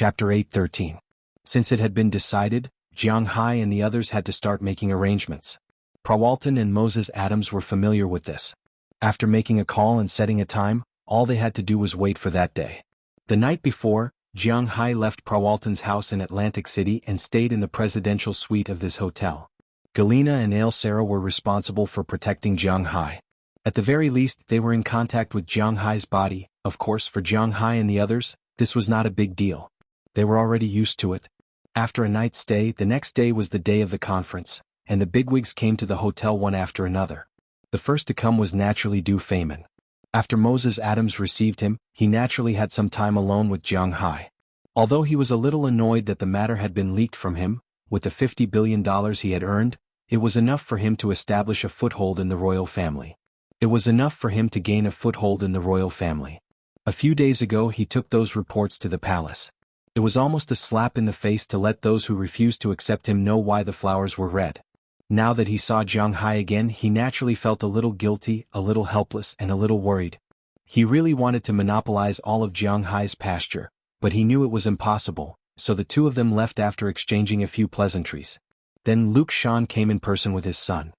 Chapter 8:13. Since it had been decided, Jiang Hai and the others had to start making arrangements. Prawalton and Moses Adams were familiar with this. After making a call and setting a time, all they had to do was wait for that day. The night before, Jiang Hai left Prawalton's house in Atlantic City and stayed in the presidential suite of this hotel. Galena and Ailsara were responsible for protecting Jiang Hai. At the very least, they were in contact with Jiang Hai's body. Of course, for Jiang Hai and the others, this was not a big deal. They were already used to it. After a night's stay, the next day was the day of the conference, and the bigwigs came to the hotel one after another. The first to come was naturally Du Feynman. After Moses Adams received him, he naturally had some time alone with Jiang Hai. Although he was a little annoyed that the matter had been leaked from him, with the $50 billion he had earned, it was enough for him to establish a foothold in the royal family. It was enough for him to gain a foothold in the royal family. A few days ago he took those reports to the palace. It was almost a slap in the face to let those who refused to accept him know why the flowers were red. Now that he saw Jiang Hai again, he naturally felt a little guilty, a little helpless, and a little worried. He really wanted to monopolize all of Jiang Hai's pasture, but he knew it was impossible, so the two of them left after exchanging a few pleasantries. Then Luke Shan came in person with his son.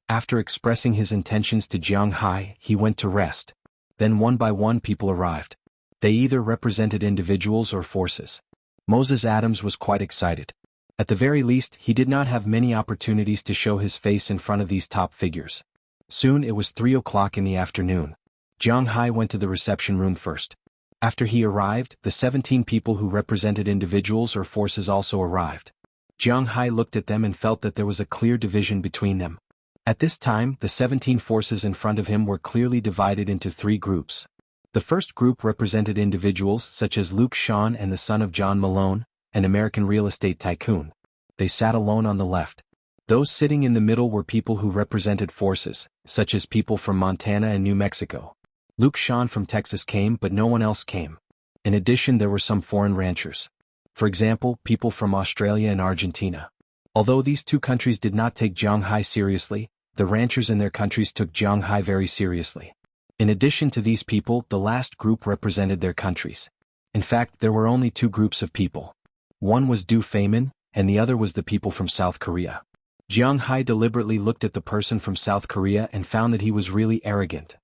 After expressing his intentions to Jiang Hai, he went to rest. Then one by one people arrived. They either represented individuals or forces. Moses Adams was quite excited. At the very least, he did not have many opportunities to show his face in front of these top figures. Soon it was 3 o'clock in the afternoon. Jiang Hai went to the reception room first. After he arrived, the 17 people who represented individuals or forces also arrived. Jiang Hai looked at them and felt that there was a clear division between them. At this time, the 17 forces in front of him were clearly divided into 3 groups. The first group represented individuals such as Luke Shan and the son of John Malone, an American real estate tycoon. They sat alone on the left. Those sitting in the middle were people who represented forces, such as people from Montana and New Mexico. Luke Shan from Texas came, but no one else came. In addition, there were some foreign ranchers. For example, people from Australia and Argentina. Although these two countries did not take Jiang Hai seriously, the ranchers in their countries took Jiang Hai very seriously. In addition to these people, the last group represented their countries. In fact, there were only 2 groups of people. One was Du Feynman, and the other was the people from South Korea. Jiang Hai deliberately looked at the person from South Korea and found that he was really arrogant.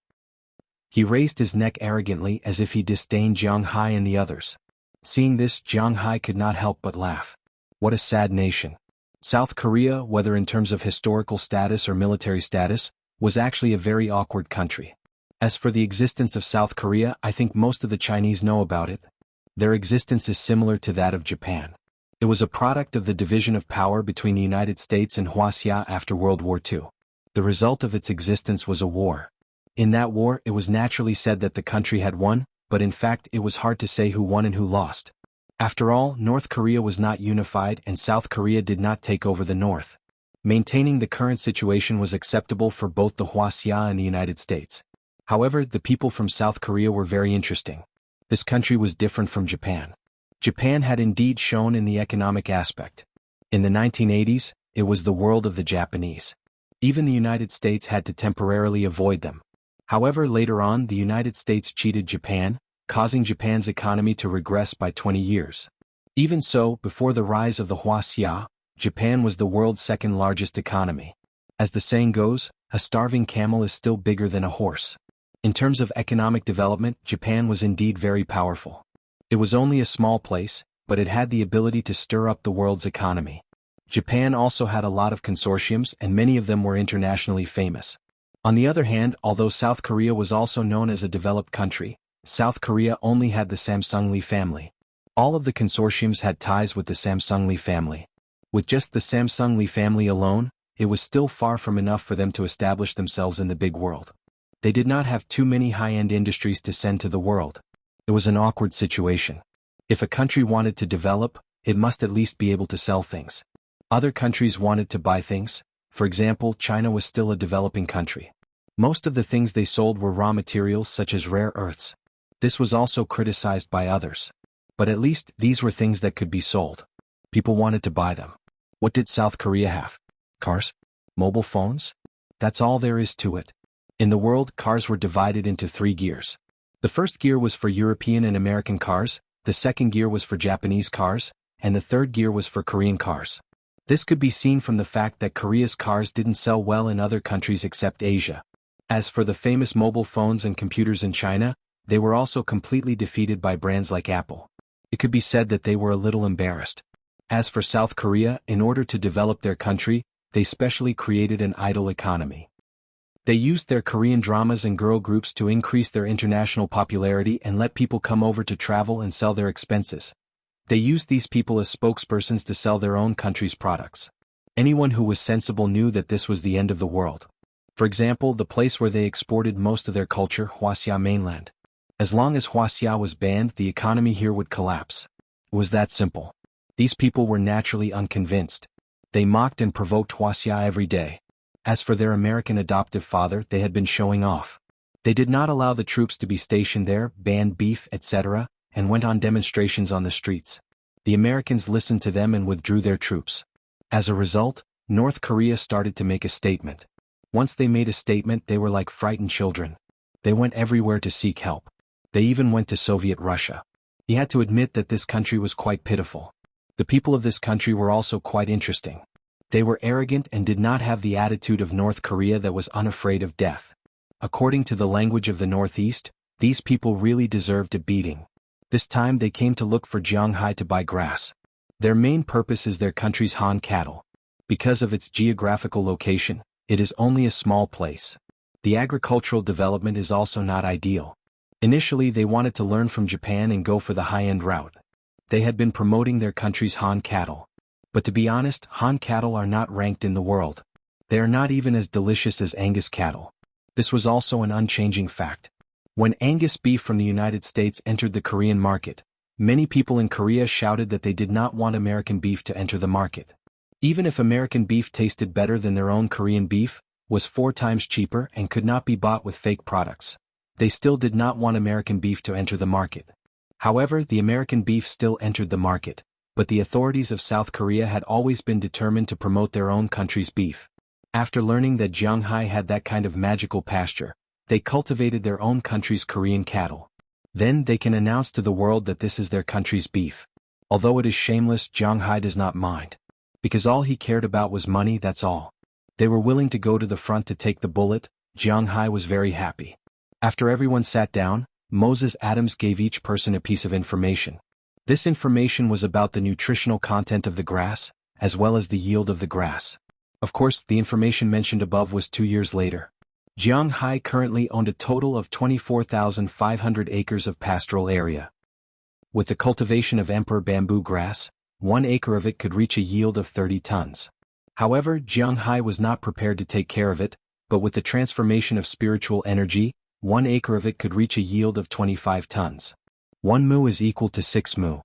He raised his neck arrogantly as if he disdained Jiang Hai and the others. Seeing this, Jiang Hai could not help but laugh. What a sad nation. South Korea, whether in terms of historical status or military status, was actually a very awkward country. As for the existence of South Korea, I think most of the Chinese know about it. Their existence is similar to that of Japan. It was a product of the division of power between the United States and Wuxia after World War II. The result of its existence was a war. In that war, it was naturally said that the country had won, but in fact it was hard to say who won and who lost. After all, North Korea was not unified and South Korea did not take over the North. Maintaining the current situation was acceptable for both the Wuxia and the United States. However, the people from South Korea were very interesting. This country was different from Japan. Japan had indeed shown in the economic aspect. In the 1980s, it was the world of the Japanese. Even the United States had to temporarily avoid them. However, later on, the United States cheated Japan, causing Japan's economy to regress by 20 years. Even so, before the rise of the Wuxia, Japan was the world's second largest economy. As the saying goes, a starving camel is still bigger than a horse. In terms of economic development, Japan was indeed very powerful. It was only a small place, but it had the ability to stir up the world's economy. Japan also had a lot of consortiums and many of them were internationally famous. On the other hand, although South Korea was also known as a developed country, South Korea only had the Samsung-Lee family. All of the consortiums had ties with the Samsung-Lee family. With just the Samsung-Lee family alone, it was still far from enough for them to establish themselves in the big world. They did not have too many high-end industries to send to the world. It was an awkward situation. If a country wanted to develop, it must at least be able to sell things. Other countries wanted to buy things. For example, China was still a developing country. Most of the things they sold were raw materials such as rare earths. This was also criticized by others. But at least these were things that could be sold. People wanted to buy them. What did South Korea have? Cars? Mobile phones? That's all there is to it. In the world, cars were divided into 3 gears. The first gear was for European and American cars, the second gear was for Japanese cars, and the third gear was for Korean cars. This could be seen from the fact that Korea's cars didn't sell well in other countries except Asia. As for the famous mobile phones and computers in China, they were also completely defeated by brands like Apple. It could be said that they were a little embarrassed. As for South Korea, in order to develop their country, they specially created an idol economy. They used their Korean dramas and girl groups to increase their international popularity and let people come over to travel and sell their expenses. They used these people as spokespersons to sell their own country's products. Anyone who was sensible knew that this was the end of the world. For example, the place where they exported most of their culture, Wuxia mainland. As long as Wuxia was banned, the economy here would collapse. It was that simple. These people were naturally unconvinced. They mocked and provoked Wuxia every day. As for their American adoptive father, they had been showing off. They did not allow the troops to be stationed there, banned beef, etc., and went on demonstrations on the streets. The Americans listened to them and withdrew their troops. As a result, North Korea started to make a statement. Once they made a statement, they were like frightened children. They went everywhere to seek help. They even went to Soviet Russia. He had to admit that this country was quite pitiful. The people of this country were also quite interesting. They were arrogant and did not have the attitude of North Korea that was unafraid of death. According to the language of the Northeast, these people really deserved a beating. This time they came to look for Jianghai to buy grass. Their main purpose is their country's Han cattle. Because of its geographical location, it is only a small place. The agricultural development is also not ideal. Initially they wanted to learn from Japan and go for the high-end route. They had been promoting their country's Han cattle. But to be honest, Han cattle are not ranked in the world. They are not even as delicious as Angus cattle. This was also an unchanging fact. When Angus beef from the United States entered the Korean market, many people in Korea shouted that they did not want American beef to enter the market. Even if American beef tasted better than their own Korean beef, was 4 times cheaper and could not be bought with fake products, they still did not want American beef to enter the market. However, the American beef still entered the market, but the authorities of South Korea had always been determined to promote their own country's beef. After learning that Jianghai had that kind of magical pasture, they cultivated their own country's Korean cattle. Then they can announce to the world that this is their country's beef. Although it is shameless, Jianghai does not mind. Because all he cared about was money, that's all. They were willing to go to the front to take the bullet. Jianghai was very happy. After everyone sat down, Moses Adams gave each person a piece of information. This information was about the nutritional content of the grass, as well as the yield of the grass. Of course, the information mentioned above was 2 years later. Jianghai currently owned a total of 24,500 acres of pastoral area. With the cultivation of emperor bamboo grass, 1 acre of it could reach a yield of 30 tons. However, Jianghai was not prepared to take care of it, but with the transformation of spiritual energy, 1 acre of it could reach a yield of 25 tons. 1 mu is equal to 6 mu.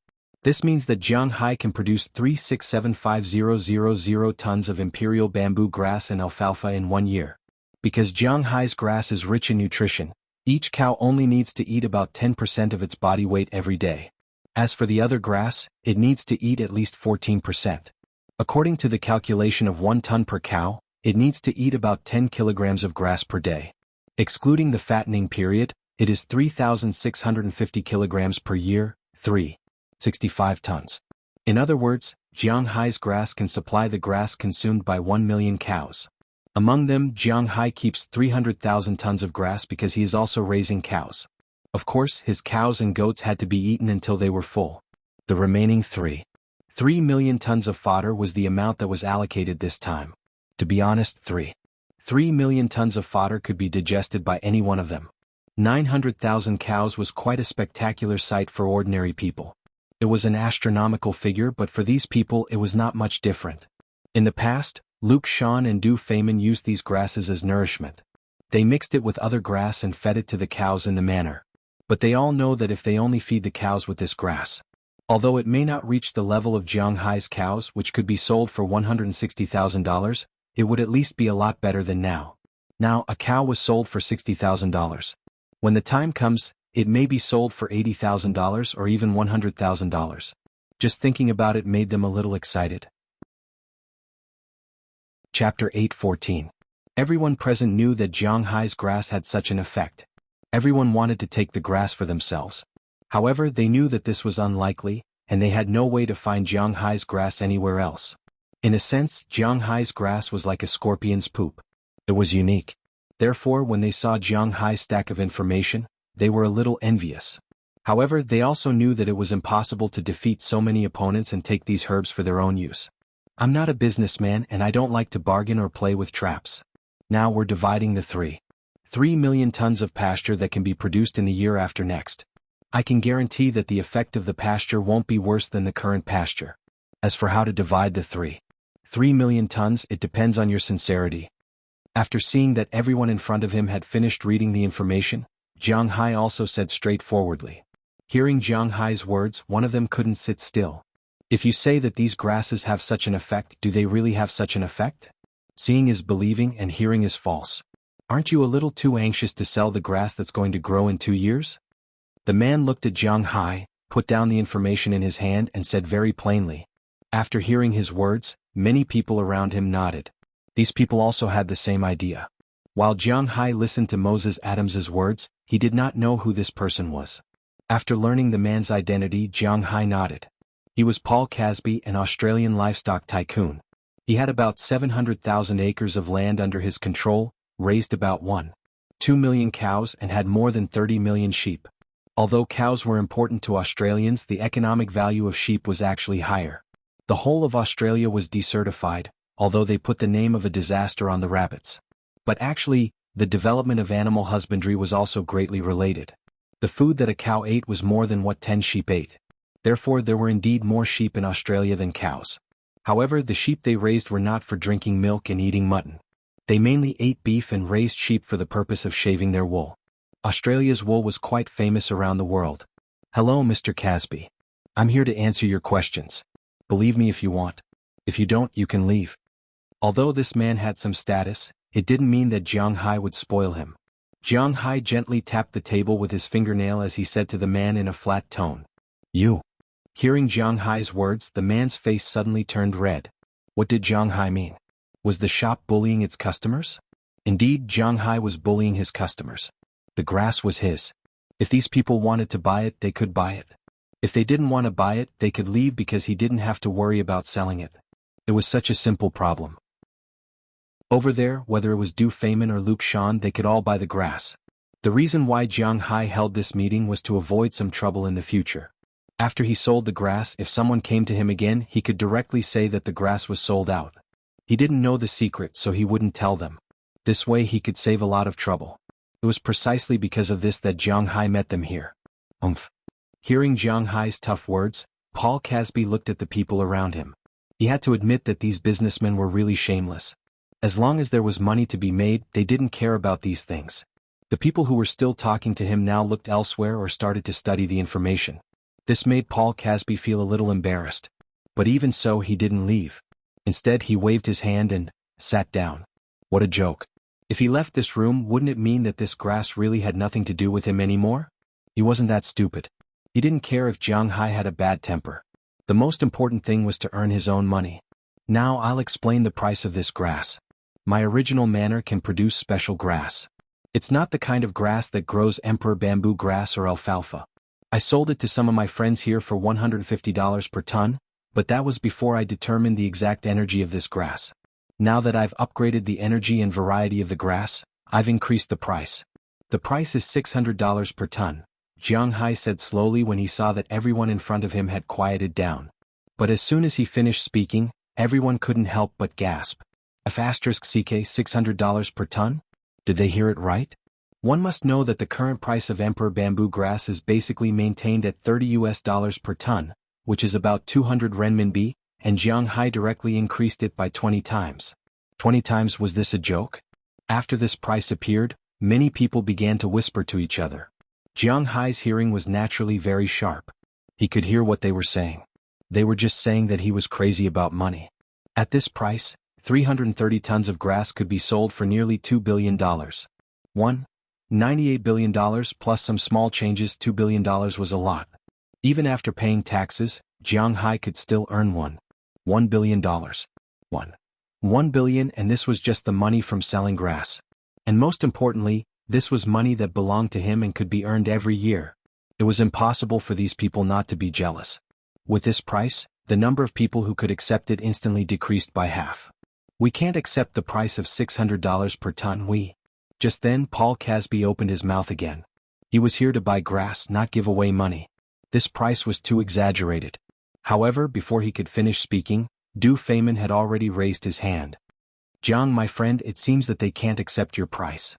This means that Jianghai can produce 3675000 tons of imperial bamboo grass and alfalfa in 1 year. Because Jianghai's grass is rich in nutrition, each cow only needs to eat about 10% of its body weight every day. As for the other grass, it needs to eat at least 14%. According to the calculation of 1 ton per cow, it needs to eat about 10 kilograms of grass per day. Excluding the fattening period, it is 3,650 kilograms per year, 365 tons. In other words, Jianghai's grass can supply the grass consumed by 1 million cows. Among them, Jianghai keeps 300,000 tons of grass because he is also raising cows. Of course, his cows and goats had to be eaten until they were full. The remaining 3 million tons of fodder was the amount that was allocated this time. To be honest, 3 million tons of fodder could be digested by any one of them. 900,000 cows was quite a spectacular sight for ordinary people. It was an astronomical figure, but for these people it was not much different. In the past, Luke Shawn and Du Feynman used these grasses as nourishment. They mixed it with other grass and fed it to the cows in the manner. But they all know that if they only feed the cows with this grass, although it may not reach the level of Jianghai's cows, which could be sold for $160,000, it would at least be a lot better than now. Now, a cow was sold for $60,000. When the time comes, it may be sold for $80,000 or even $100,000. Just thinking about it made them a little excited. Chapter 8:14. Everyone present knew that Jianghai's grass had such an effect. Everyone wanted to take the grass for themselves. However, they knew that this was unlikely, and they had no way to find Jiang Hai's grass anywhere else. In a sense, Jiang Hai's grass was like a scorpion's poop. It was unique. Therefore, when they saw Jiang Hai's stack of information, they were a little envious. However, they also knew that it was impossible to defeat so many opponents and take these herbs for their own use. I'm not a businessman and I don't like to bargain or play with traps. Now we're dividing the 3 million tons of pasture that can be produced in the year after next. I can guarantee that the effect of the pasture won't be worse than the current pasture. As for how to divide the 3 million tons, it depends on your sincerity. After seeing that everyone in front of him had finished reading the information, Jiang Hai also said straightforwardly. Hearing Jiang Hai's words, one of them couldn't sit still. If you say that these grasses have such an effect, do they really have such an effect? Seeing is believing and hearing is false. Aren't you a little too anxious to sell the grass that's going to grow in 2 years? The man looked at Jiang Hai, put down the information in his hand and said very plainly. After hearing his words, many people around him nodded. These people also had the same idea. While Jiang Hai listened to Moses Adams's words, he did not know who this person was. After learning the man's identity, Jiang Hai nodded. He was Paul Casby, an Australian livestock tycoon. He had about 700,000 acres of land under his control, raised about 1.2 million cows and had more than 30 million sheep. Although cows were important to Australians, the economic value of sheep was actually higher. The whole of Australia was desertified, although they put the name of a disaster on the rabbits. But actually, the development of animal husbandry was also greatly related. The food that a cow ate was more than what 10 sheep ate. Therefore, there were indeed more sheep in Australia than cows. However, the sheep they raised were not for drinking milk and eating mutton. They mainly ate beef and raised sheep for the purpose of shaving their wool. Australia's wool was quite famous around the world. Hello, Mr. Casby. I'm here to answer your questions. Believe me if you want. If you don't, you can leave. Although this man had some status, it didn't mean that Jiang Hai would spoil him. Jiang Hai gently tapped the table with his fingernail as he said to the man in a flat tone. You. Hearing Jiang Hai's words, the man's face suddenly turned red. What did Jiang Hai mean? Was the shop bullying its customers? Indeed, Jiang Hai was bullying his customers. The grass was his. If these people wanted to buy it, they could buy it. If they didn't want to buy it, they could leave because he didn't have to worry about selling it. It was such a simple problem. Over there, whether it was Du Feynman or Luke Shan, they could all buy the grass. The reason why Jiang Hai held this meeting was to avoid some trouble in the future. After he sold the grass, if someone came to him again, he could directly say that the grass was sold out. He didn't know the secret, so he wouldn't tell them. This way he could save a lot of trouble. It was precisely because of this that Jiang Hai met them here. Hearing Jiang Hai's tough words, Paul Casby looked at the people around him. He had to admit that these businessmen were really shameless. As long as there was money to be made, they didn't care about these things. The people who were still talking to him now looked elsewhere or started to study the information. This made Paul Casby feel a little embarrassed. But even so, he didn't leave. Instead, he waved his hand and sat down. What a joke. If he left this room, wouldn't it mean that this grass really had nothing to do with him anymore? He wasn't that stupid. He didn't care if Jiang Hai had a bad temper. The most important thing was to earn his own money. Now I'll explain the price of this grass. My original manor can produce special grass. It's not the kind of grass that grows emperor bamboo grass or alfalfa. I sold it to some of my friends here for $150 per ton, but that was before I determined the exact energy of this grass. Now that I've upgraded the energy and variety of the grass, I've increased the price. The price is $600 per ton, Jiang Hai said slowly when he saw that everyone in front of him had quieted down. But as soon as he finished speaking, everyone couldn't help but gasp. CK $600 per ton? Did they hear it right? One must know that the current price of emperor bamboo grass is basically maintained at $30 per ton, which is about 200 renminbi, and Jiang Hai directly increased it by 20 times. 20 times? Was this a joke? After this price appeared, many people began to whisper to each other. Jiang Hai's hearing was naturally very sharp. He could hear what they were saying. They were just saying that he was crazy about money. At this price, 330 tons of grass could be sold for nearly $2 billion. $98 billion plus some small changes. $2 billion was a lot. Even after paying taxes, Jiang Hai could still earn $1 billion. $1 billion, and this was just the money from selling grass. And most importantly, this was money that belonged to him and could be earned every year. It was impossible for these people not to be jealous. With this price, the number of people who could accept it instantly decreased by half. We can't accept the price of $600 per ton. Just then Paul Casby opened his mouth again. He was here to buy grass, not give away money. This price was too exaggerated. However, before he could finish speaking, Du Feynman had already raised his hand. Jiang, my friend, it seems that they can't accept your price.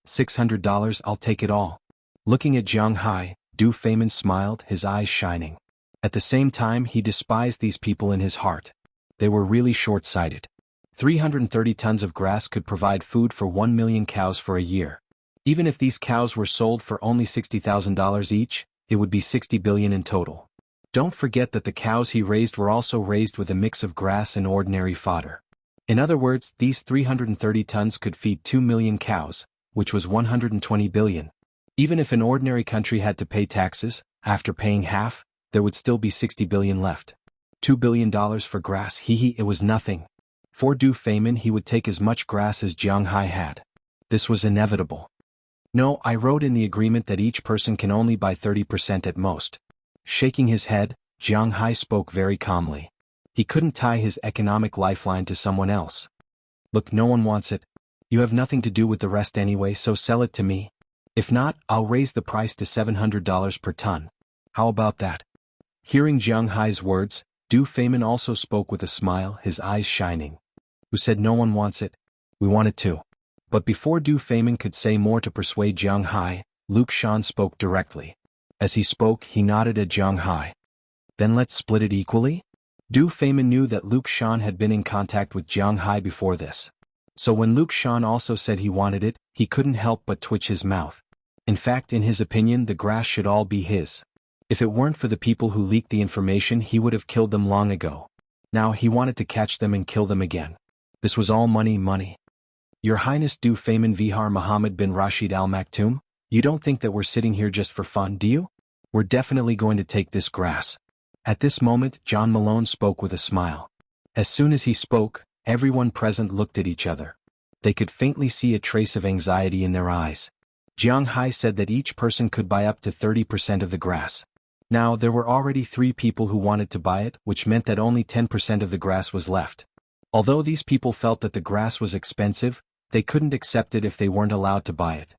$600, I'll take it all. Looking at Jiang Hai, Du Feynman smiled, his eyes shining. At the same time, he despised these people in his heart. They were really short-sighted. 330 tons of grass could provide food for 1 million cows for a year. Even if these cows were sold for only $60,000 each, it would be $60 billion in total. Don't forget that the cows he raised were also raised with a mix of grass and ordinary fodder. In other words, these 330 tons could feed 2 million cows, which was 120 billion. Even if an ordinary country had to pay taxes, after paying half, there would still be 60 billion left. $2 billion for grass, it was nothing. For Du Feynman, he would take as much grass as Jiang Hai had. This was inevitable. No, I wrote in the agreement that each person can only buy 30% at most. Shaking his head, Jiang Hai spoke very calmly. He couldn't tie his economic lifeline to someone else. Look, no one wants it. You have nothing to do with the rest anyway, so sell it to me. If not, I'll raise the price to $700 per ton. How about that? Hearing Jiang Hai's words, Du Feynman also spoke with a smile, his eyes shining. Who said no one wants it? We want it too. But before Du Feynman could say more to persuade Jiang Hai, Luke Shan spoke directly. As he spoke, he nodded at Jiang Hai. Then let's split it equally? Du Feynman knew that Luke Shan had been in contact with Jiang Hai before this. So when Luke Shan also said he wanted it, he couldn't help but twitch his mouth. In fact, in his opinion, the grass should all be his. If it weren't for the people who leaked the information, he would have killed them long ago. Now he wanted to catch them and kill them again. This was all money. Your Highness Du Feynman Vihar Muhammad bin Rashid Al Maktoum, you don't think that we're sitting here just for fun, do you? We're definitely going to take this grass. At this moment, John Malone spoke with a smile. As soon as he spoke, everyone present looked at each other. They could faintly see a trace of anxiety in their eyes. Jiang Hai said that each person could buy up to 30% of the grass. Now, there were already 3 people who wanted to buy it, which meant that only 10% of the grass was left. Although these people felt that the grass was expensive, they couldn't accept it if they weren't allowed to buy it.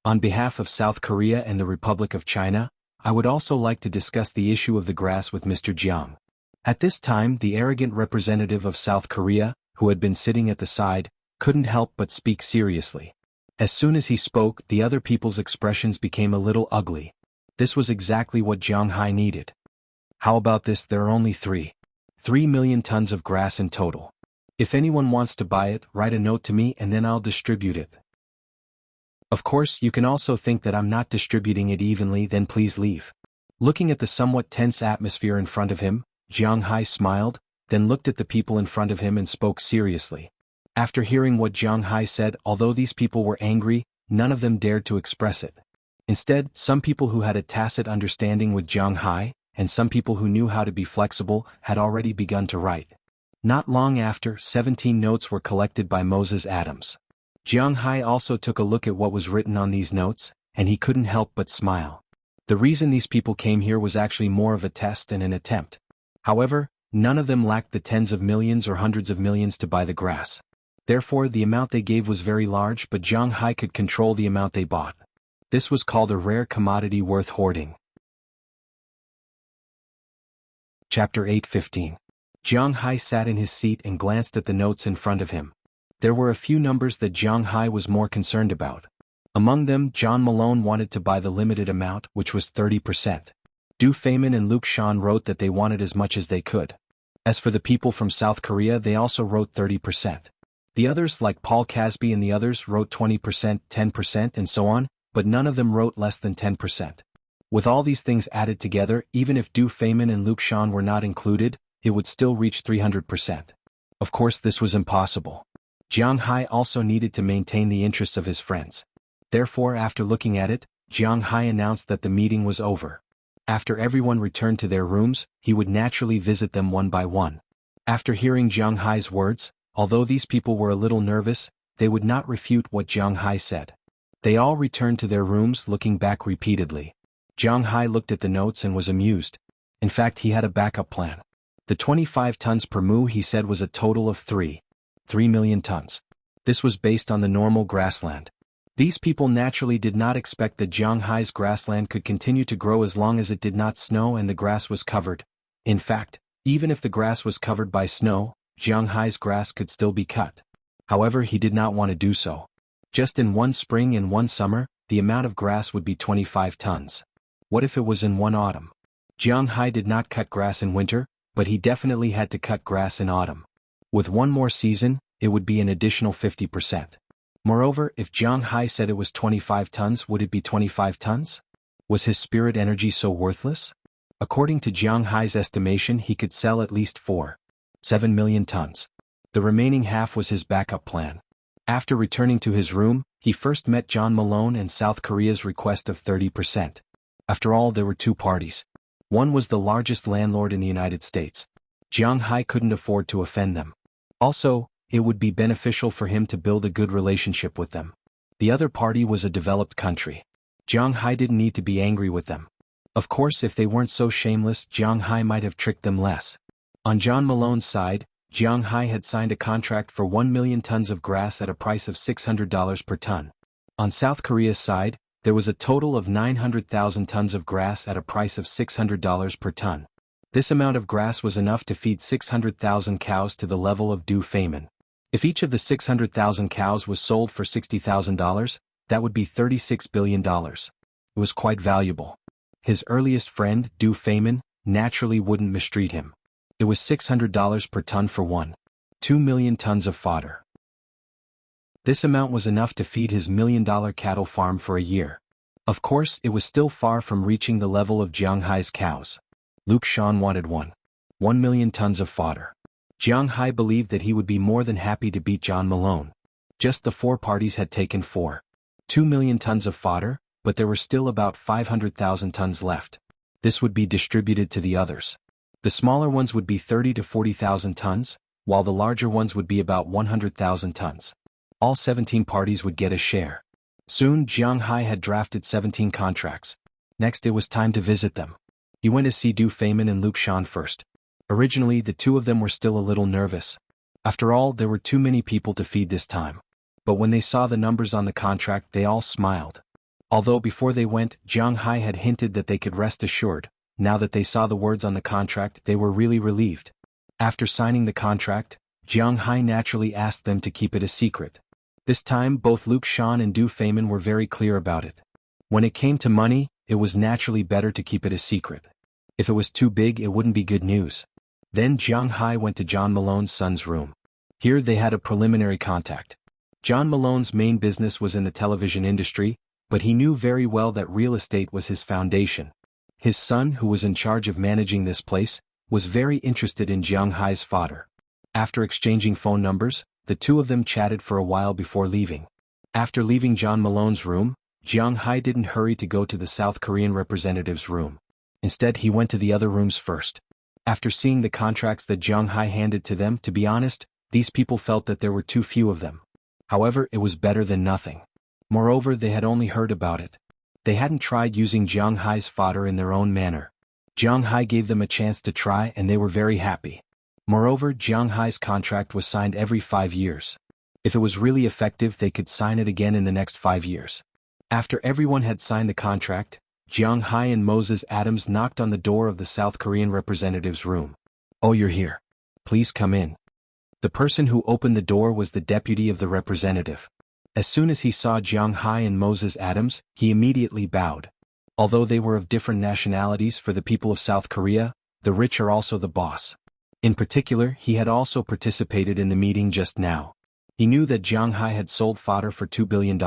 On behalf of South Korea and the Republic of China, I would also like to discuss the issue of the grass with Mr. Jiang. At this time, the arrogant representative of South Korea, who had been sitting at the side, couldn't help but speak seriously. As soon as he spoke, the other people's expressions became a little ugly. This was exactly what Jiang Hai needed. How about this? There are only 3 million tons of grass in total. If anyone wants to buy it, write a note to me and then I'll distribute it. Of course, you can also think that I'm not distributing it evenly, then please leave. Looking at the somewhat tense atmosphere in front of him, Jiang Hai smiled, then looked at the people in front of him and spoke seriously. After hearing what Jiang Hai said, although these people were angry, none of them dared to express it. Instead, some people who had a tacit understanding with Jiang Hai, and some people who knew how to be flexible, had already begun to write. Not long after, 17 notes were collected by Moses Adams. Jiang Hai also took a look at what was written on these notes, and he couldn't help but smile. The reason these people came here was actually more of a test and an attempt. However, none of them lacked the tens of millions or hundreds of millions to buy the grass. Therefore, the amount they gave was very large, but Jiang Hai could control the amount they bought. This was called a rare commodity worth hoarding. Chapter 8:15. Jiang Hai sat in his seat and glanced at the notes in front of him. There were a few numbers that Jiang Hai was more concerned about. Among them, John Malone wanted to buy the limited amount, which was 30%. Du Feynman and Luke Shan wrote that they wanted as much as they could. As for the people from South Korea, they also wrote 30%. The others, like Paul Casby and the others, wrote 20%, 10%, and so on, but none of them wrote less than 10%. With all these things added together, even if Du Feynman and Luke Shan were not included, it would still reach 300%. Of course, this was impossible. Jiang Hai also needed to maintain the interests of his friends. Therefore, after looking at it, Jiang Hai announced that the meeting was over. After everyone returned to their rooms, he would naturally visit them one by one. After hearing Jiang Hai's words, although these people were a little nervous, they would not refute what Jiang Hai said. They all returned to their rooms, looking back repeatedly. Jiang Hai looked at the notes and was amused. In fact, he had a backup plan. The 25 tons per mu he said was a total of 3 million tons. This was based on the normal grassland. These people naturally did not expect that Jiang Hai's grassland could continue to grow as long as it did not snow and the grass was covered. In fact, even if the grass was covered by snow, Jiang Hai's grass could still be cut. However, he did not want to do so. Just in one spring and one summer, the amount of grass would be 25 tons. What if it was in one autumn? Jiang Hai did not cut grass in winter, but he definitely had to cut grass in autumn. With one more season, it would be an additional 50%. Moreover, if Jiang Hai said it was 25 tons, would it be 25 tons? Was his spirit energy so worthless? According to Jiang Hai's estimation, he could sell at least 7 million tons. The remaining half was his backup plan. After returning to his room, he first met John Malone and South Korea's request of 30%. After all, there were two parties. One was the largest landlord in the United States. Jiang Hai couldn't afford to offend them. Also, it would be beneficial for him to build a good relationship with them. The other party was a developed country. Jiang Hai didn't need to be angry with them. Of course, if they weren't so shameless, Jiang Hai might have tricked them less. On John Malone's side, Jiang Hai had signed a contract for 1 million tons of grass at a price of $600 per ton. On South Korea's side, there was a total of 900,000 tons of grass at a price of $600 per ton. This amount of grass was enough to feed 600,000 cows to the level of due famine. If each of the 600,000 cows was sold for $60,000, that would be $36 billion. It was quite valuable. His earliest friend, Du Feynman, naturally wouldn't mistreat him. It was $600 per ton for 2 million tons of fodder. This amount was enough to feed his $1 million cattle farm for a year. Of course, it was still far from reaching the level of Jiang Hai's cows. Luke Shan wanted 1 million tons of fodder. Jiang Hai believed that he would be more than happy to beat John Malone. Just the four parties had taken 2 million tons of fodder, but there were still about 500,000 tons left. This would be distributed to the others. The smaller ones would be 30 to 40,000 tons, while the larger ones would be about 100,000 tons. All 17 parties would get a share. Soon, Jiang Hai had drafted 17 contracts. Next, it was time to visit them. He went to see Du Feynman and Luke Shan first. Originally, the two of them were still a little nervous. After all, there were too many people to feed this time. But when they saw the numbers on the contract, they all smiled. Although before they went, Jiang Hai had hinted that they could rest assured. Now that they saw the words on the contract, they were really relieved. After signing the contract, Jiang Hai naturally asked them to keep it a secret. This time, both Luke Shan and Du Feynman were very clear about it. When it came to money, it was naturally better to keep it a secret. If it was too big, it wouldn't be good news. Then Jiang Hai went to John Malone's son's room. Here they had a preliminary contact. John Malone's main business was in the television industry, but he knew very well that real estate was his foundation. His son, who was in charge of managing this place, was very interested in Jiang Hai's fodder. After exchanging phone numbers, the two of them chatted for a while before leaving. After leaving John Malone's room, Jiang Hai didn't hurry to go to the South Korean representative's room. Instead, he went to the other rooms first. After seeing the contracts that Jiang Hai handed to them, to be honest, these people felt that there were too few of them. However, it was better than nothing. Moreover, they had only heard about it. They hadn't tried using Jiang Hai's fodder in their own manner. Jiang Hai gave them a chance to try and they were very happy. Moreover, Jiang Hai's contract was signed every 5 years. If it was really effective, they could sign it again in the next 5 years. After everyone had signed the contract, Jiang Hai and Moses Adams knocked on the door of the South Korean representative's room. "Oh, you're here. Please come in." The person who opened the door was the deputy of the representative. As soon as he saw Jiang Hai and Moses Adams, he immediately bowed. Although they were of different nationalities, for the people of South Korea, the rich are also the boss. In particular, he had also participated in the meeting just now. He knew that Jiang Hai had sold fodder for $2 billion.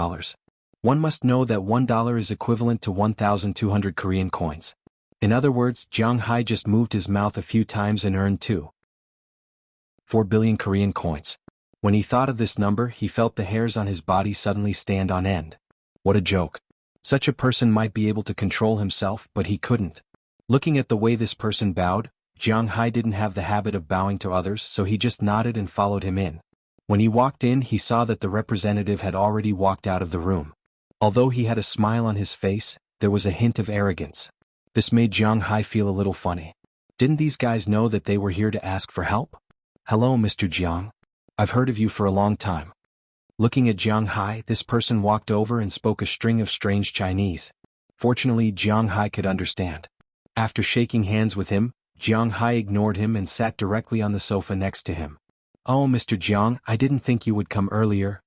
One must know that $1 is equivalent to 1,200 Korean coins. In other words, Jiang Hai just moved his mouth a few times and earned 4 billion Korean coins. When he thought of this number, he felt the hairs on his body suddenly stand on end. What a joke. Such a person might be able to control himself, but he couldn't. Looking at the way this person bowed, Jiang Hai didn't have the habit of bowing to others, so he just nodded and followed him in. When he walked in, he saw that the representative had already walked out of the room. Although he had a smile on his face, there was a hint of arrogance. This made Jiang Hai feel a little funny. Didn't these guys know that they were here to ask for help? Hello, Mr. Jiang. I've heard of you for a long time. Looking at Jiang Hai, this person walked over and spoke a string of strange Chinese. Fortunately, Jiang Hai could understand. After shaking hands with him, Jiang Hai ignored him and sat directly on the sofa next to him. Oh, Mr. Jiang, I didn't think you would come earlier.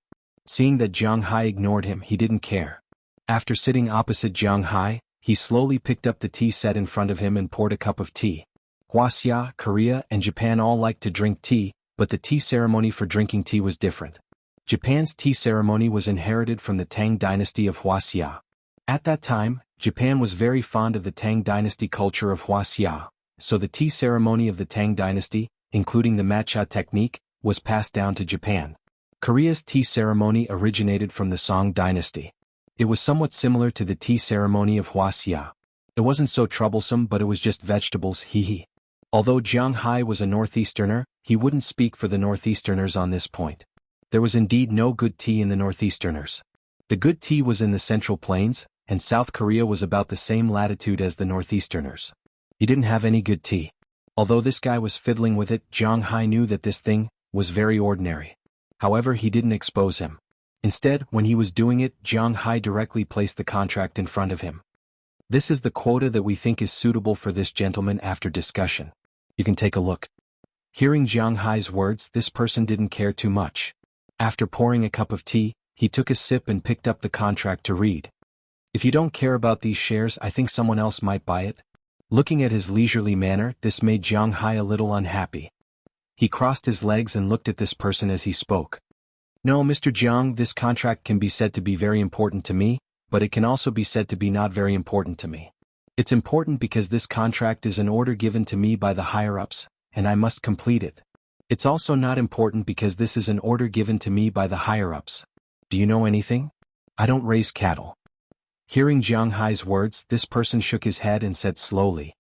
Seeing that Jiang Hai ignored him, he didn't care. After sitting opposite Jiang Hai, he slowly picked up the tea set in front of him and poured a cup of tea. Wuxia, Korea, and Japan all like to drink tea, but the tea ceremony for drinking tea was different. Japan's tea ceremony was inherited from the Tang dynasty of Wuxia. At that time, Japan was very fond of the Tang dynasty culture of Wuxia, so the tea ceremony of the Tang dynasty, including the matcha technique, was passed down to Japan. Korea's tea ceremony originated from the Song dynasty. It was somewhat similar to the tea ceremony of Wuxia. It wasn't so troublesome, but it was just vegetables, hee. Although Jiang Hai was a northeasterner, he wouldn't speak for the northeasterners on this point. There was indeed no good tea in the northeasterners. The good tea was in the Central Plains, and South Korea was about the same latitude as the northeasterners. He didn't have any good tea. Although this guy was fiddling with it, Jiang Hai knew that this thing was very ordinary. However, he didn't expose him. Instead, when he was doing it, Jiang Hai directly placed the contract in front of him. This is the quota that we think is suitable for this gentleman after discussion. You can take a look. Hearing Jiang Hai's words, this person didn't care too much. After pouring a cup of tea, he took a sip and picked up the contract to read. If you don't care about these shares, I think someone else might buy it. Looking at his leisurely manner, this made Jiang Hai a little unhappy. He crossed his legs and looked at this person as he spoke. No, Mr. Jiang, this contract can be said to be very important to me, but it can also be said to be not very important to me. It's important because this contract is an order given to me by the higher-ups, and I must complete it. It's also not important because this is an order given to me by the higher-ups. Do you know anything? I don't raise cattle. Hearing Jiang Hai's words, this person shook his head and said slowly.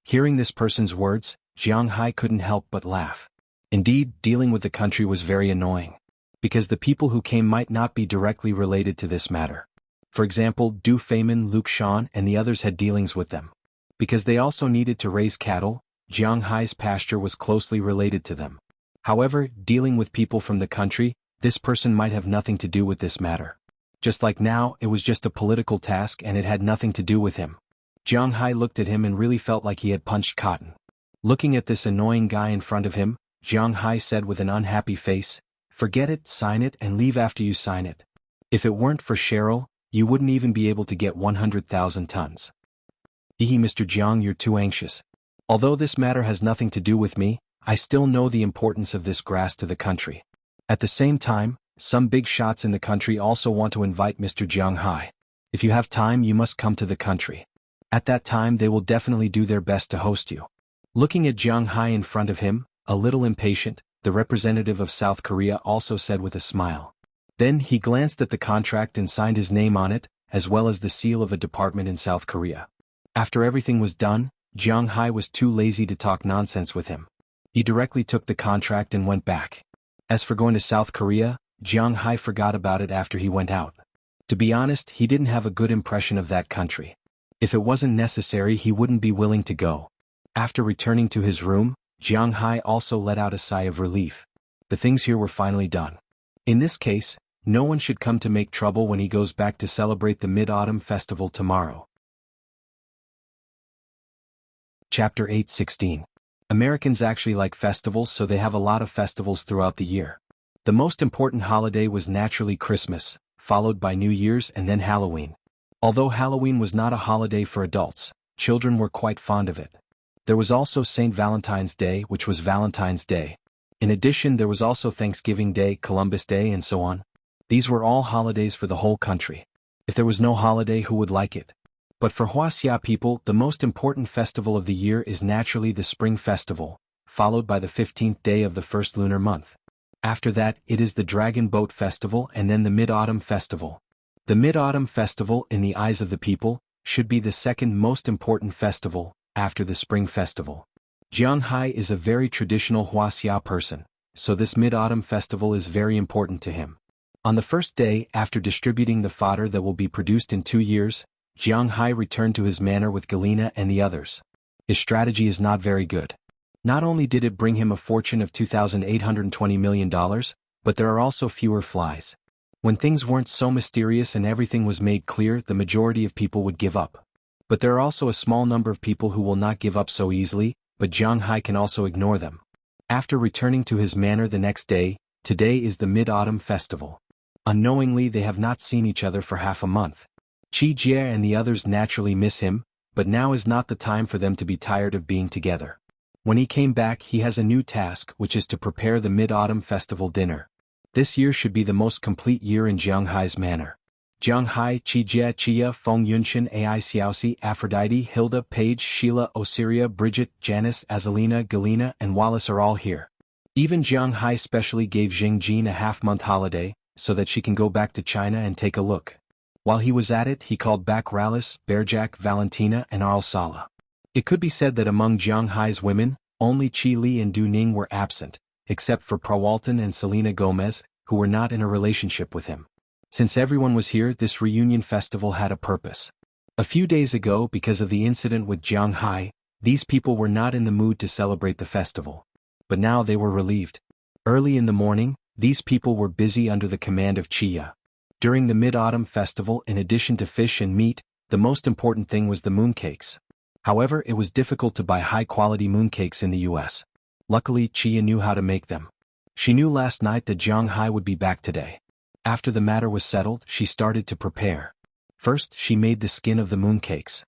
Hearing this person's words, Jiang Hai couldn't help but laugh. Indeed, dealing with the country was very annoying. Because the people who came might not be directly related to this matter. For example, Du Feimin, Luke Shan, and the others had dealings with them. Because they also needed to raise cattle, Jiang Hai's pasture was closely related to them. However, dealing with people from the country, this person might have nothing to do with this matter. Just like now, it was just a political task and it had nothing to do with him. Jiang Hai looked at him and really felt like he had punched cotton. Looking at this annoying guy in front of him, Jiang Hai said with an unhappy face, "Forget it, sign it, and leave after you sign it. If it weren't for Cheryl, you wouldn't even be able to get 100,000 tons. Mr. Jiang, you're too anxious. Although this matter has nothing to do with me, I still know the importance of this grass to the country. At the same time, some big shots in the country also want to invite Mr. Jiang Hai. If you have time, you must come to the country. At that time they will definitely do their best to host you." Looking at Jiang Hai in front of him, a little impatient, the representative of South Korea also said with a smile. Then he glanced at the contract and signed his name on it, as well as the seal of a department in South Korea. After everything was done, Jiang Hai was too lazy to talk nonsense with him. He directly took the contract and went back. As for going to South Korea, Jiang Hai forgot about it after he went out. To be honest, he didn't have a good impression of that country. If it wasn't necessary, he wouldn't be willing to go. After returning to his room, Jiang Hai also let out a sigh of relief. The things here were finally done. In this case, no one should come to make trouble when he goes back to celebrate the Mid-Autumn Festival tomorrow. Chapter 8:16. Americans actually like festivals, so they have a lot of festivals throughout the year. The most important holiday was naturally Christmas, followed by New Year's and then Halloween. Although Halloween was not a holiday for adults, children were quite fond of it. There was also St. Valentine's Day, which was Valentine's Day. In addition, there was also Thanksgiving Day, Columbus Day, and so on. These were all holidays for the whole country. If there was no holiday, who would like it? But for Wuxia people, the most important festival of the year is naturally the Spring Festival, followed by the 15th day of the first lunar month. After that, it is the Dragon Boat Festival and then the Mid-Autumn Festival. The Mid-Autumn Festival, in the eyes of the people, should be the second most important festival, after the Spring Festival. Jiang Hai is a very traditional Wuxia person, so this Mid-Autumn Festival is very important to him. On the first day, after distributing the fodder that will be produced in 2 years, Jiang Hai returned to his manor with Galena and the others. His strategy is not very good. Not only did it bring him a fortune of $2,820 million, but there are also fewer flies. When things weren't so mysterious and everything was made clear, the majority of people would give up. But there are also a small number of people who will not give up so easily, but Jiang Hai can also ignore them. After returning to his manor the next day, today is the Mid-Autumn Festival. Unknowingly they have not seen each other for half a month. Qi Jie and the others naturally miss him, but now is not the time for them to be tired of being together. When he came back he has a new task, which is to prepare the Mid-Autumn Festival dinner. This year should be the most complete year in Jiang Hai's manor. Jiang Hai, Qi Jie, Chia, Feng Yunshan, Ai Xiaoxi, Aphrodite, Hilda, Paige, Sheila, Osiria, Bridget, Janice, Azalina, Galena, and Wallace are all here. Even Jiang Hai specially gave Jing Jin a half-month holiday, so that she can go back to China and take a look. While he was at it he called back Rallis, Bearjack, Valentina, and Arl Sala. It could be said that among Jiang Hai's women, only Qi Li and Du Ning were absent, except for Prawalton and Selena Gomez, who were not in a relationship with him. Since everyone was here, this reunion festival had a purpose. A few days ago, because of the incident with Jiang Hai, these people were not in the mood to celebrate the festival. But now they were relieved. Early in the morning, these people were busy under the command of Chia. During the Mid-Autumn Festival, in addition to fish and meat, the most important thing was the mooncakes. However, it was difficult to buy high-quality mooncakes in the US. Luckily, Chia knew how to make them. She knew last night that Jiang Hai would be back today. After the matter was settled, she started to prepare. First, she made the skin of the mooncakes.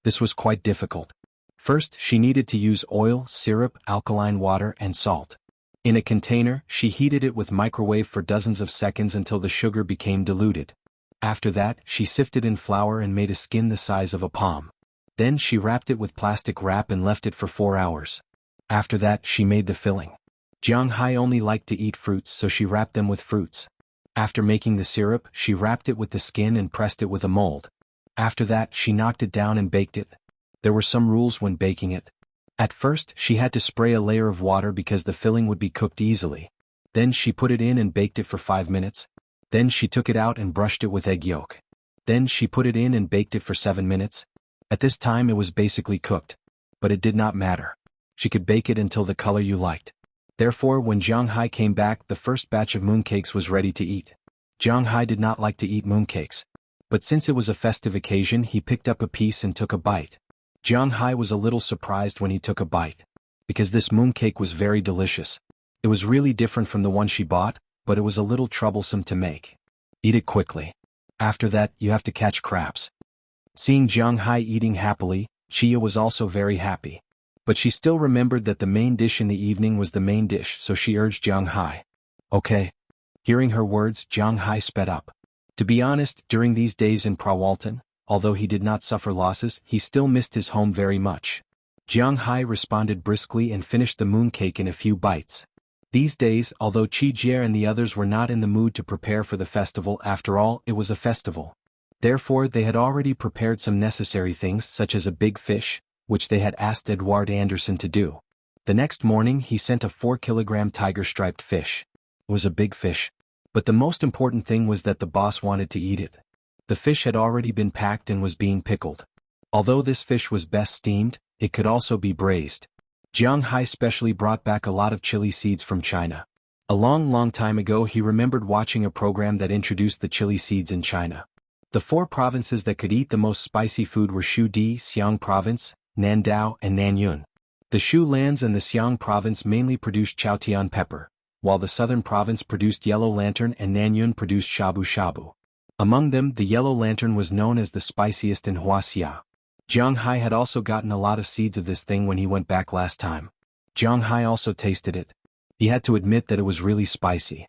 This was quite difficult. First, she needed to use oil, syrup, alkaline water, and salt. In a container, she heated it with microwave for dozens of seconds until the sugar became diluted. After that, she sifted in flour and made a skin the size of a palm. Then she wrapped it with plastic wrap and left it for 4 hours. After that, she made the filling. Jiang Hai only liked to eat fruits, so she wrapped them with fruits. After making the syrup, she wrapped it with the skin and pressed it with a mold. After that, she knocked it down and baked it. There were some rules when baking it. At first, she had to spray a layer of water because the filling would be cooked easily. Then she put it in and baked it for 5 minutes. Then she took it out and brushed it with egg yolk. Then she put it in and baked it for 7 minutes. At this time it was basically cooked. But it did not matter. She could bake it until the color you liked. Therefore, when Jiang Hai came back, the first batch of mooncakes was ready to eat. Jiang Hai did not like to eat mooncakes. But since it was a festive occasion, he picked up a piece and took a bite. Jiang Hai was a little surprised when he took a bite. Because this mooncake was very delicious. It was really different from the one she bought, but it was a little troublesome to make. Eat it quickly. After that, you have to catch crabs. Seeing Jiang Hai eating happily, Chia was also very happy. But she still remembered that the main dish in the evening was the main dish, so she urged Jiang Hai. Okay. Hearing her words, Jiang Hai sped up. To be honest, during these days in Prawalton, although he did not suffer losses, he still missed his home very much. Jiang Hai responded briskly and finished the mooncake in a few bites. These days, although Qi Jie and the others were not in the mood to prepare for the festival, after all, it was a festival. Therefore, they had already prepared some necessary things such as a big fish, which they had asked Edward Anderson to do. The next morning he sent a 4-kilogram tiger-striped fish. It was a big fish. But the most important thing was that the boss wanted to eat it. The fish had already been packed and was being pickled. Although this fish was best steamed, it could also be braised. Jiang Hai specially brought back a lot of chili seeds from China. A long time ago he remembered watching a program that introduced the chili seeds in China. The 4 provinces that could eat the most spicy food were Shu-Di, Xiang Province, Nandao, and Nanyun. The Shu lands and the Xiang Province mainly produced Chaotian pepper, while the southern province produced yellow lantern and Nanyun produced shabu shabu. Among them, the yellow lantern was known as the spiciest in Wuxia. Jiang Hai had also gotten a lot of seeds of this thing when he went back last time. Jiang Hai also tasted it. He had to admit that it was really spicy.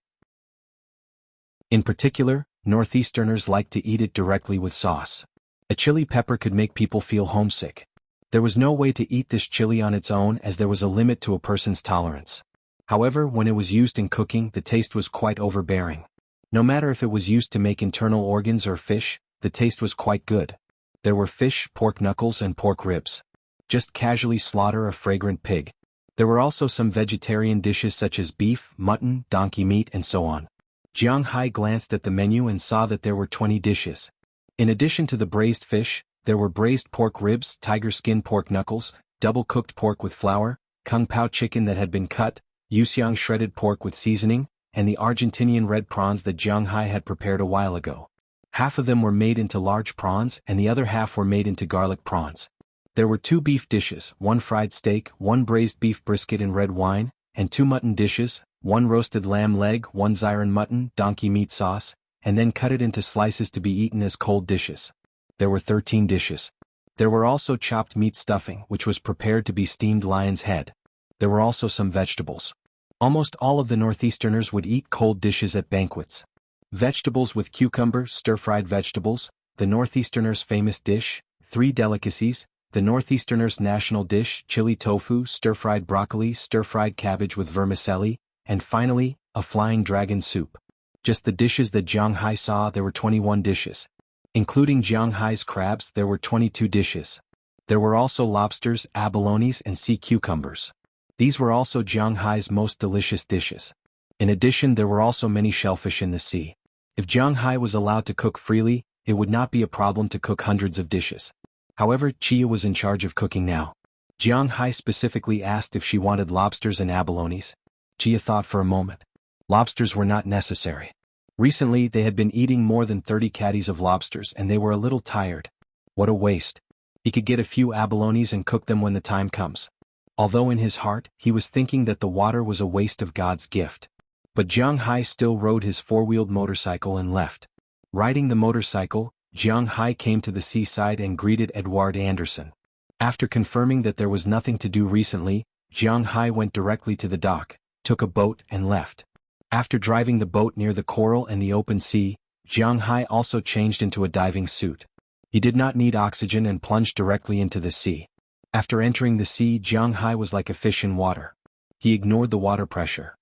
In particular, Northeasterners liked to eat it directly with sauce. A chili pepper could make people feel homesick. There was no way to eat this chili on its own as there was a limit to a person's tolerance. However, when it was used in cooking, the taste was quite overbearing. No matter if it was used to make internal organs or fish, the taste was quite good. There were fish, pork knuckles, and pork ribs. Just casually slaughter a fragrant pig. There were also some vegetarian dishes such as beef, mutton, donkey meat, and so on. Jiang Hai glanced at the menu and saw that there were 20 dishes. In addition to the braised fish, there were braised pork ribs, tiger skin pork knuckles, double-cooked pork with flour, kung pao chicken that had been cut, Wuxia shredded pork with seasoning, and the Argentinian red prawns that Jiang Hai had prepared a while ago. Half of them were made into large prawns and the other half were made into garlic prawns. There were 2 beef dishes, 1 fried steak, 1 braised beef brisket in red wine, and 2 mutton dishes, 1 roasted lamb leg, 1 Xiran mutton, donkey meat sauce, and then cut it into slices to be eaten as cold dishes. There were 13 dishes. There were also chopped meat stuffing, which was prepared to be steamed lion's head. There were also some vegetables. Almost all of the Northeasterners would eat cold dishes at banquets. Vegetables with cucumber, stir-fried vegetables, the Northeasterners' famous dish, 3 delicacies, the Northeasterners' national dish, chili tofu, stir-fried broccoli, stir-fried cabbage with vermicelli, and finally, a flying dragon soup. Just the dishes that Jiang Hai saw, there were 21 dishes. Including Jiang Hai's crabs, there were 22 dishes. There were also lobsters, abalones, and sea cucumbers. These were also Jiang Hai's most delicious dishes. In addition, there were also many shellfish in the sea. If Jiang Hai was allowed to cook freely, it would not be a problem to cook hundreds of dishes. However, Chia was in charge of cooking now. Jiang Hai specifically asked if she wanted lobsters and abalones. Chia thought for a moment. Lobsters were not necessary. Recently, they had been eating more than 30 caddies of lobsters and they were a little tired. What a waste. He could get a few abalones and cook them when the time comes. Although in his heart, he was thinking that the water was a waste of God's gift. But Jiang Hai still rode his 4-wheeled motorcycle and left. Riding the motorcycle, Jiang Hai came to the seaside and greeted Edward Anderson. After confirming that there was nothing to do recently, Jiang Hai went directly to the dock, took a boat and left. After driving the boat near the coral and the open sea, Jiang Hai also changed into a diving suit. He did not need oxygen and plunged directly into the sea. After entering the sea, Jiang Hai was like a fish in water. He ignored the water pressure.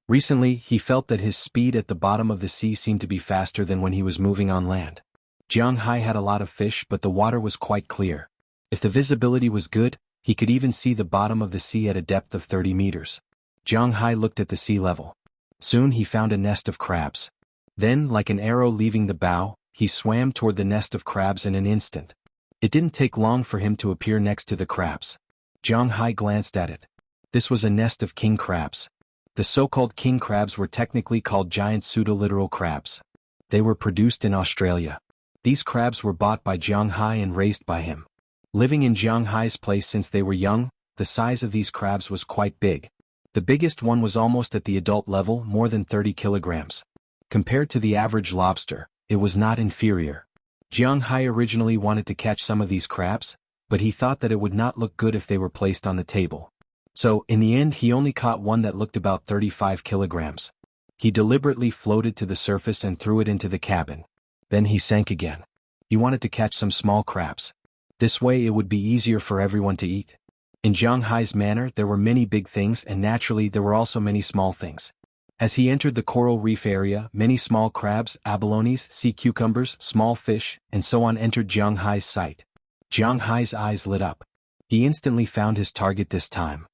Recently, he felt that his speed at the bottom of the sea seemed to be faster than when he was moving on land. Jiang Hai had a lot of fish, but the water was quite clear. If the visibility was good, he could even see the bottom of the sea at a depth of 30 meters. Jiang Hai looked at the sea level. Soon he found a nest of crabs. Then, like an arrow leaving the bow, he swam toward the nest of crabs in an instant. It didn't take long for him to appear next to the crabs. Jiang Hai glanced at it. This was a nest of king crabs. The so-called king crabs were technically called giant pseudoliteral crabs. They were produced in Australia. These crabs were bought by Jiang Hai and raised by him. Living in Jiang Hai's place since they were young, the size of these crabs was quite big. The biggest one was almost at the adult level, more than 30 kilograms. Compared to the average lobster, it was not inferior. Jiang Hai originally wanted to catch some of these crabs, but he thought that it would not look good if they were placed on the table. So, in the end, he only caught one that looked about 35 kilograms. He deliberately floated to the surface and threw it into the cabin. Then he sank again. He wanted to catch some small crabs. This way it would be easier for everyone to eat. In Jiang Hai's manner, there were many big things and naturally there were also many small things. As he entered the coral reef area, many small crabs, abalones, sea cucumbers, small fish, and so on entered Jiang Hai's sight. Jiang Hai's eyes lit up. He instantly found his target this time.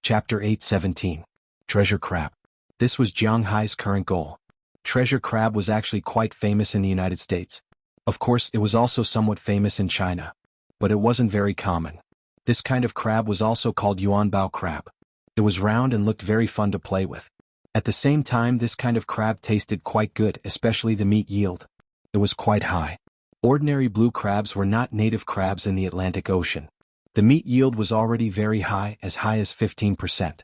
Chapter 8:17. Treasure Crab. This was Jiang Hai's current goal. Treasure crab was actually quite famous in the United States. Of course, it was also somewhat famous in China. But it wasn't very common. This kind of crab was also called yuanbao crab. It was round and looked very fun to play with. At the same time, this kind of crab tasted quite good, especially the meat yield. It was quite high. Ordinary blue crabs were not native crabs in the Atlantic Ocean. The meat yield was already very high as 15%.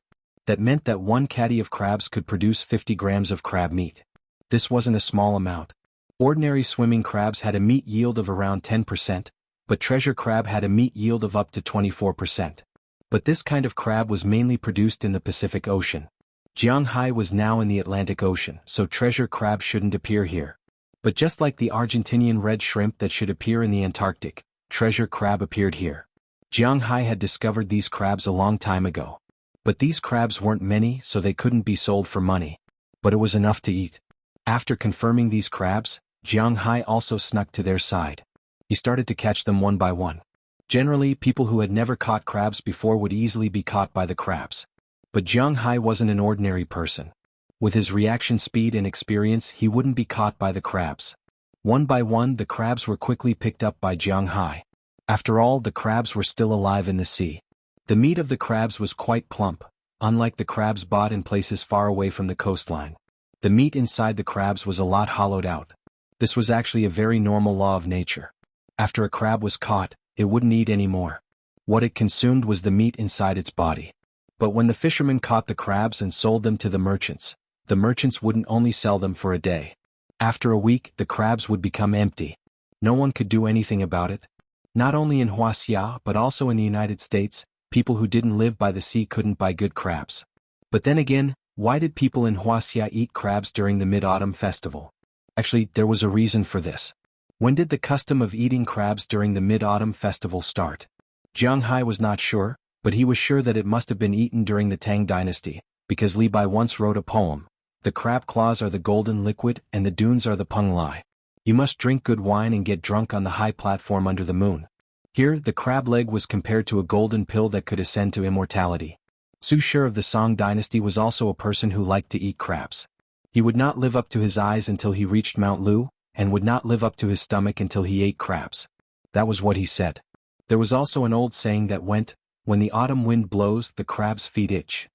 That meant that one caddy of crabs could produce 50 grams of crab meat. This wasn't a small amount. Ordinary swimming crabs had a meat yield of around 10%, but treasure crab had a meat yield of up to 24%. But this kind of crab was mainly produced in the Pacific Ocean. Jiang Hai was now in the Atlantic Ocean, so treasure crab shouldn't appear here. But just like the Argentinian red shrimp that should appear in the Antarctic, treasure crab appeared here. Jiang Hai had discovered these crabs a long time ago. But these crabs weren't many, so they couldn't be sold for money. But it was enough to eat. After confirming these crabs, Jiang Hai also snuck to their side. He started to catch them one by one. Generally, people who had never caught crabs before would easily be caught by the crabs. But Jiang Hai wasn't an ordinary person. With his reaction speed and experience, he wouldn't be caught by the crabs. One by one, the crabs were quickly picked up by Jiang Hai. After all, the crabs were still alive in the sea. The meat of the crabs was quite plump, unlike the crabs bought in places far away from the coastline. The meat inside the crabs was a lot hollowed out. This was actually a very normal law of nature. After a crab was caught, it wouldn't eat anymore. What it consumed was the meat inside its body. But when the fishermen caught the crabs and sold them to the merchants wouldn't only sell them for a day. After a week, the crabs would become empty. No one could do anything about it. Not only in Wuxia but also in the United States, people who didn't live by the sea couldn't buy good crabs. But then again, why did people in Wuxia eat crabs during the Mid-Autumn Festival? Actually, there was a reason for this. When did the custom of eating crabs during the Mid-Autumn Festival start? Jiang Hai was not sure, but he was sure that it must have been eaten during the Tang Dynasty, because Li Bai once wrote a poem. The crab claws are the golden liquid and the dunes are the peng lai. You must drink good wine and get drunk on the high platform under the moon. Here, the crab leg was compared to a golden pill that could ascend to immortality. Su Shi of the Song dynasty was also a person who liked to eat crabs. He would not live up to his eyes until he reached Mount Lu, and would not live up to his stomach until he ate crabs. That was what he said. There was also an old saying that went, "When the autumn wind blows, the crab's feet itch."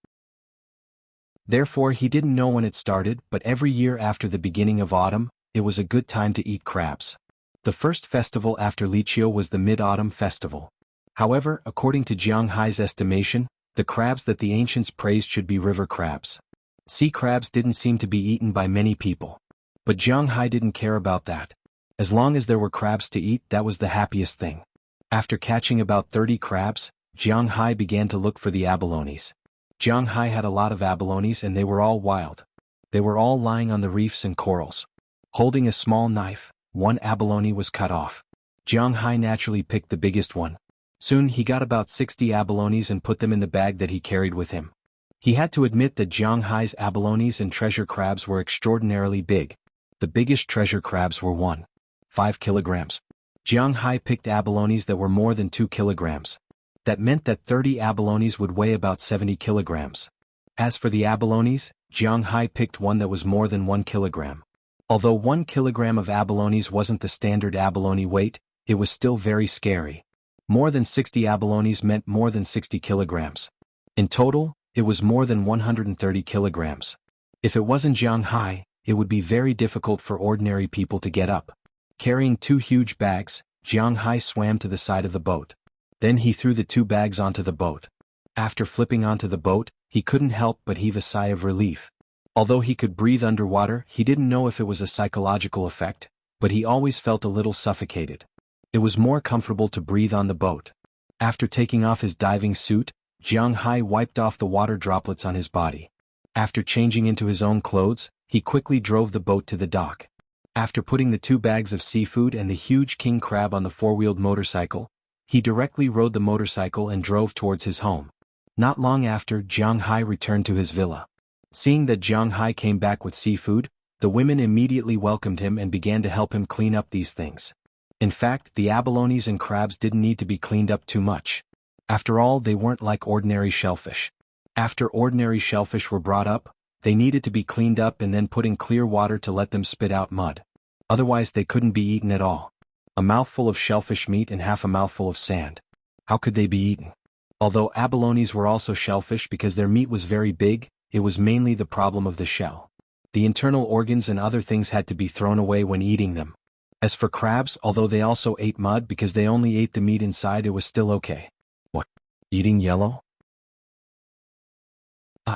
Therefore he didn't know when it started, but every year after the beginning of autumn, it was a good time to eat crabs. The first festival after Lichio was the Mid-Autumn Festival. However, according to Jiang Hai's estimation, the crabs that the ancients praised should be river crabs. Sea crabs didn't seem to be eaten by many people. But Jiang Hai didn't care about that. As long as there were crabs to eat, that was the happiest thing. After catching about 30 crabs, Jiang Hai began to look for the abalones. Jiang Hai had a lot of abalones and they were all wild. They were all lying on the reefs and corals. Holding a small knife, one abalone was cut off. Jiang Hai naturally picked the biggest one. Soon he got about 60 abalones and put them in the bag that he carried with him. He had to admit that Jiang Hai's abalones and treasure crabs were extraordinarily big. The biggest treasure crabs were 1.5 kilograms. Jiang Hai picked abalones that were more than 2 kilograms. That meant that 30 abalones would weigh about 70 kilograms. As for the abalones, Jiang Hai picked one that was more than 1 kilogram. Although 1 kilogram of abalones wasn't the standard abalone weight, it was still very scary. More than 60 abalones meant more than 60 kilograms. In total, it was more than 130 kilograms. If it wasn't Jiang Hai, it would be very difficult for ordinary people to get up. Carrying 2 huge bags, Jiang Hai swam to the side of the boat. Then he threw the 2 bags onto the boat. After flipping onto the boat, he couldn't help but heave a sigh of relief. Although he could breathe underwater, he didn't know if it was a psychological effect, but he always felt a little suffocated. It was more comfortable to breathe on the boat. After taking off his diving suit, Jiang Hai wiped off the water droplets on his body. After changing into his own clothes, he quickly drove the boat to the dock. After putting the 2 bags of seafood and the huge king crab on the 4-wheeled motorcycle, he directly rode the motorcycle and drove towards his home. Not long after, Jiang Hai returned to his villa. Seeing that Jiang Hai came back with seafood, the women immediately welcomed him and began to help him clean up these things. In fact, the abalones and crabs didn't need to be cleaned up too much. After all, they weren't like ordinary shellfish. After ordinary shellfish were brought up, they needed to be cleaned up and then put in clear water to let them spit out mud. Otherwise they couldn't be eaten at all. A mouthful of shellfish meat and half a mouthful of sand. How could they be eaten? Although abalones were also shellfish because their meat was very big, it was mainly the problem of the shell. The internal organs and other things had to be thrown away when eating them. As for crabs, although they also ate mud because they only ate the meat inside, it was still okay. What? Eating yellow?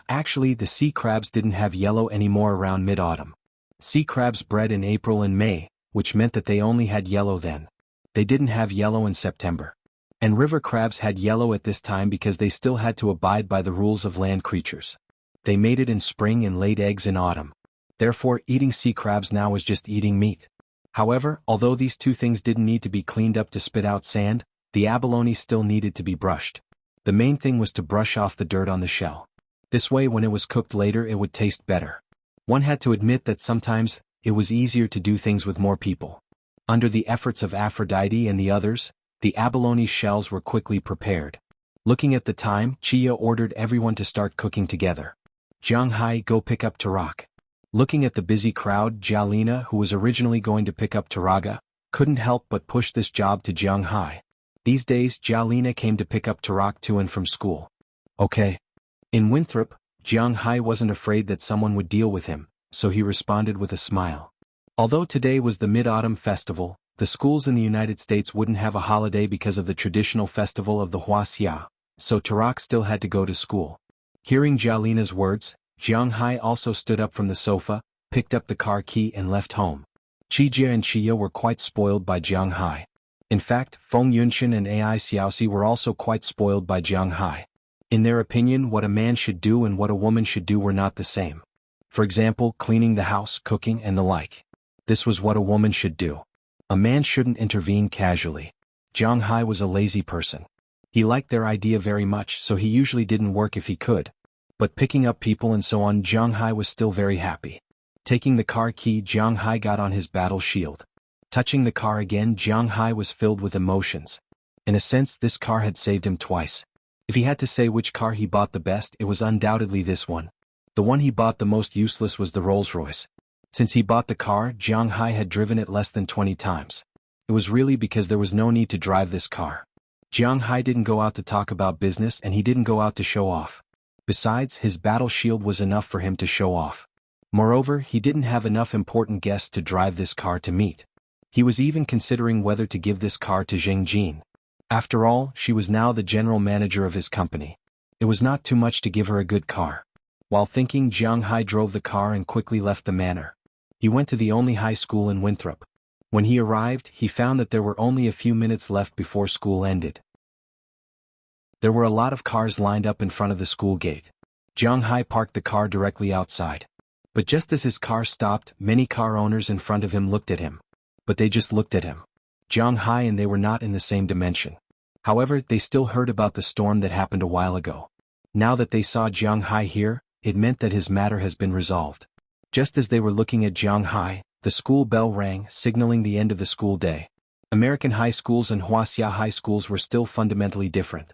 Actually, the sea crabs didn't have yellow anymore around mid-autumn. Sea crabs bred in April and May, which meant that they only had yellow then. They didn't have yellow in September. And river crabs had yellow at this time because they still had to abide by the rules of land creatures. They mated in spring and laid eggs in autumn. Therefore, eating sea crabs now was just eating meat. However, although these 2 things didn't need to be cleaned up to spit out sand, the abalone still needed to be brushed. The main thing was to brush off the dirt on the shell. This way, when it was cooked later, it would taste better. One had to admit that sometimes, it was easier to do things with more people. Under the efforts of Aphrodite and the others, the abalone shells were quickly prepared. Looking at the time, Chia ordered everyone to start cooking together. Jiang Hai, go pick up Tarak. Looking at the busy crowd, Jialina, who was originally going to pick up Taraga, couldn't help but push this job to Jiang Hai. These days Jialina came to pick up Tarak to and from school. Okay. In Winthrop, Jiang Hai wasn't afraid that someone would deal with him, so he responded with a smile. Although today was the Mid-Autumn Festival, the schools in the United States wouldn't have a holiday because of the traditional festival of the Wuxia, so Tarak still had to go to school. Hearing Jialina's words, Jiang Hai also stood up from the sofa, picked up the car key and left home. Qijie and Chia were quite spoiled by Jiang Hai. In fact, Feng Yunqian and Ai Xiaoxi were also quite spoiled by Jiang Hai. In their opinion, what a man should do and what a woman should do were not the same. For example, cleaning the house, cooking and the like. This was what a woman should do. A man shouldn't intervene casually. Jiang Hai was a lazy person. He liked their idea very much, so he usually didn't work if he could. But picking up people and so on, Jiang Hai was still very happy. Taking the car key, Jiang Hai got on his battle shield. Touching the car again, Jiang Hai was filled with emotions. In a sense, this car had saved him twice. If he had to say which car he bought the best, it was undoubtedly this one. The one he bought the most useless was the Rolls-Royce. Since he bought the car, Jiang Hai had driven it less than 20 times. It was really because there was no need to drive this car. Jiang Hai didn't go out to talk about business and he didn't go out to show off. Besides, his battle shield was enough for him to show off. Moreover, he didn't have enough important guests to drive this car to meet. He was even considering whether to give this car to Zheng Jin. After all, she was now the general manager of his company. It was not too much to give her a good car. While thinking, Jiang Hai drove the car and quickly left the manor. He went to the only high school in Winthrop. When he arrived, he found that there were only a few minutes left before school ended. There were a lot of cars lined up in front of the school gate. Jiang Hai parked the car directly outside. But just as his car stopped, many car owners in front of him looked at him. But they just looked at him. Jiang Hai and they were not in the same dimension. However, they still heard about the storm that happened a while ago. Now that they saw Jiang Hai here, it meant that his matter has been resolved. Just as they were looking at Jiang Hai, the school bell rang, signaling the end of the school day. American high schools and Wuxia high schools were still fundamentally different.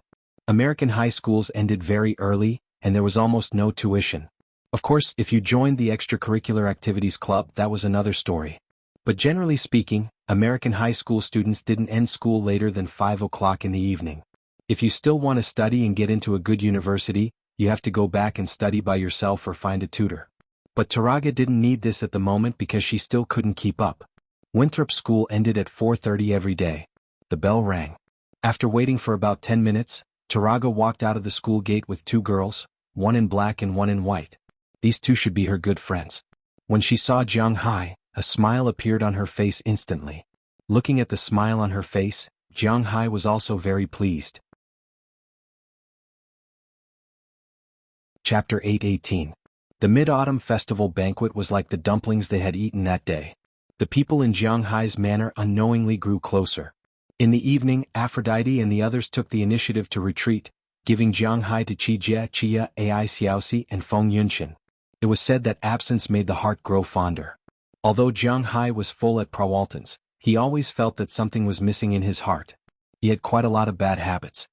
American high schools ended very early, and there was almost no tuition. Of course, if you joined the extracurricular activities club, that was another story. But generally speaking, American high school students didn't end school later than 5 o'clock in the evening. If you still want to study and get into a good university, you have to go back and study by yourself or find a tutor. But Taraga didn't need this at the moment because she still couldn't keep up. Winthrop school ended at 4:30 every day. The bell rang. After waiting for about 10 minutes, Taraga walked out of the school gate with two girls, one in black and one in white. These two should be her good friends. When she saw Jiang Hai, a smile appeared on her face instantly. Looking at the smile on her face, Jiang Hai was also very pleased. Chapter 8:18. The Mid-Autumn Festival banquet was like the dumplings they had eaten that day. The people in Jiang Hai's manor unknowingly grew closer. In the evening, Aphrodite and the others took the initiative to retreat, giving Jiang Hai to Qijie, Chia, Ai Xiaoxi, and Feng Yunqian. It was said that absence made the heart grow fonder. Although Jiang Hai was full at Prawalton's, he always felt that something was missing in his heart. He had quite a lot of bad habits.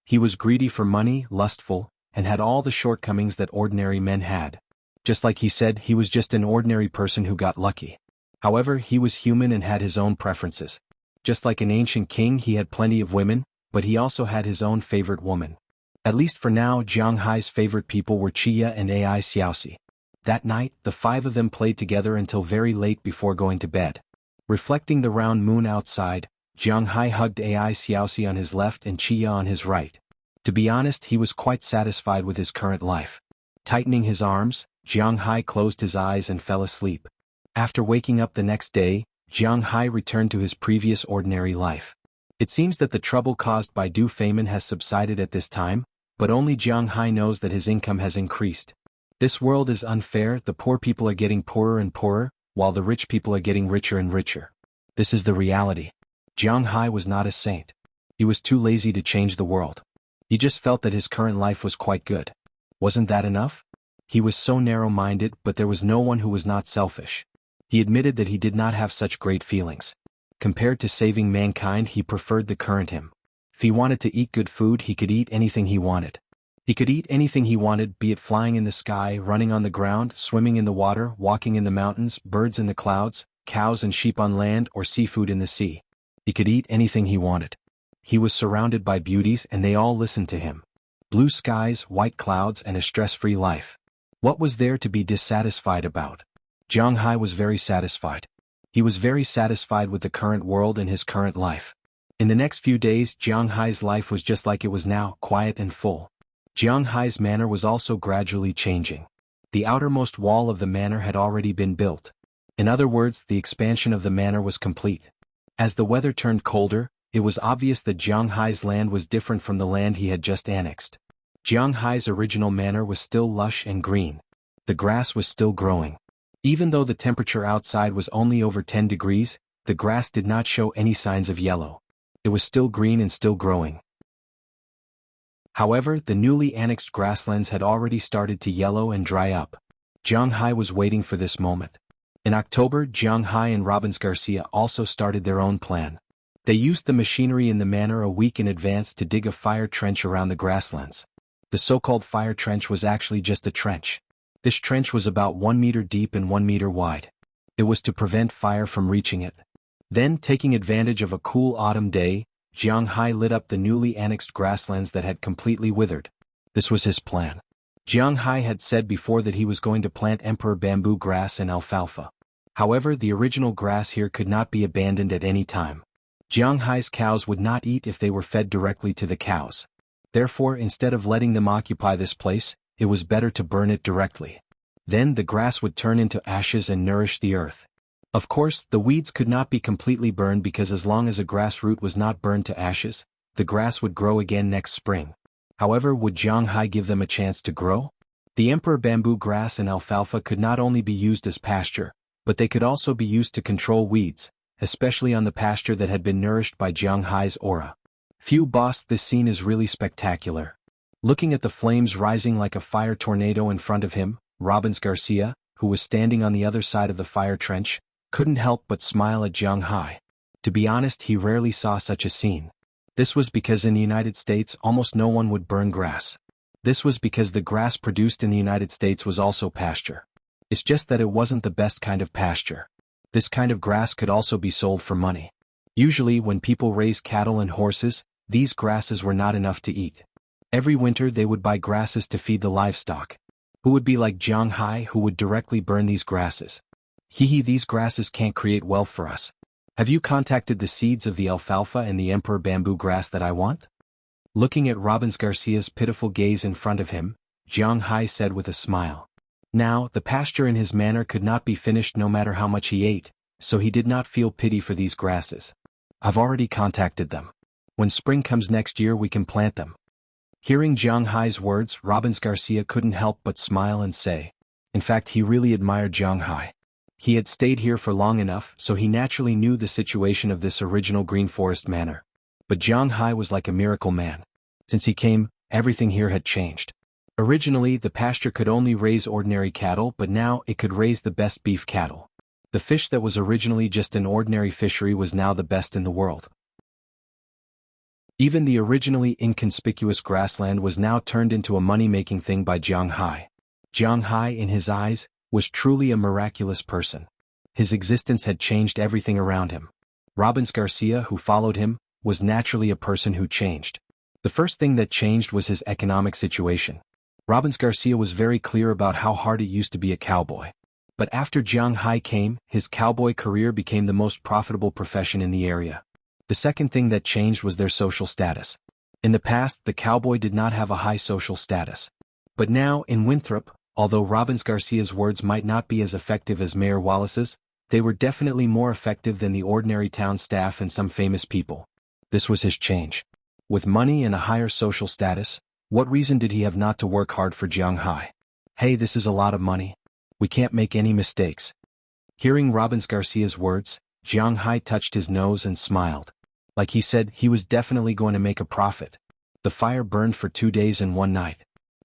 He was greedy for money, lustful, and had all the shortcomings that ordinary men had. Just like he said, he was just an ordinary person who got lucky. However, he was human and had his own preferences. Just like an ancient king, he had plenty of women, but he also had his own favorite woman. At least for now, Jiang Hai's favorite people were Chia and Ai Xiaoxi. That night, the five of them played together until very late before going to bed. Reflecting the round moon outside, Jiang Hai hugged Ai Xiaoxi on his left and Chia on his right. To be honest, he was quite satisfied with his current life. Tightening his arms, Jiang Hai closed his eyes and fell asleep. After waking up the next day, Jiang Hai returned to his previous ordinary life. It seems that the trouble caused by Du Feimin has subsided at this time, but only Jiang Hai knows that his income has increased. This world is unfair, the poor people are getting poorer and poorer, while the rich people are getting richer and richer. This is the reality. Jiang Hai was not a saint. He was too lazy to change the world. He just felt that his current life was quite good. Wasn't that enough? He was so narrow-minded, but there was no one who was not selfish. He admitted that he did not have such great feelings. Compared to saving mankind, he preferred the current him. If he wanted to eat good food, he could eat anything he wanted. He could eat anything he wanted, be it flying in the sky, running on the ground, swimming in the water, walking in the mountains, birds in the clouds, cows and sheep on land, or seafood in the sea. He could eat anything he wanted. He was surrounded by beauties and they all listened to him. Blue skies, white clouds, and a stress-free life. What was there to be dissatisfied about? Jiang Hai was very satisfied. He was very satisfied with the current world and his current life. In the next few days, Jiang Hai's life was just like it was now, quiet and full. Jiang Hai's manor was also gradually changing. The outermost wall of the manor had already been built. In other words, the expansion of the manor was complete. As the weather turned colder, it was obvious that Jiang Hai's land was different from the land he had just annexed. Jiang Hai's original manor was still lush and green. The grass was still growing. Even though the temperature outside was only over 10 degrees, the grass did not show any signs of yellow. It was still green and still growing. However, the newly annexed grasslands had already started to yellow and dry up. Jiang Hai was waiting for this moment. In October, Jiang Hai and Robbins Garcia also started their own plan. They used the machinery in the manor a week in advance to dig a fire trench around the grasslands. The so-called fire trench was actually just a trench. This trench was about 1 meter deep and 1 meter wide. It was to prevent fire from reaching it. Then, taking advantage of a cool autumn day, Jiang Hai lit up the newly annexed grasslands that had completely withered. This was his plan. Jiang Hai had said before that he was going to plant emperor bamboo grass and alfalfa. However, the original grass here could not be abandoned at any time. Jiang Hai's cows would not eat if they were fed directly to the cows. Therefore, instead of letting them occupy this place, it was better to burn it directly. Then the grass would turn into ashes and nourish the earth. Of course, the weeds could not be completely burned because as long as a grass root was not burned to ashes, the grass would grow again next spring. However, would Jiang Hai give them a chance to grow? The emperor bamboo grass and alfalfa could not only be used as pasture, but they could also be used to control weeds, especially on the pasture that had been nourished by Jiang Hai's aura. Phew boss, this scene is really spectacular. Looking at the flames rising like a fire tornado in front of him, Robbins Garcia, who was standing on the other side of the fire trench, couldn't help but smile at Jiang Hai. To be honest, he rarely saw such a scene. This was because in the United States almost no one would burn grass. This was because the grass produced in the United States was also pasture. It's just that it wasn't the best kind of pasture. This kind of grass could also be sold for money. Usually when people raise cattle and horses, these grasses were not enough to eat. Every winter they would buy grasses to feed the livestock. Who would be like Jiang Hai who would directly burn these grasses? These grasses can't create wealth for us. Have you contacted the seeds of the alfalfa and the emperor bamboo grass that I want? Looking at Robbins Garcia's pitiful gaze in front of him, Jiang Hai said with a smile. Now, the pasture in his manor could not be finished no matter how much he ate, so he did not feel pity for these grasses. I've already contacted them. When spring comes next year we can plant them. Hearing Jiang Hai's words, Robbins Garcia couldn't help but smile and say. In fact, he really admired Jiang Hai. He had stayed here for long enough, so he naturally knew the situation of this original green forest manor. But Jiang Hai was like a miracle man. Since he came, everything here had changed. Originally, the pasture could only raise ordinary cattle, but now it could raise the best beef cattle. The fish that was originally just an ordinary fishery was now the best in the world. Even the originally inconspicuous grassland was now turned into a money-making thing by Jiang Hai. Jiang Hai, in his eyes, was truly a miraculous person. His existence had changed everything around him. Robbins Garcia, who followed him, was naturally a person who changed. The first thing that changed was his economic situation. Robbins Garcia was very clear about how hard it used to be a cowboy. But after Jiang Hai came, his cowboy career became the most profitable profession in the area. The second thing that changed was their social status. In the past, the cowboy did not have a high social status. But now, in Winthrop, although Robbins Garcia's words might not be as effective as Mayor Wallace's, they were definitely more effective than the ordinary town staff and some famous people. This was his change. With money and a higher social status, what reason did he have not to work hard for Jiang Hai? Hey, this is a lot of money. We can't make any mistakes. Hearing Robbins Garcia's words, Jiang Hai touched his nose and smiled. Like he said, he was definitely going to make a profit. The fire burned for 2 days and 1 night.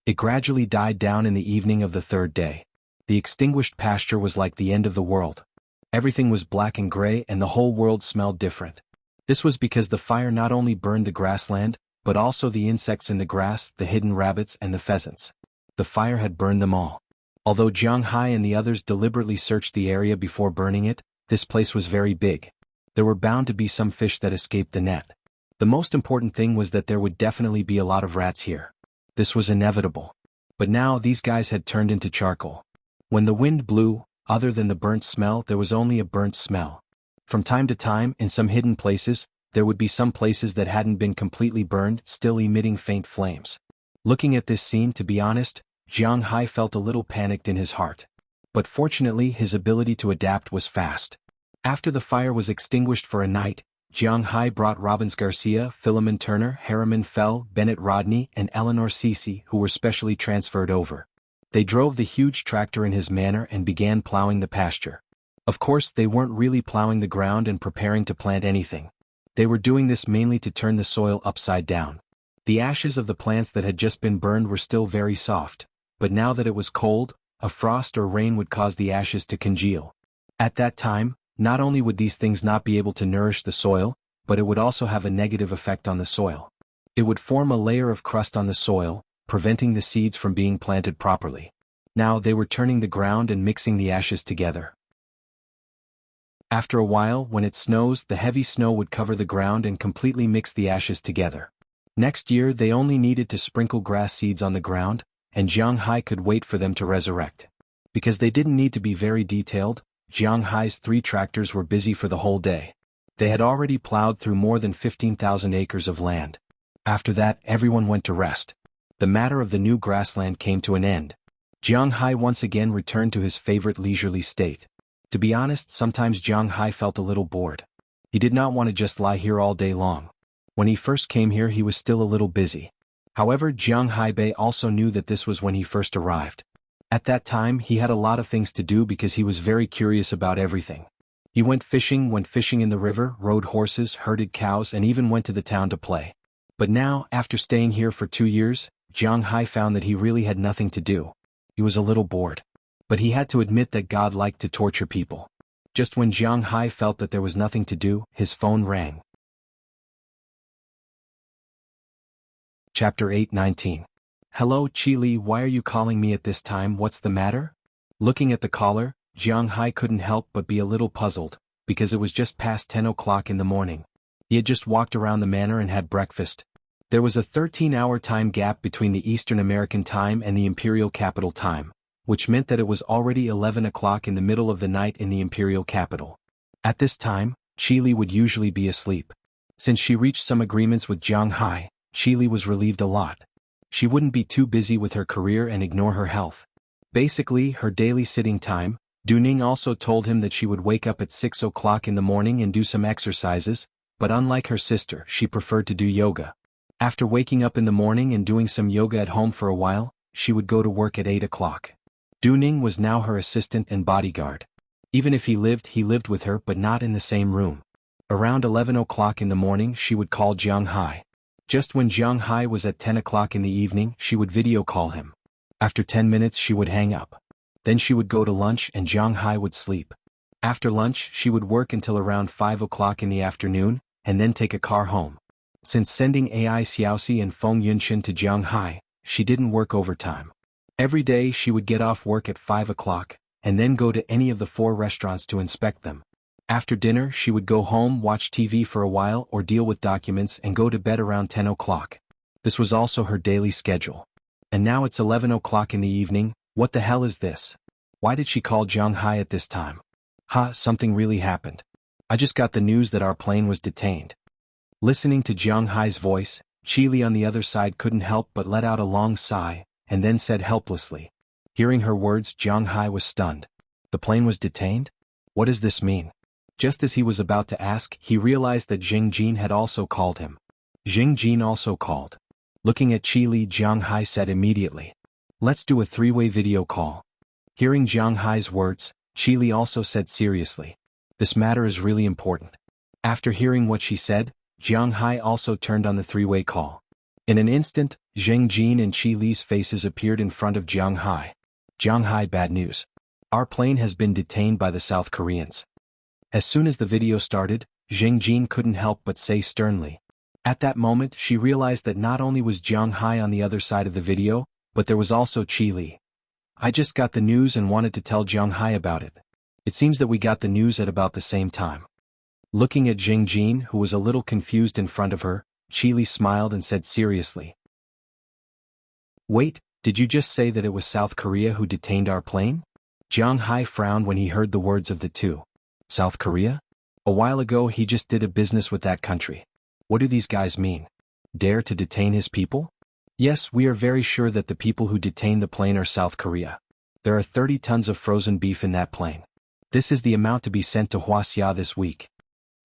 It gradually died down in the evening of the 3rd day. The extinguished pasture was like the end of the world. Everything was black and gray and the whole world smelled different. This was because the fire not only burned the grassland, but also the insects in the grass, the hidden rabbits and the pheasants. The fire had burned them all. Although Jiang Hai and the others deliberately searched the area before burning it, this place was very big. There were bound to be some fish that escaped the net. The most important thing was that there would definitely be a lot of rats here. This was inevitable. But now these guys had turned into charcoal. When the wind blew, other than the burnt smell, there was only a burnt smell. From time to time, in some hidden places, there would be some places that hadn't been completely burned, still emitting faint flames. Looking at this scene, to be honest, Jiang Hai felt a little panicked in his heart. But fortunately his ability to adapt was fast. After the fire was extinguished for a night, Jiang Hai brought Robbins Garcia, Philemon Turner, Harriman Fell, Bennett Rodney, and Eleanor Cece, who were specially transferred over. They drove the huge tractor in his manor and began plowing the pasture. Of course, they weren't really plowing the ground and preparing to plant anything. They were doing this mainly to turn the soil upside down. The ashes of the plants that had just been burned were still very soft, but now that it was cold, a frost or rain would cause the ashes to congeal. At that time, not only would these things not be able to nourish the soil, but it would also have a negative effect on the soil. It would form a layer of crust on the soil, preventing the seeds from being planted properly. Now they were turning the ground and mixing the ashes together. After a while, when it snows, the heavy snow would cover the ground and completely mix the ashes together. Next year they only needed to sprinkle grass seeds on the ground, and Jiang Hai could wait for them to resurrect. Because they didn't need to be very detailed, Jiang Hai's 3 tractors were busy for the whole day. They had already plowed through more than 15,000 acres of land. After that, everyone went to rest. The matter of the new grassland came to an end. Jiang Hai once again returned to his favorite leisurely state. To be honest, sometimes Jiang Hai felt a little bored. He did not want to just lie here all day long. When he first came here he was still a little busy. However, Jiang Haibei also knew that this was when he first arrived. At that time he had a lot of things to do because he was very curious about everything. He went fishing in the river, rode horses, herded cows, and even went to the town to play. But now, after staying here for 2 years, Jiang Hai found that he really had nothing to do. He was a little bored. But he had to admit that God liked to torture people. Just when Jiang Hai felt that there was nothing to do, his phone rang. Chapter 8:19. Hello Chi-Li, why are you calling me at this time, what's the matter? Looking at the caller, Jiang Hai couldn't help but be a little puzzled, because it was just past 10 o'clock in the morning. He had just walked around the manor and had breakfast. There was a 13-hour time gap between the Eastern American time and the Imperial Capital time, which meant that it was already 11 o'clock in the middle of the night in the Imperial Capital. At this time, Chi-Li would usually be asleep. Since she reached some agreements with Jiang Hai, Chi-Li was relieved a lot. She wouldn't be too busy with her career and ignore her health. Basically, her daily sitting time. Duning also told him that she would wake up at 6 o'clock in the morning and do some exercises, but unlike her sister, she preferred to do yoga. After waking up in the morning and doing some yoga at home for a while, she would go to work at 8 o'clock. Duning was now her assistant and bodyguard. Even if he lived with her but not in the same room. Around 11 o'clock in the morning she would call Jiang Hai. Just when Jiang Hai was at 10 o'clock in the evening, she would video call him. After 10 minutes she would hang up. Then she would go to lunch and Jiang Hai would sleep. After lunch she would work until around 5 o'clock in the afternoon, and then take a car home. Since sending Ai Xiaoxi and Feng Yunshin to Jiang Hai, she didn't work overtime. Every day she would get off work at 5 o'clock, and then go to any of the 4 restaurants to inspect them. After dinner she would go home, watch TV for a while or deal with documents and go to bed around 10 o'clock. This was also her daily schedule. And now it's 11 o'clock in the evening. What the hell is this? Why did she call Jiang Hai at this time? Something really happened. I just got the news that our plane was detained. Listening to Jiang Hai's voice, Chi-Li on the other side couldn't help but let out a long sigh, and then said helplessly. Hearing her words, Jiang Hai was stunned. The plane was detained? What does this mean? Just as he was about to ask, he realized that Jing Jin had also called him. Jing Jin also called. Looking at Chi-Li, Jiang Hai said immediately. Let's do a 3-way video call. Hearing Jiang Hai's words, Chi-Li also said seriously. This matter is really important. After hearing what she said, Jiang Hai also turned on the 3-way call. In an instant, Jing Jin and Chi-Li's faces appeared in front of Jiang Hai. Jiang Hai, bad news. Our plane has been detained by the South Koreans. As soon as the video started, Jing Jin couldn't help but say sternly. At that moment she realized that not only was Jiang Hai on the other side of the video, but there was also Qi Li. I just got the news and wanted to tell Jiang Hai about it. It seems that we got the news at about the same time. Looking at Jing Jin, who was a little confused in front of her, Qi Li smiled and said seriously. Wait, did you just say that it was South Korea who detained our plane? Jiang Hai frowned when he heard the words of the two. South Korea? A while ago he just did a business with that country. What do these guys mean? Dare to detain his people? Yes, we are very sure that the people who detained the plane are South Korea. There are 30 tons of frozen beef in that plane. This is the amount to be sent to Wuxia this week.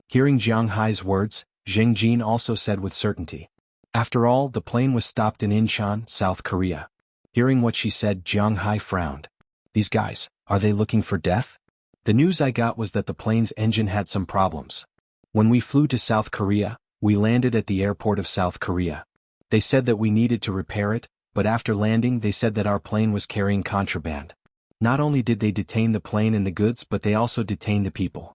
Hearing Jiang Hai's words, Jing Jin also said with certainty. After all, the plane was stopped in Incheon, South Korea. Hearing what she said, Jiang Hai frowned. These guys, are they looking for death? The news I got was that the plane's engine had some problems. When we flew to South Korea, we landed at the airport of South Korea. They said that we needed to repair it, but after landing they said that our plane was carrying contraband. Not only did they detain the plane and the goods, but they also detained the people.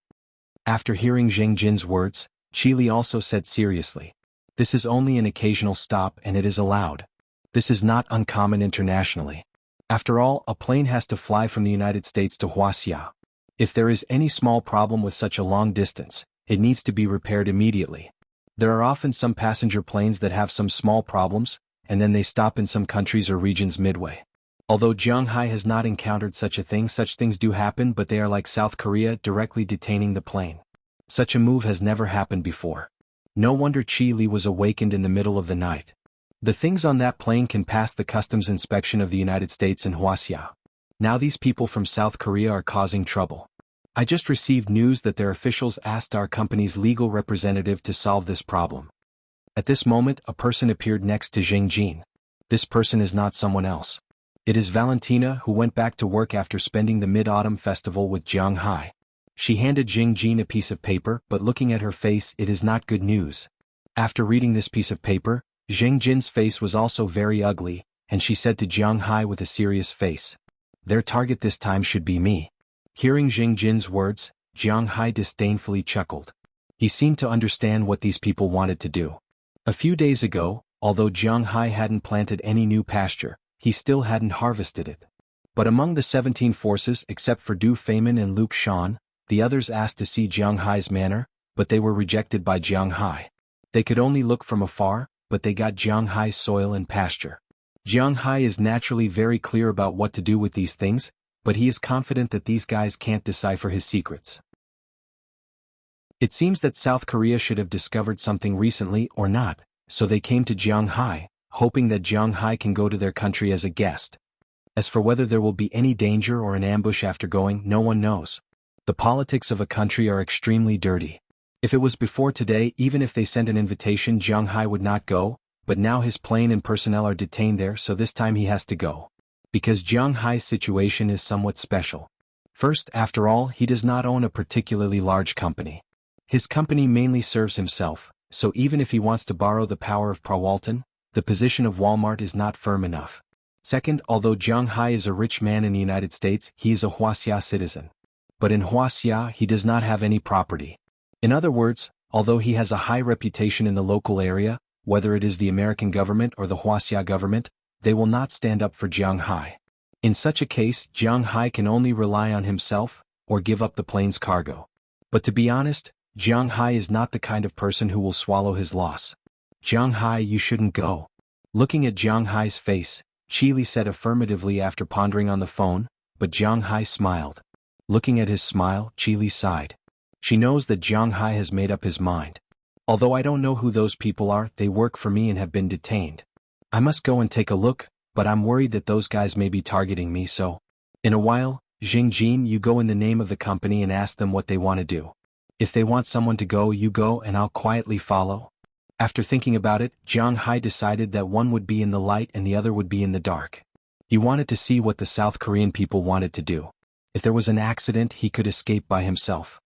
After hearing Jing Jin's words, Qi Li also said seriously. This is only an occasional stop and it is allowed. This is not uncommon internationally. After all, a plane has to fly from the United States to Wuxia. If there is any small problem with such a long distance, it needs to be repaired immediately. There are often some passenger planes that have some small problems, and then they stop in some countries or regions midway. Although Jiang Hai has not encountered such a thing, such things do happen, but they are like South Korea directly detaining the plane. Such a move has never happened before. No wonder Qi Li was awakened in the middle of the night. The things on that plane can pass the customs inspection of the United States and Wuxia. Now these people from South Korea are causing trouble. I just received news that their officials asked our company's legal representative to solve this problem. At this moment, a person appeared next to Jing Jin. This person is not someone else. It is Valentina, who went back to work after spending the Mid-Autumn Festival with Jiang Hai. She handed Jing Jin a piece of paper, but looking at her face, it is not good news. After reading this piece of paper, Jing Jin's face was also very ugly, and she said to Jiang Hai with a serious face. Their target this time should be me. Hearing Jing Jin's words, Jiang Hai disdainfully chuckled. He seemed to understand what these people wanted to do. A few days ago, although Jiang Hai hadn't planted any new pasture, he still hadn't harvested it. But among the 17 forces except for Du Feimin and Luke Shan, the others asked to see Jiang Hai's manor, but they were rejected by Jiang Hai. They could only look from afar, but they got Jiang Hai's soil and pasture. Jiang Hai is naturally very clear about what to do with these things, but he is confident that these guys can't decipher his secrets. It seems that South Korea should have discovered something recently or not, so they came to Jiang Hai, hoping that Jiang Hai can go to their country as a guest. As for whether there will be any danger or an ambush after going, no one knows. The politics of a country are extremely dirty. If it was before today, even if they sent an invitation, Jiang Hai would not go, but now his plane and personnel are detained there, so this time he has to go. Because Jiang Hai's situation is somewhat special. First, after all, he does not own a particularly large company. His company mainly serves himself, so even if he wants to borrow the power of Prawalton, the position of Walmart is not firm enough. Second, although Jiang Hai is a rich man in the United States, he is a Wuxia citizen. But in Wuxia he does not have any property. In other words, although he has a high reputation in the local area, whether it is the American government or the Wuxia government, they will not stand up for Jiang Hai. In such a case, Jiang Hai can only rely on himself, or give up the plane's cargo. But to be honest, Jiang Hai is not the kind of person who will swallow his loss. Jiang Hai, you shouldn't go. Looking at Jiang Hai's face, Qi Li said affirmatively after pondering on the phone, but Jiang Hai smiled. Looking at his smile, Qi Li sighed. She knows that Jiang Hai has made up his mind. Although I don't know who those people are, they work for me and have been detained. I must go and take a look, but I'm worried that those guys may be targeting me, so. In a while, Jing Jin, you go in the name of the company and ask them what they want to do. If they want someone to go, you go and I'll quietly follow. After thinking about it, Jiang Hai decided that one would be in the light and the other would be in the dark. He wanted to see what the South Korean people wanted to do. If there was an accident, he could escape by himself.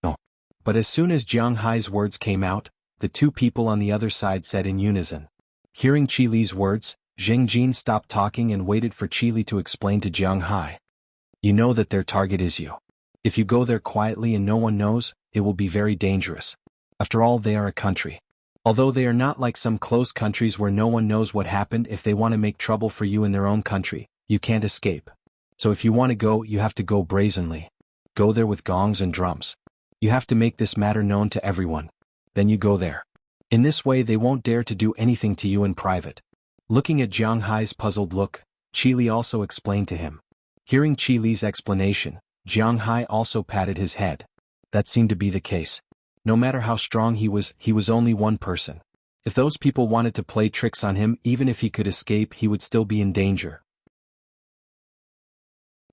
No. But as soon as Jiang Hai's words came out, the two people on the other side said in unison. Hearing Qi Li's words, Jing Jin stopped talking and waited for Qi Li to explain to Jiang Hai. You know that their target is you. If you go there quietly and no one knows, it will be very dangerous. After all, they are a country. Although they are not like some closed countries where no one knows what happened. If they want to make trouble for you in their own country, you can't escape. So if you want to go, you have to go brazenly. Go there with gongs and drums. You have to make this matter known to everyone. Then you go there. In this way they won't dare to do anything to you in private. Looking at Jiang Hai's puzzled look, Qi Li also explained to him. Hearing Qi Li's explanation, Jiang Hai also patted his head. That seemed to be the case. No matter how strong he was only one person. If those people wanted to play tricks on him, even if he could escape, he would still be in danger.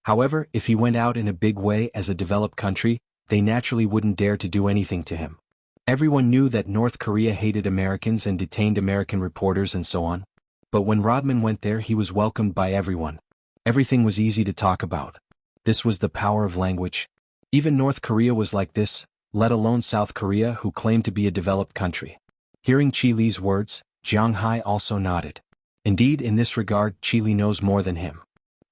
However, if he went out in a big way as a developed country, they naturally wouldn't dare to do anything to him. Everyone knew that North Korea hated Americans and detained American reporters and so on. But when Rodman went there, he was welcomed by everyone. Everything was easy to talk about. This was the power of language. Even North Korea was like this, let alone South Korea, who claimed to be a developed country. Hearing Qi Li's words, Jiang Hai also nodded. Indeed, in this regard, Qi Li knows more than him.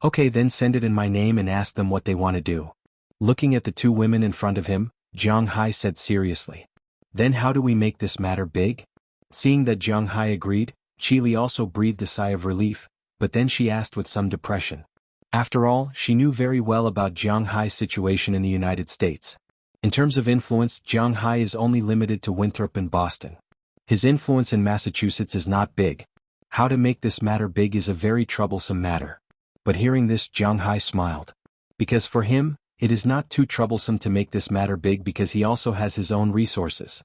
Okay, then send it in my name and ask them what they want to do. Looking at the two women in front of him, Jiang Hai said seriously. Then how do we make this matter big? Seeing that Jiang Hai agreed, Qi Li also breathed a sigh of relief, but then she asked with some depression. After all, she knew very well about Jiang Hai's situation in the United States. In terms of influence, Jiang Hai is only limited to Winthrop and Boston. His influence in Massachusetts is not big. How to make this matter big is a very troublesome matter. But hearing this, Jiang Hai smiled. Because for him, it is not too troublesome to make this matter big because he also has his own resources.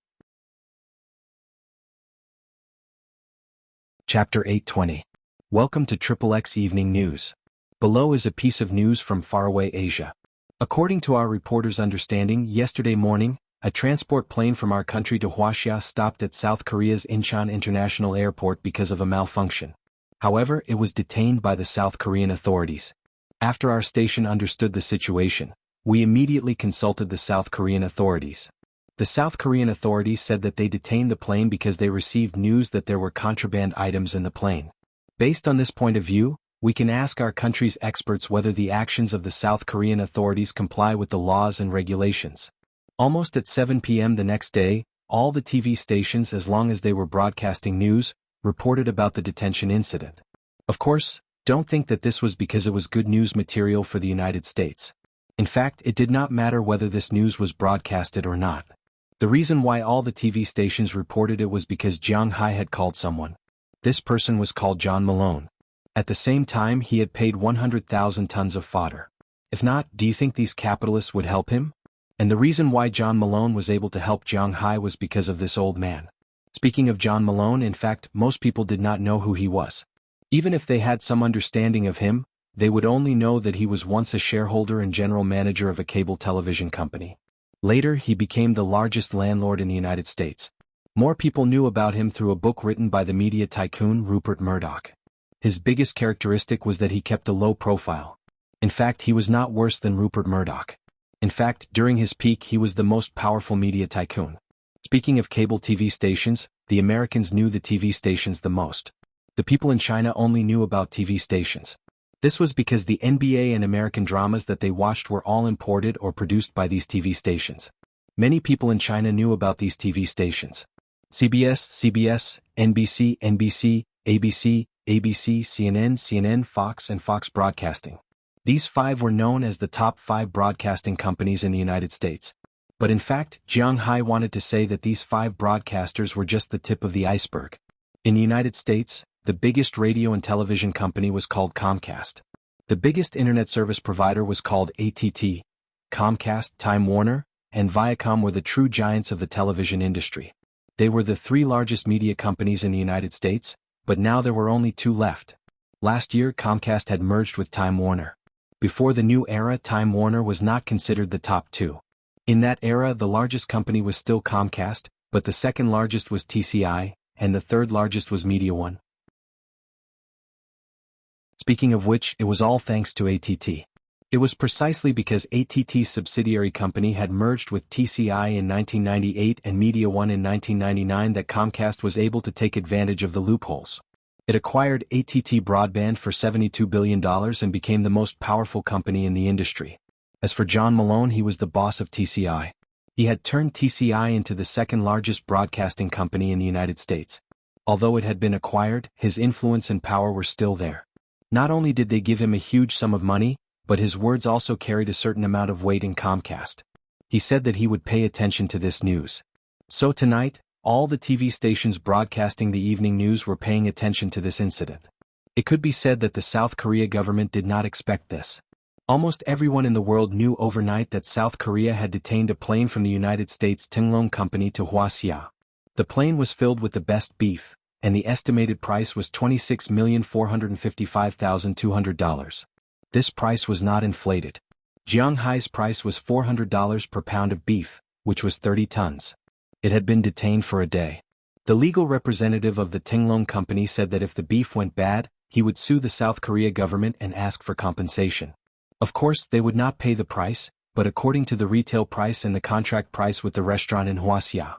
Chapter 820. Welcome to XXX Evening News. Below is a piece of news from faraway Asia. According to our reporter's understanding, yesterday morning, a transport plane from our country to Wuxia stopped at South Korea's Incheon International Airport because of a malfunction. However, it was detained by the South Korean authorities. After our station understood the situation, we immediately consulted the South Korean authorities. The South Korean authorities said that they detained the plane because they received news that there were contraband items in the plane. Based on this point of view, we can ask our country's experts whether the actions of the South Korean authorities comply with the laws and regulations. Almost at 7 p.m. the next day, all the TV stations, as long as they were broadcasting news, reported about the detention incident. Of course, don't think that this was because it was good news material for the United States. In fact, it did not matter whether this news was broadcasted or not. The reason why all the TV stations reported it was because Jiang Hai had called someone. This person was called John Malone. At the same time, he had paid 100,000 tons of fodder. If not, do you think these capitalists would help him? And the reason why John Malone was able to help Jiang Hai was because of this old man. Speaking of John Malone, in fact, most people did not know who he was. Even if they had some understanding of him, they would only know that he was once a shareholder and general manager of a cable television company. Later, he became the largest landlord in the United States. More people knew about him through a book written by the media tycoon Rupert Murdoch. His biggest characteristic was that he kept a low profile. In fact, he was not worse than Rupert Murdoch. In fact, during his peak, he was the most powerful media tycoon. Speaking of cable TV stations, the Americans knew the TV stations the most. The people in China only knew about TV stations. This was because the NBA and American dramas that they watched were all imported or produced by these TV stations. Many people in China knew about these TV stations. CBS, NBC, ABC, CNN, Fox, and Fox Broadcasting. These five were known as the top 5 broadcasting companies in the United States. But in fact, Jiang Hai wanted to say that these 5 broadcasters were just the tip of the iceberg. In the United States, the biggest radio and television company was called Comcast. The biggest internet service provider was called AT&T. Comcast, Time Warner, and Viacom were the true giants of the television industry. They were the 3 largest media companies in the United States, but now there were only 2 left. Last year, Comcast had merged with Time Warner. Before the new era, Time Warner was not considered the top 2. In that era, the largest company was still Comcast, but the second largest was TCI, and the third largest was Media One. Speaking of which, it was all thanks to AT&T. It was precisely because AT&T's subsidiary company had merged with TCI in 1998 and Media One in 1999 that Comcast was able to take advantage of the loopholes. It acquired AT&T Broadband for $72 billion and became the most powerful company in the industry. As for John Malone, he was the boss of TCI. He had turned TCI into the second largest broadcasting company in the United States. Although it had been acquired, his influence and power were still there. Not only did they give him a huge sum of money, but his words also carried a certain amount of weight in Comcast. He said that he would pay attention to this news. So tonight, all the TV stations broadcasting the evening news were paying attention to this incident. It could be said that the South Korea government did not expect this. Almost everyone in the world knew overnight that South Korea had detained a plane from the United States Tinglong Company to Wuxia. The plane was filled with the best beef, and the estimated price was $26,455,200. This price was not inflated. Jiang Hai's price was $400 per pound of beef, which was 30 tons. It had been detained for a day. The legal representative of the Tinglong Company said that if the beef went bad, he would sue the South Korea government and ask for compensation. Of course, they would not pay the price, but according to the retail price and the contract price with the restaurant in Wuxia.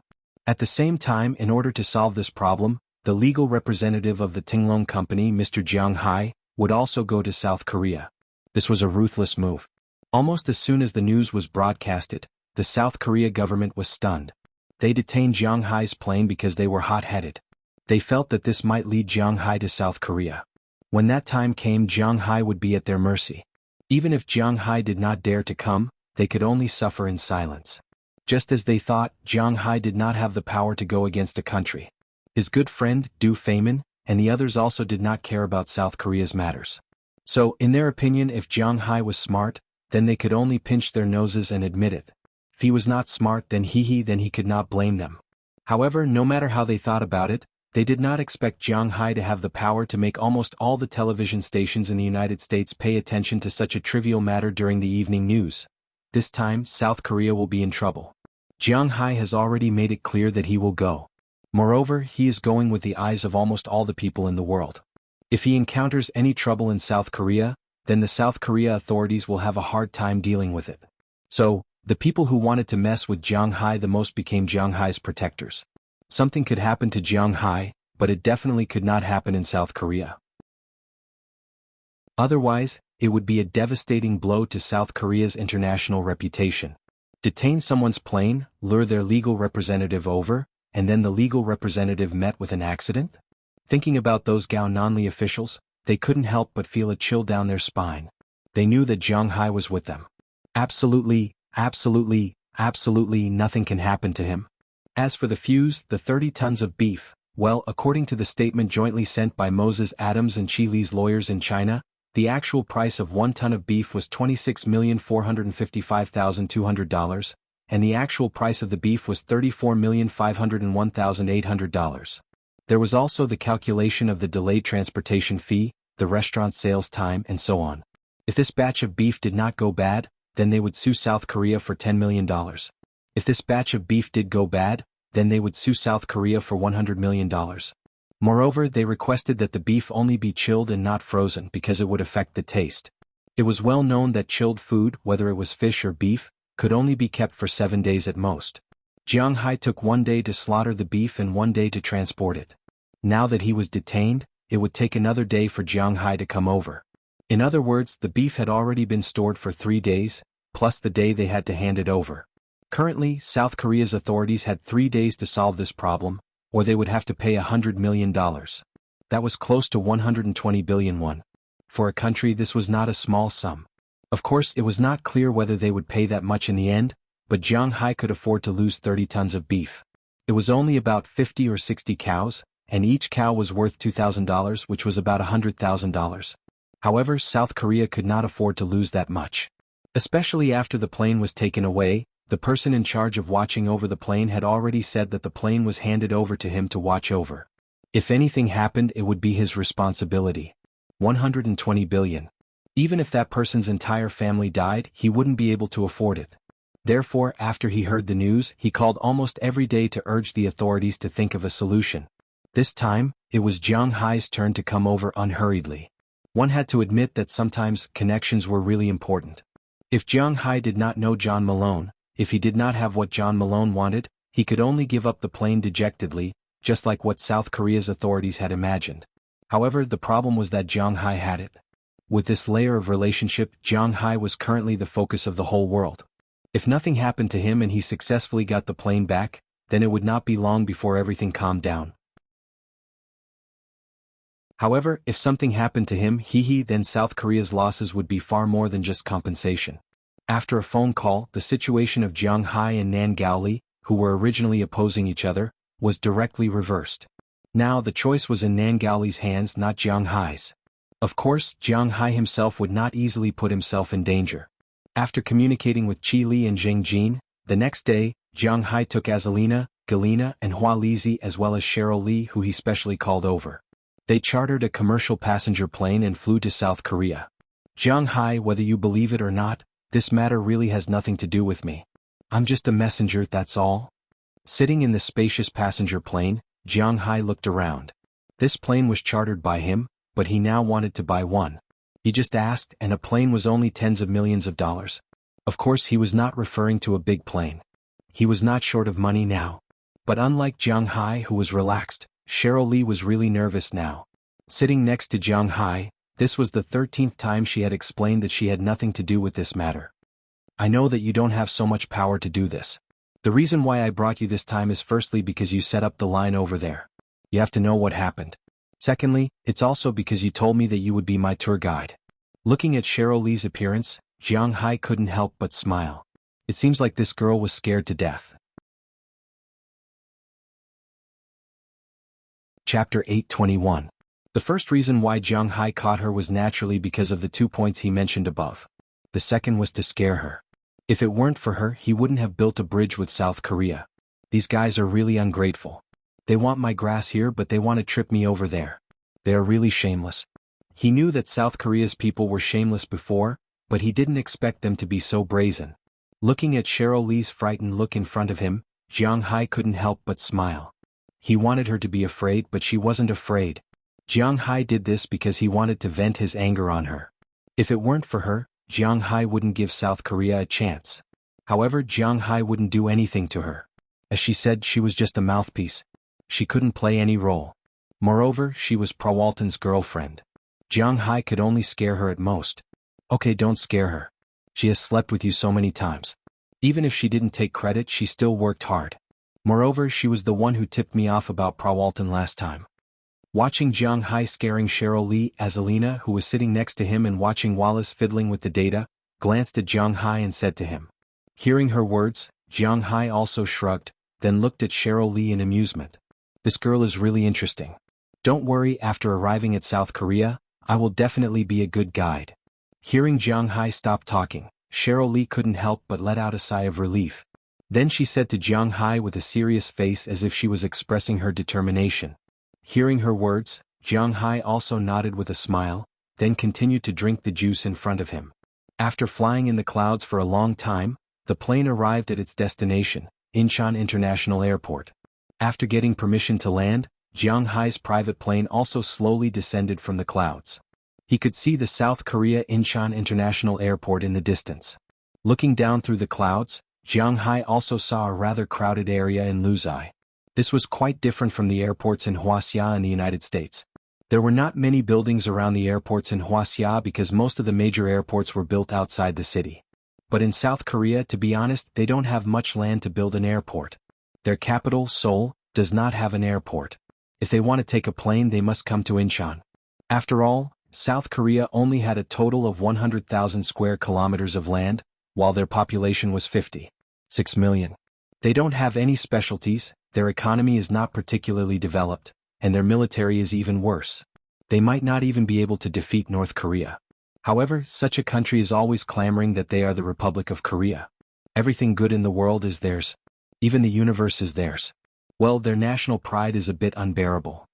At the same time, in order to solve this problem, the legal representative of the Tinglong Company, Mr. Jiang Hai, would also go to South Korea. This was a ruthless move. Almost as soon as the news was broadcasted, the South Korea government was stunned. They detained Jiang Hai's plane because they were hot-headed. They felt that this might lead Jiang Hai to South Korea. When that time came, Jiang Hai would be at their mercy. Even if Jiang Hai did not dare to come, they could only suffer in silence. Just as they thought, Jiang Hai did not have the power to go against a country. His good friend, Du Feynman, and the others also did not care about South Korea's matters. So, in their opinion, if Jiang Hai was smart, then they could only pinch their noses and admit it. If he was not smart, then he could not blame them. However, no matter how they thought about it, they did not expect Jiang Hai to have the power to make almost all the television stations in the United States pay attention to such a trivial matter during the evening news. This time, South Korea will be in trouble. Jiang Hai has already made it clear that he will go. Moreover, he is going with the eyes of almost all the people in the world. If he encounters any trouble in South Korea, then the South Korea authorities will have a hard time dealing with it. So, the people who wanted to mess with Jiang Hai the most became Jiang Hai's protectors. Something could happen to Jiang Hai, but it definitely could not happen in South Korea. Otherwise, it would be a devastating blow to South Korea's international reputation. Detain someone's plane, lure their legal representative over, and then the legal representative met with an accident? Thinking about those Gaonanli officials, they couldn't help but feel a chill down their spine. They knew that Jiang Hai was with them. Absolutely nothing can happen to him. As for the fuse, the 30 tons of beef, well, according to the statement jointly sent by Moses Adams and Chi Li's lawyers in China, the actual price of 1 ton of beef was $26,455,200, and the actual price of the beef was $34,501,800. There was also the calculation of the delayed transportation fee, the restaurant sales time, and so on. If this batch of beef did not go bad, then they would sue South Korea for $10 million. If this batch of beef did go bad, then they would sue South Korea for $100 million. Moreover, they requested that the beef only be chilled and not frozen because it would affect the taste. It was well known that chilled food, whether it was fish or beef, could only be kept for 7 days at most. Jiang Hai took 1 day to slaughter the beef and 1 day to transport it. Now that he was detained, it would take another day for Jiang Hai to come over. In other words, the beef had already been stored for 3 days, plus the day they had to hand it over. Currently, South Korea's authorities had 3 days to solve this problem, or they would have to pay $100 million. That was close to 120 billion won. For a country, this was not a small sum. Of course, it was not clear whether they would pay that much in the end, but Jiang Hai could afford to lose 30 tons of beef. It was only about 50 or 60 cows, and each cow was worth $2,000, which was about $100,000. However, South Korea could not afford to lose that much. Especially after the plane was taken away, the person in charge of watching over the plane had already said that the plane was handed over to him to watch over. If anything happened, it would be his responsibility. 120 billion. Even if that person's entire family died, he wouldn't be able to afford it. Therefore, after he heard the news, he called almost every day to urge the authorities to think of a solution. This time, it was Jiang Hai's turn to come over unhurriedly. One had to admit that sometimes connections were really important. If Jiang Hai did not know John Malone, if he did not have what John Malone wanted, he could only give up the plane dejectedly, just like what South Korea's authorities had imagined. However, the problem was that Jiang Hai had it. With this layer of relationship, Jiang Hai was currently the focus of the whole world. If nothing happened to him and he successfully got the plane back, then it would not be long before everything calmed down. However, if something happened to him, then South Korea's losses would be far more than just compensation. After a phone call, the situation of Jiang Hai and Nan Gaoli, who were originally opposing each other, was directly reversed. Now the choice was in Nan Gaoli's hands, not Jiang Hai's. Of course, Jiang Hai himself would not easily put himself in danger. After communicating with Qi Li and Zheng Jin, the next day, Jiang Hai took Azalina, Galina and Hua Lizi as well as Cheryl Li, who he specially called over. They chartered a commercial passenger plane and flew to South Korea. Jiang Hai, whether you believe it or not, this matter really has nothing to do with me. I'm just a messenger, that's all. Sitting in the spacious passenger plane, Jiang Hai looked around. This plane was chartered by him, but he now wanted to buy one. He just asked, and a plane was only tens of millions of dollars. Of course, he was not referring to a big plane. He was not short of money now. But unlike Jiang Hai, who was relaxed, Cheryl Li was really nervous now. Sitting next to Jiang Hai, this was the 13th time she had explained that she had nothing to do with this matter. I know that you don't have so much power to do this. The reason why I brought you this time is firstly because you set up the line over there. You have to know what happened. Secondly, it's also because you told me that you would be my tour guide. Looking at Cheryl Li's appearance, Jiang Hai couldn't help but smile. It seems like this girl was scared to death. Chapter 821. The first reason why Jiang Hai caught her was naturally because of the 2 points he mentioned above. The second was to scare her. If it weren't for her, he wouldn't have built a bridge with South Korea. These guys are really ungrateful. They want my grass here, but they want to trip me over there. They are really shameless. He knew that South Korea's people were shameless before, but he didn't expect them to be so brazen. Looking at Cheryl Li's frightened look in front of him, Jiang Hai couldn't help but smile. He wanted her to be afraid, but she wasn't afraid. Jiang Hai did this because he wanted to vent his anger on her. If it weren't for her, Jiang Hai wouldn't give South Korea a chance. However, Jiang Hai wouldn't do anything to her. As she said, she was just a mouthpiece. She couldn't play any role. Moreover, she was Prawalton's girlfriend. Jiang Hai could only scare her at most. Okay, don't scare her. She has slept with you so many times. Even if she didn't take credit, she still worked hard. Moreover, she was the one who tipped me off about Prawalton last time. Watching Jiang Hai scaring Cheryl Li, Azalina, who was sitting next to him, and watching Wallace fiddling with the data, glanced at Jiang Hai and said to him. Hearing her words, Jiang Hai also shrugged, then looked at Cheryl Li in amusement. This girl is really interesting. Don't worry, after arriving at South Korea, I will definitely be a good guide. Hearing Jiang Hai stop talking, Cheryl Li couldn't help but let out a sigh of relief. Then she said to Jiang Hai with a serious face as if she was expressing her determination. Hearing her words, Jiang Hai also nodded with a smile, then continued to drink the juice in front of him. After flying in the clouds for a long time, the plane arrived at its destination, Incheon International Airport. After getting permission to land, Jiang Hai's private plane also slowly descended from the clouds. He could see the South Korea Incheon International Airport in the distance. Looking down through the clouds, Jiang Hai also saw a rather crowded area in Luzai. This was quite different from the airports in Wuxia in the United States. There were not many buildings around the airports in Wuxia because most of the major airports were built outside the city. But in South Korea, to be honest, they don't have much land to build an airport. Their capital, Seoul, does not have an airport. If they want to take a plane, they must come to Incheon. After all, South Korea only had a total of 100,000 square kilometers of land, while their population was 56 million. They don't have any specialties, their economy is not particularly developed, and their military is even worse. They might not even be able to defeat North Korea. However, such a country is always clamoring that they are the Republic of Korea. Everything good in the world is theirs. Even the universe is theirs. Well, their national pride is a bit unbearable.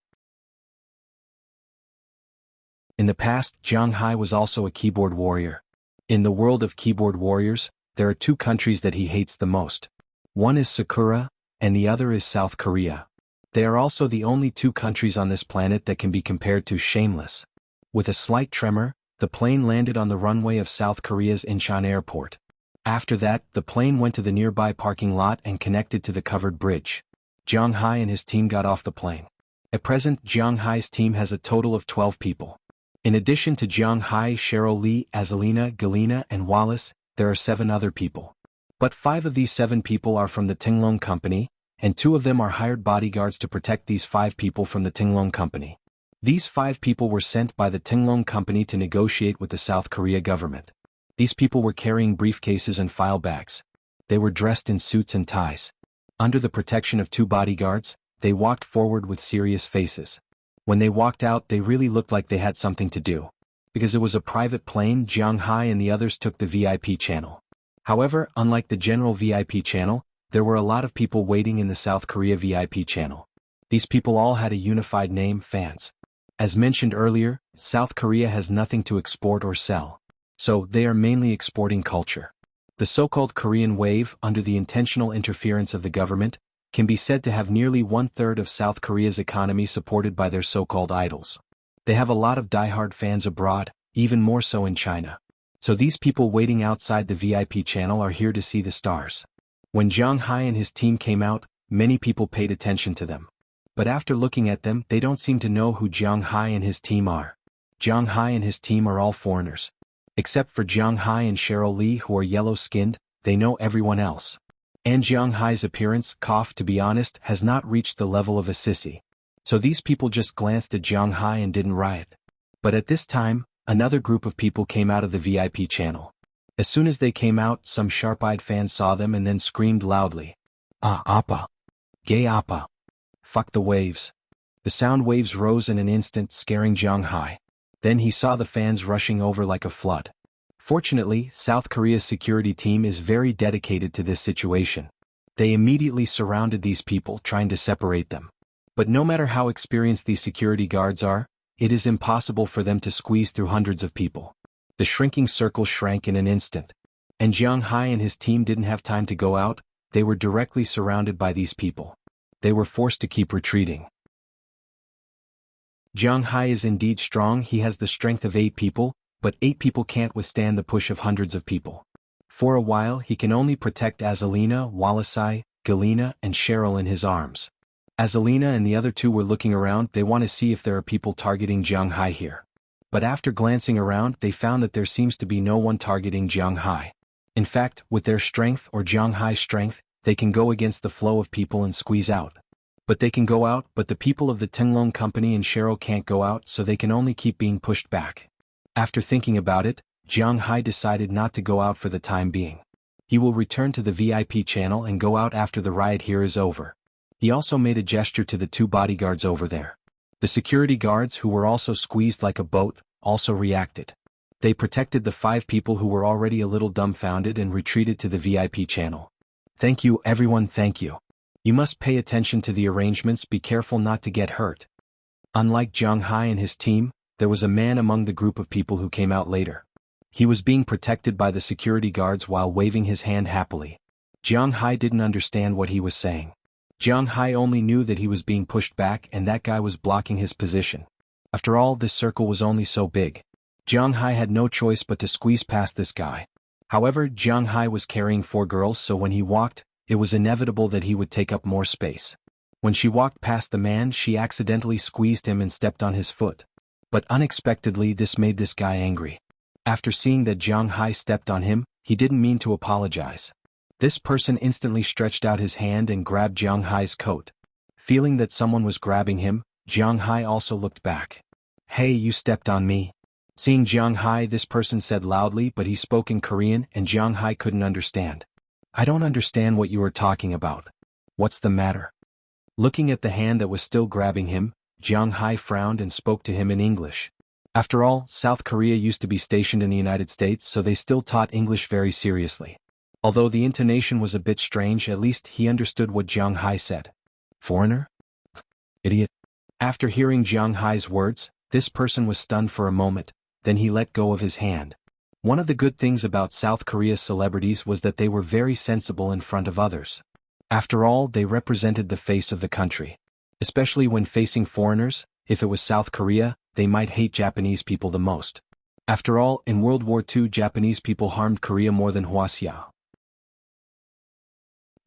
In the past, Jiang Hai was also a keyboard warrior. In the world of keyboard warriors, there are 2 countries that he hates the most. One is Sakura, and the other is South Korea. They are also the only 2 countries on this planet that can be compared to shameless. With a slight tremor, the plane landed on the runway of South Korea's Incheon Airport. After that, the plane went to the nearby parking lot and connected to the covered bridge. Jiang Hai and his team got off the plane. At present, Jiang Hai's team has a total of 12 people. In addition to Jiang Hai, Cheryl Li, Azalina, Galina, and Wallace, there are 7 other people. But 5 of these 7 people are from the Tinglong Company, and 2 of them are hired bodyguards to protect these 5 people from the Tinglong Company. These 5 people were sent by the Tinglong Company to negotiate with the South Korea government. These people were carrying briefcases and file bags. They were dressed in suits and ties. Under the protection of 2 bodyguards, they walked forward with serious faces. When they walked out, they really looked like they had something to do. Because it was a private plane, Jiang Hai and the others took the VIP channel. However, unlike the general VIP channel, there were a lot of people waiting in the South Korea VIP channel. These people all had a unified name, fans. As mentioned earlier, South Korea has nothing to export or sell. So, they are mainly exporting culture. The so-called Korean wave, under the intentional interference of the government, can be said to have nearly 1/3 of South Korea's economy supported by their so-called idols. They have a lot of diehard fans abroad, even more so in China. So these people waiting outside the VIP channel are here to see the stars. When Jiang Hai and his team came out, many people paid attention to them. But after looking at them, they don't seem to know who Jiang Hai and his team are. Jiang Hai and his team are all foreigners. Except for Jiang Hai and Cheryl Lee, who are yellow-skinned, they know everyone else. And Jiang Hai's appearance, to be honest, has not reached the level of a sissy. So these people just glanced at Jiang Hai and didn't riot. But at this time, another group of people came out of the VIP channel. As soon as they came out, some sharp-eyed fans saw them and then screamed loudly, "Ah, Appa! Gay Appa! Fuck the waves!" The sound waves rose in an instant, scaring Jiang Hai. Then he saw the fans rushing over like a flood. Fortunately, South Korea's security team is very dedicated to this situation. They immediately surrounded these people, trying to separate them. But no matter how experienced these security guards are, it is impossible for them to squeeze through hundreds of people. The shrinking circle shrank in an instant. And Jiang Hai and his team didn't have time to go out, they were directly surrounded by these people. They were forced to keep retreating. Jiang Hai is indeed strong, he has the strength of 8 people, but 8 people can't withstand the push of hundreds of people. For a while he can only protect Azalina, Walisai, Galina and Cheryl in his arms. Azalina and the other 2 were looking around, they want to see if there are people targeting Jiang Hai here. But after glancing around, they found that there seems to be no one targeting Jiang Hai. In fact, with their strength or Jiang Hai's strength, they can go against the flow of people and squeeze out. But they can go out, but the people of the Tinglong Company and Cheryl can't go out, so they can only keep being pushed back. After thinking about it, Jiang Hai decided not to go out for the time being. He will return to the VIP channel and go out after the riot here is over. He also made a gesture to the 2 bodyguards over there. The security guards, who were also squeezed like a boat, also reacted. They protected the 5 people who were already a little dumbfounded and retreated to the VIP channel. Thank you, everyone, thank you. You must pay attention to the arrangements, be careful not to get hurt. Unlike Jiang Hai and his team, there was a man among the group of people who came out later. He was being protected by the security guards while waving his hand happily. Jiang Hai didn't understand what he was saying. Jiang Hai only knew that he was being pushed back and that guy was blocking his position. After all, this circle was only so big. Jiang Hai had no choice but to squeeze past this guy. However, Jiang Hai was carrying 4 girls, so when he walked, it was inevitable that he would take up more space. When she walked past the man, she accidentally squeezed him and stepped on his foot. But unexpectedly, this made this guy angry. After seeing that Jiang Hai stepped on him, he didn't mean to apologize. This person instantly stretched out his hand and grabbed Jiang Hai's coat. Feeling that someone was grabbing him, Jiang Hai also looked back. "Hey, you stepped on me." Seeing Jiang Hai, this person said loudly, but he spoke in Korean and Jiang Hai couldn't understand. "I don't understand what you are talking about. What's the matter?" Looking at the hand that was still grabbing him, Jiang Hai frowned and spoke to him in English. After all, South Korea used to be stationed in the United States, so they still taught English very seriously. Although the intonation was a bit strange, at least he understood what Jiang Hai said. "Foreigner? Idiot." After hearing Jiang Hai's words, this person was stunned for a moment, then he let go of his hand. One of the good things about South Korea's celebrities was that they were very sensible in front of others. After all, they represented the face of the country. Especially when facing foreigners, if it was South Korea, they might hate Japanese people the most. After all, in World War II, Japanese people harmed Korea more than Wuxia.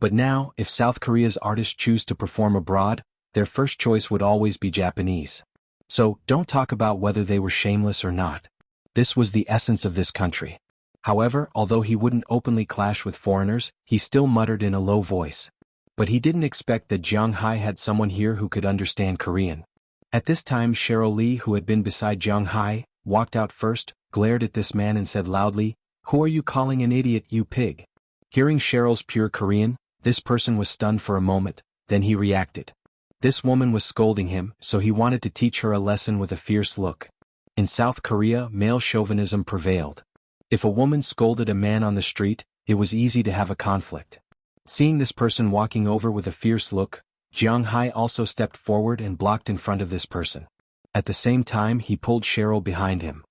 But now, if South Korea's artists choose to perform abroad, their first choice would always be Japanese. So, don't talk about whether they were shameless or not. This was the essence of this country. However, although he wouldn't openly clash with foreigners, he still muttered in a low voice. But he didn't expect that Jiang Hai had someone here who could understand Korean. At this time Cheryl Lee, who had been beside Jiang Hai, walked out first, glared at this man and said loudly, "Who are you calling an idiot, you pig?" Hearing Cheryl's pure Korean, this person was stunned for a moment, then he reacted. This woman was scolding him, so he wanted to teach her a lesson with a fierce look. In South Korea, male chauvinism prevailed. If a woman scolded a man on the street, it was easy to have a conflict. Seeing this person walking over with a fierce look, Jiang Hai also stepped forward and blocked in front of this person. At the same time he pulled Cheryl behind him.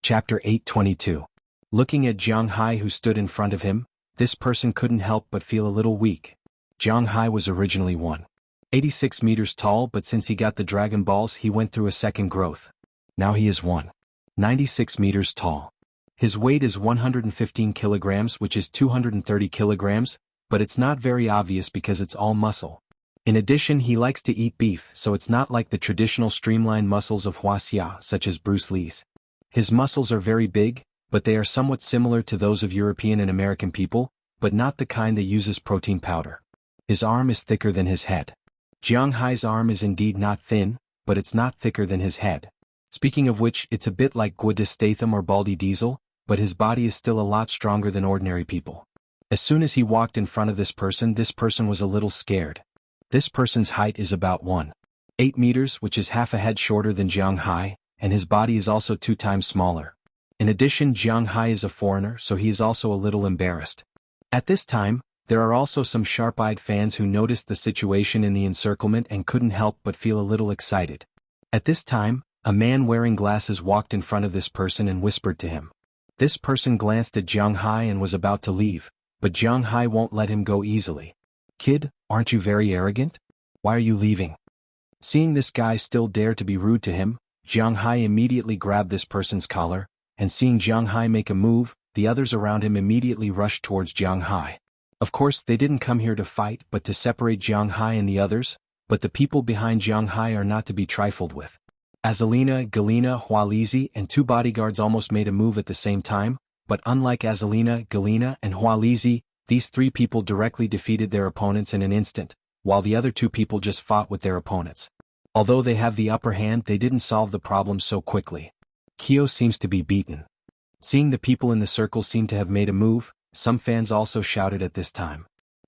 Chapter 8:22. Looking at Jiang Hai who stood in front of him, this person couldn't help but feel a little weak. Jiang Hai was originally 186 meters tall, but since he got the Dragon Balls he went through a second growth. Now he is 196 meters tall. His weight is 115 kilograms, which is 230 kilograms, but it's not very obvious because it's all muscle. In addition, he likes to eat beef, so it's not like the traditional streamlined muscles of Wuxia, such as Bruce Lee's. His muscles are very big, but they are somewhat similar to those of European and American people, but not the kind that uses protein powder. His arm is thicker than his head. Jiang Hai's arm is indeed not thin, but it's not thicker than his head. Speaking of which, it's a bit like Gwyneth Statham or Baldy Diesel, but his body is still a lot stronger than ordinary people. As soon as he walked in front of this person was a little scared. This person's height is about 1.8 meters, which is half a head shorter than Jiang Hai, and his body is also 2 times smaller. In addition, Jiang Hai is a foreigner, so he is also a little embarrassed. At this time, there are also some sharp-eyed fans who noticed the situation in the encirclement and couldn't help but feel a little excited. At this time, a man wearing glasses walked in front of this person and whispered to him. This person glanced at Jiang Hai and was about to leave, but Jiang Hai won't let him go easily. "Kid, aren't you very arrogant? Why are you leaving?" Seeing this guy still dare to be rude to him, Jiang Hai immediately grabbed this person's collar, and seeing Jiang Hai make a move, the others around him immediately rushed towards Jiang Hai. Of course, they didn't come here to fight but to separate Jiang Hai and the others, but the people behind Jiang Hai are not to be trifled with. Azalina, Galina, Hualizi, and 2 bodyguards almost made a move at the same time, but unlike Azalina, Galina, and Hualizi, these 3 people directly defeated their opponents in an instant, while the other 2 people just fought with their opponents. Although they have the upper hand, they didn't solve the problem so quickly. Kyo seems to be beaten. Seeing the people in the circle seem to have made a move, some fans also shouted at this time.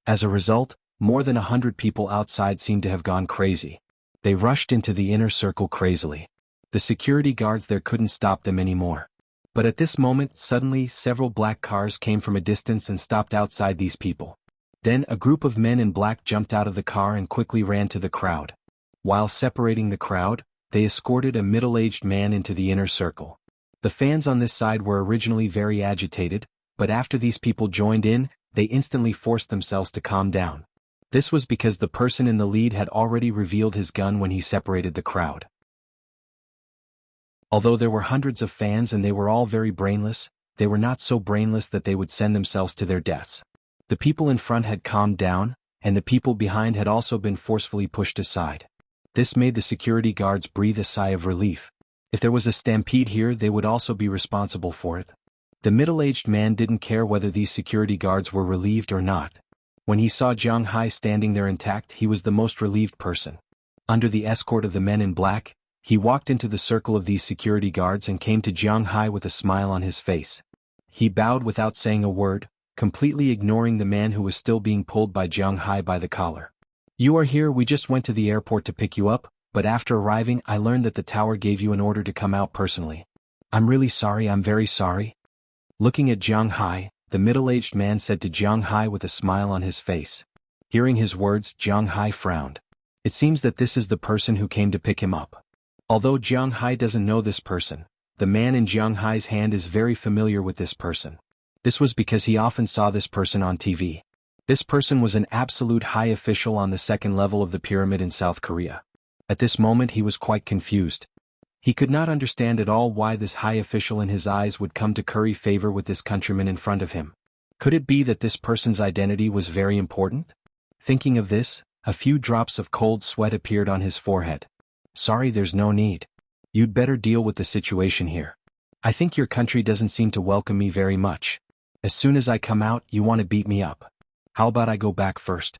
As a result, more than 100 people outside seemed to have gone crazy. They rushed into the inner circle crazily. The security guards there couldn't stop them anymore. But at this moment, suddenly several black cars came from a distance and stopped outside these people. Then a group of men in black jumped out of the car and quickly ran to the crowd. While separating the crowd, they escorted a middle-aged man into the inner circle. The fans on this side were originally very agitated, but after these people joined in, they instantly forced themselves to calm down. This was because the person in the lead had already revealed his gun when he separated the crowd. Although there were hundreds of fans and they were all very brainless, they were not so brainless that they would send themselves to their deaths. The people in front had calmed down, and the people behind had also been forcefully pushed aside. This made the security guards breathe a sigh of relief. If there was a stampede here, they would also be responsible for it. The middle-aged man didn't care whether these security guards were relieved or not. When he saw Jiang Hai standing there intact, he was the most relieved person. Under the escort of the men in black, he walked into the circle of these security guards and came to Jiang Hai with a smile on his face. He bowed without saying a word, completely ignoring the man who was still being pulled by Jiang Hai by the collar. "You are here, we just went to the airport to pick you up, but after arriving I learned that the tower gave you an order to come out personally. I'm really sorry, I'm very sorry." Looking at Jiang Hai, the middle-aged man said to Jiang Hai with a smile on his face. Hearing his words, Jiang Hai frowned. It seems that this is the person who came to pick him up. Although Jiang Hai doesn't know this person, the man in Jiang Hai's hand is very familiar with this person. This was because he often saw this person on TV. This person was an absolute high official on the 2nd level of the pyramid in South Korea. At this moment he was quite confused. He could not understand at all why this high official in his eyes would come to curry favor with this countryman in front of him. Could it be that this person's identity was very important? Thinking of this, a few drops of cold sweat appeared on his forehead. "Sorry, there's no need." You'd better deal with the situation here. I think your country doesn't seem to welcome me very much. As soon as I come out, you want to beat me up. How about I go back first?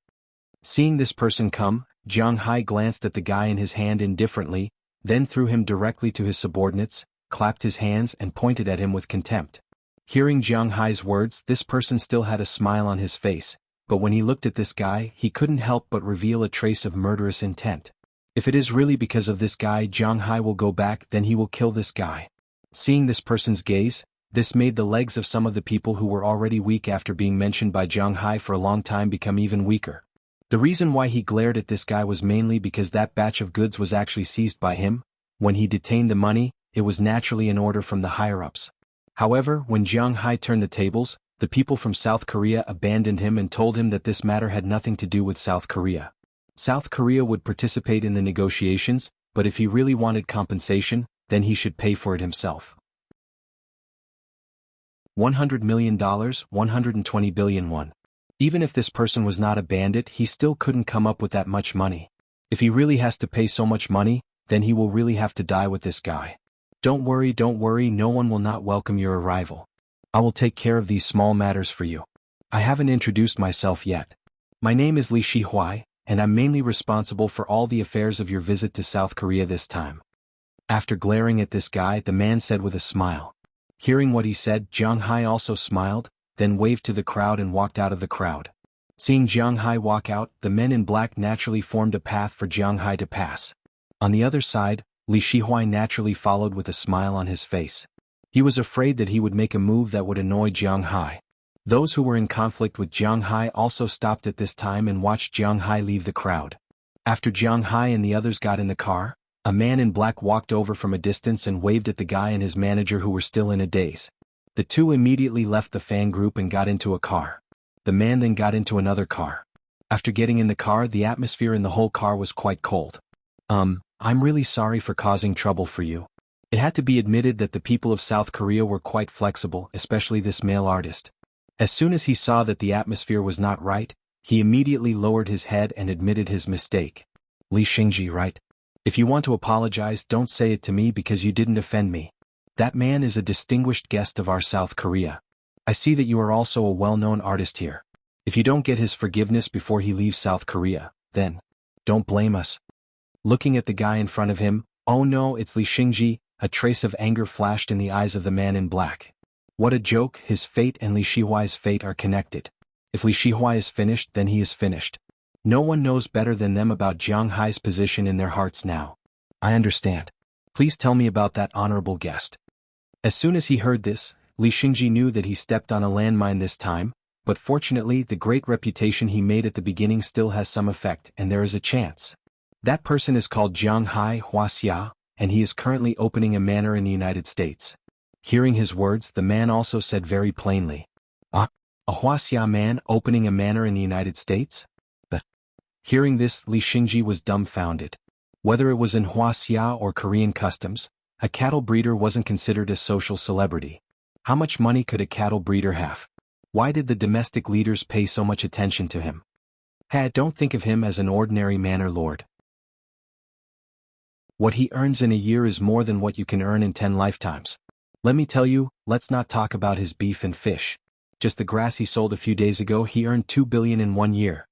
Seeing this person come, Jiang Hai glanced at the guy in his hand indifferently, then threw him directly to his subordinates, clapped his hands and pointed at him with contempt. Hearing Jiang Hai's words, this person still had a smile on his face, but when he looked at this guy, he couldn't help but reveal a trace of murderous intent. If it is really because of this guy Jiang Hai will go back, then he will kill this guy. Seeing this person's gaze, this made the legs of some of the people who were already weak after being mentioned by Jiang Hai for a long time become even weaker. The reason why he glared at this guy was mainly because that batch of goods was actually seized by him. When he detained the money, it was naturally an order from the higher-ups. However, when Jiang Hai turned the tables, the people from South Korea abandoned him and told him that this matter had nothing to do with South Korea. South Korea would participate in the negotiations, but if he really wanted compensation, then he should pay for it himself. $100 million, 120 billion won. Even if this person was not a bandit, he still couldn't come up with that much money. If he really has to pay so much money, then he will really have to die with this guy. Don't worry, no one will not welcome your arrival. I will take care of these small matters for you. I haven't introduced myself yet. My name is Li Shihuai, and I'm mainly responsible for all the affairs of your visit to South Korea this time. After glaring at this guy, the man said with a smile. Hearing what he said, Jiang Hai also smiled, then waved to the crowd and walked out of the crowd. Seeing Jiang Hai walk out, the men in black naturally formed a path for Jiang Hai to pass. On the other side, Li Shihuai naturally followed with a smile on his face. He was afraid that he would make a move that would annoy Jiang Hai. Those who were in conflict with Jiang Hai also stopped at this time and watched Jiang Hai leave the crowd. After Jiang Hai and the others got in the car, a man in black walked over from a distance and waved at the guy and his manager who were still in a daze. The two immediately left the fan group and got into a car. The man then got into another car. After getting in the car, the atmosphere in the whole car was quite cold. I'm really sorry for causing trouble for you. It had to be admitted that the people of South Korea were quite flexible, especially this male artist. As soon as he saw that the atmosphere was not right, he immediately lowered his head and admitted his mistake. Li Xingji, right? If you want to apologize, don't say it to me because you didn't offend me. That man is a distinguished guest of our South Korea. I see that you are also a well-known artist here. If you don't get his forgiveness before he leaves South Korea, then don't blame us. Looking at the guy in front of him, oh no, it's Li Xingji, a trace of anger flashed in the eyes of the man in black. What a joke, his fate and Li Shihuai's fate are connected. If Li Shihuai is finished, then he is finished. No one knows better than them about Jiang Hai's position in their hearts now. I understand. Please tell me about that honorable guest. As soon as he heard this, Li Xingji knew that he stepped on a landmine this time, but fortunately the great reputation he made at the beginning still has some effect and there is a chance. That person is called Jiang Hai Wuxia, and he is currently opening a manor in the United States. Hearing his words, the man also said very plainly, a Wuxia man opening a manor in the United States? Hearing this, Li Xingji was dumbfounded. Whether it was in Wuxia or Korean customs, a cattle breeder wasn't considered a social celebrity. How much money could a cattle breeder have? Why did the domestic leaders pay so much attention to him? Don't think of him as an ordinary manor lord. What he earns in a year is more than what you can earn in 10 lifetimes. Let me tell you, let's not talk about his beef and fish. Just the grass he sold a few days ago, he earned $2 billion in 1 year.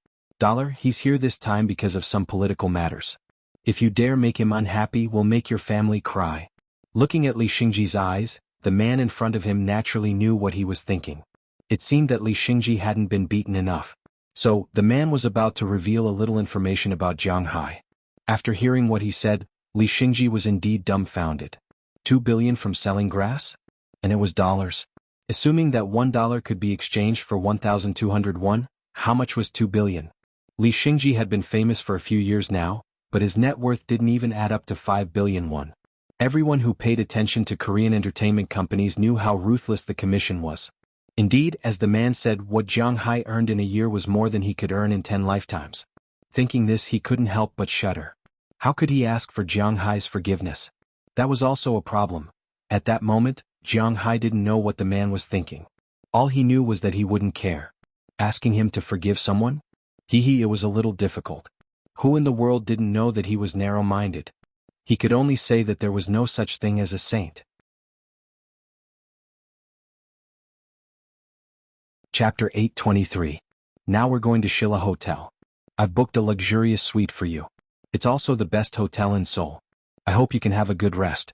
He's here this time because of some political matters. If you dare make him unhappy, we'll make your family cry. Looking at Li Xingji's eyes, the man in front of him naturally knew what he was thinking. It seemed that Li Xingji hadn't been beaten enough. So, the man was about to reveal a little information about Jiang Hai. After hearing what he said, Li Xingji was indeed dumbfounded. $2 billion from selling grass? And it was dollars. Assuming that $1 could be exchanged for 1,200 won, how much was 2 billion? Li Xingji had been famous for a few years now, but his net worth didn't even add up to 5 billion won. Everyone who paid attention to Korean entertainment companies knew how ruthless the commission was. Indeed, as the man said, what Jiang Hai earned in a year was more than he could earn in 10 lifetimes. Thinking this, he couldn't help but shudder. How could he ask for Jiang Hai's forgiveness? That was also a problem. At that moment, Jiang Hai didn't know what the man was thinking. All he knew was that he wouldn't care. Asking him to forgive someone? It was a little difficult. Who in the world didn't know that he was narrow-minded? He could only say that there was no such thing as a saint. Chapter 823. Now we're going to Shilla Hotel. I've booked a luxurious suite for you. It's also the best hotel in Seoul. I hope you can have a good rest.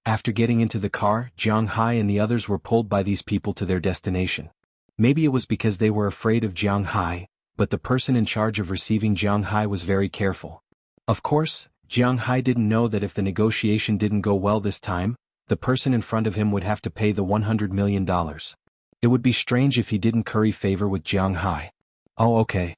After getting into the car, Jiang Hai and the others were pulled by these people to their destination. Maybe it was because they were afraid of Jiang Hai, but the person in charge of receiving Jiang Hai was very careful. Of course, Jiang Hai didn't know that if the negotiation didn't go well this time, the person in front of him would have to pay the $100 million. It would be strange if he didn't curry favor with Jiang Hai. Oh, okay.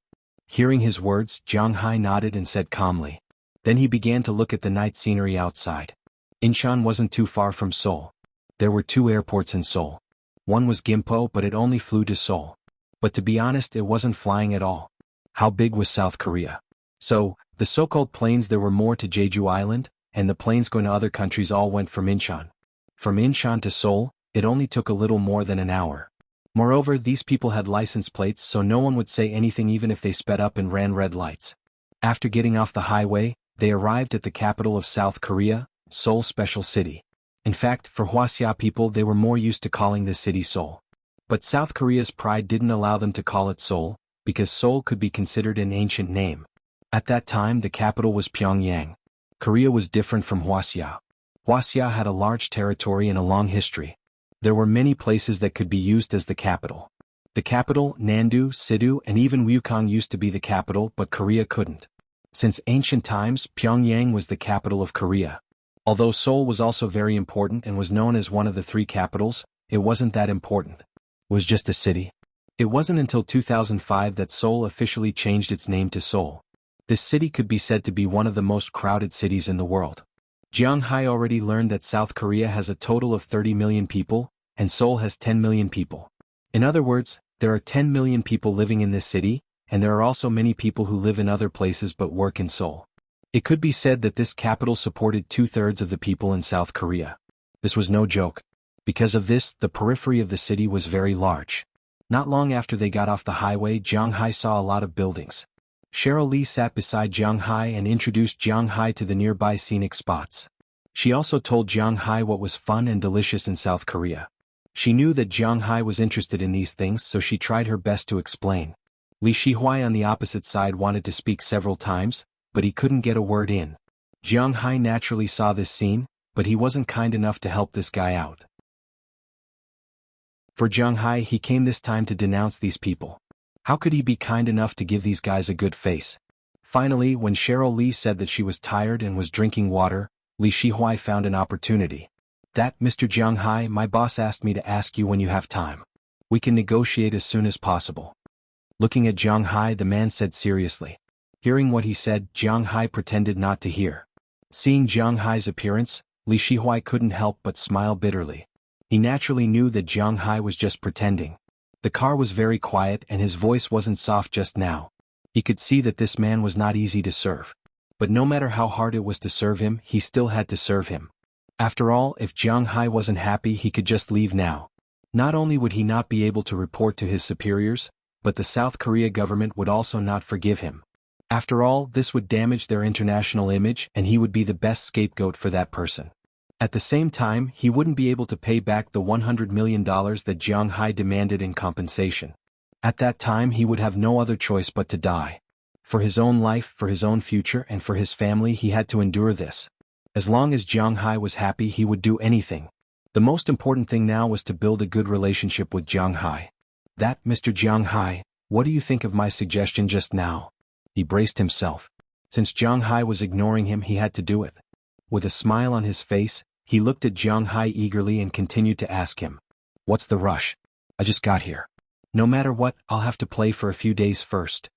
Hearing his words, Jiang Hai nodded and said calmly. Then he began to look at the night scenery outside. Incheon wasn't too far from Seoul. There were 2 airports in Seoul. One was Gimpo, but it only flew to Seoul. But to be honest, it wasn't flying at all. How big was South Korea? So, the so-called planes there were more to Jeju Island, and the planes going to other countries all went from Incheon. From Incheon to Seoul, it only took a little more than an hour. Moreover, these people had license plates, so no one would say anything even if they sped up and ran red lights. After getting off the highway, they arrived at the capital of South Korea, Seoul Special City. In fact, for Wuxia people they were more used to calling this city Seoul. But South Korea's pride didn't allow them to call it Seoul, because Seoul could be considered an ancient name. At that time the capital was Pyongyang. Korea was different from Wuxia. Wuxia had a large territory and a long history. There were many places that could be used as the capital. The capital, Nandu, Sidu, and even Wukong used to be the capital, but Korea couldn't. Since ancient times, Pyongyang was the capital of Korea. Although Seoul was also very important and was known as one of the 3 capitals, it wasn't that important. It was just a city. It wasn't until 2005 that Seoul officially changed its name to Seoul. This city could be said to be one of the most crowded cities in the world. Jiang Hai already learned that South Korea has a total of 30 million people, and Seoul has 10 million people. In other words, there are 10 million people living in this city, and there are also many people who live in other places but work in Seoul. It could be said that this capital supported 2/3 of the people in South Korea. This was no joke. Because of this, the periphery of the city was very large. Not long after they got off the highway, Jiang Hai saw a lot of buildings. Cheryl Lee sat beside Jiang Hai and introduced Jiang Hai to the nearby scenic spots. She also told Jiang Hai what was fun and delicious in South Korea. She knew that Jiang Hai was interested in these things, so she tried her best to explain. Li Shihuai on the opposite side wanted to speak several times, but he couldn't get a word in. Jiang Hai naturally saw this scene, but he wasn't kind enough to help this guy out. For Jiang Hai, he came this time to denounce these people. How could he be kind enough to give these guys a good face? Finally, when Cheryl Lee said that she was tired and was drinking water, Li Shihuai found an opportunity. That, Mr. Jiang Hai, my boss asked me to ask you when you have time. We can negotiate as soon as possible. Looking at Jiang Hai, the man said seriously. Hearing what he said, Jiang Hai pretended not to hear. Seeing Jiang Hai's appearance, Li Shihuai couldn't help but smile bitterly. He naturally knew that Jiang Hai was just pretending. The car was very quiet and his voice wasn't soft just now. He could see that this man was not easy to serve. But no matter how hard it was to serve him, he still had to serve him. After all, if Jiang Hai wasn't happy, he could just leave now. Not only would he not be able to report to his superiors, but the South Korea government would also not forgive him. After all, this would damage their international image and he would be the best scapegoat for that person. At the same time, he wouldn't be able to pay back the $100 million that Jiang Hai demanded in compensation. At that time he would have no other choice but to die. For his own life, for his own future, and for his family he had to endure this. As long as Jiang Hai was happy he would do anything. The most important thing now was to build a good relationship with Jiang Hai. That, Mr. Jiang Hai, what do you think of my suggestion just now? He braced himself. Since Jiang Hai was ignoring him, he had to do it. With a smile on his face, he looked at Jiang Hai eagerly and continued to ask him. What's the rush? I just got here. No matter what, I'll have to play for a few days first.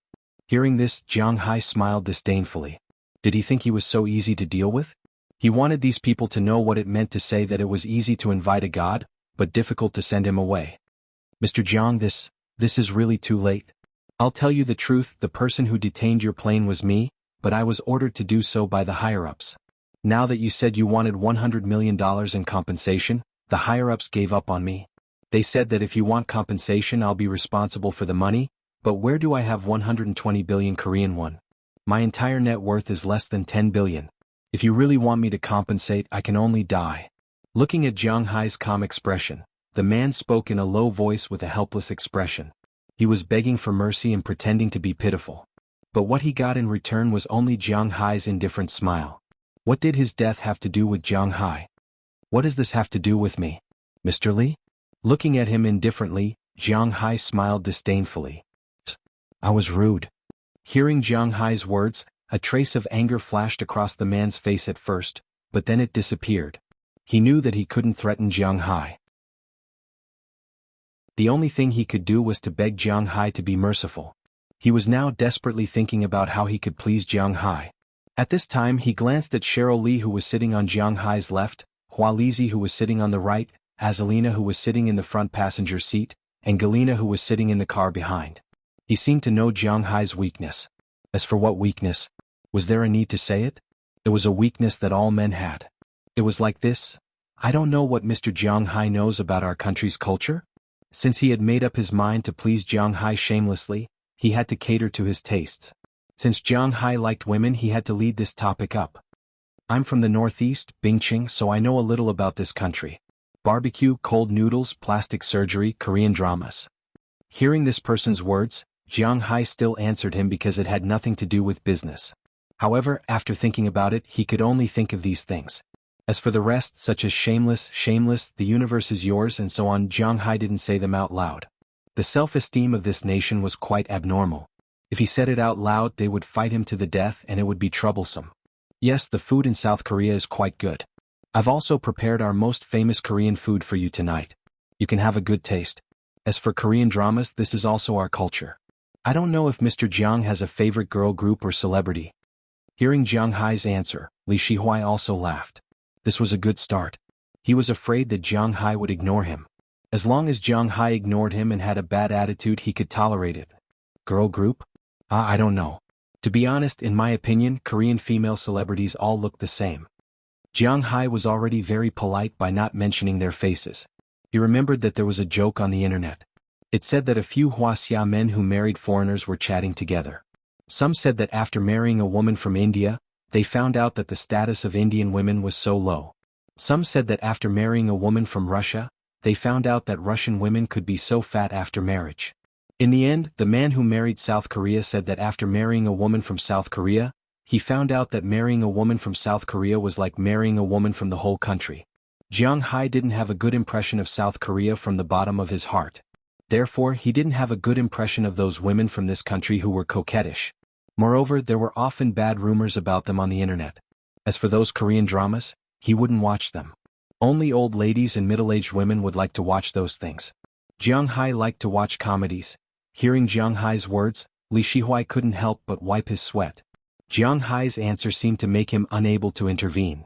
Hearing this, Jiang Hai smiled disdainfully. Did he think he was so easy to deal with? He wanted these people to know what it meant to say that it was easy to invite a god, but difficult to send him away. Mr. Jiang, this is really too late. I'll tell you the truth, the person who detained your plane was me, but I was ordered to do so by the higher-ups. Now that you said you wanted $100 million in compensation, the higher-ups gave up on me. They said that if you want compensation I'll be responsible for the money, but where do I have 120 billion Korean won? My entire net worth is less than 10 billion. If you really want me to compensate, I can only die. Looking at Jiang Hai's calm expression, the man spoke in a low voice with a helpless expression. He was begging for mercy and pretending to be pitiful. But what he got in return was only Jiang Hai's indifferent smile. What did his death have to do with Jiang Hai? What does this have to do with me, Mr. Li? Looking at him indifferently, Jiang Hai smiled disdainfully. I was rude. Hearing Jiang Hai's words, a trace of anger flashed across the man's face at first, but then it disappeared. He knew that he couldn't threaten Jiang Hai. The only thing he could do was to beg Jiang Hai to be merciful. He was now desperately thinking about how he could please Jiang Hai. At this time he glanced at Cheryl Li, who was sitting on Jiang Hai's left, Hua Lizi, who was sitting on the right, Azalina, who was sitting in the front passenger seat, and Galina, who was sitting in the car behind. He seemed to know Jiang Hai's weakness. As for what weakness? Was there a need to say it? It was a weakness that all men had. It was like this. I don't know what Mr. Jiang Hai knows about our country's culture. Since he had made up his mind to please Jiang Hai shamelessly, he had to cater to his tastes. Since Jiang Hai liked women, he had to lead this topic up. I'm from the northeast, Bingqing, so I know a little about this country. Barbecue, cold noodles, plastic surgery, Korean dramas. Hearing this person's words, Jiang Hai still answered him because it had nothing to do with business. However, after thinking about it, he could only think of these things. As for the rest, such as shameless, the universe is yours and so on, Jiang Hai didn't say them out loud. The self-esteem of this nation was quite abnormal. If he said it out loud, they would fight him to the death and it would be troublesome. Yes, the food in South Korea is quite good. I've also prepared our most famous Korean food for you tonight. You can have a good taste. As for Korean dramas, this is also our culture. I don't know if Mr. Jiang has a favorite girl group or celebrity. Hearing Jiang Hai's answer, Li Shihuai also laughed. This was a good start. He was afraid that Jiang Hai would ignore him. As long as Jiang Hai ignored him and had a bad attitude, he could tolerate it. Girl group? I don't know. To be honest, in my opinion, Korean female celebrities all look the same. Jiang Hai was already very polite by not mentioning their faces. He remembered that there was a joke on the internet. It said that a few Wuxia men who married foreigners were chatting together. Some said that after marrying a woman from India, they found out that the status of Indian women was so low. Some said that after marrying a woman from Russia, they found out that Russian women could be so fat after marriage. In the end, the man who married South Korea said that after marrying a woman from South Korea, he found out that marrying a woman from South Korea was like marrying a woman from the whole country. Jiang Hai didn't have a good impression of South Korea from the bottom of his heart. Therefore, he didn't have a good impression of those women from this country who were coquettish. Moreover, there were often bad rumors about them on the internet. As for those Korean dramas, he wouldn't watch them. Only old ladies and middle-aged women would like to watch those things. Jiang Hai liked to watch comedies. Hearing Jiang Hai's words, Li Shihuai couldn't help but wipe his sweat. Jiang Hai's answer seemed to make him unable to intervene.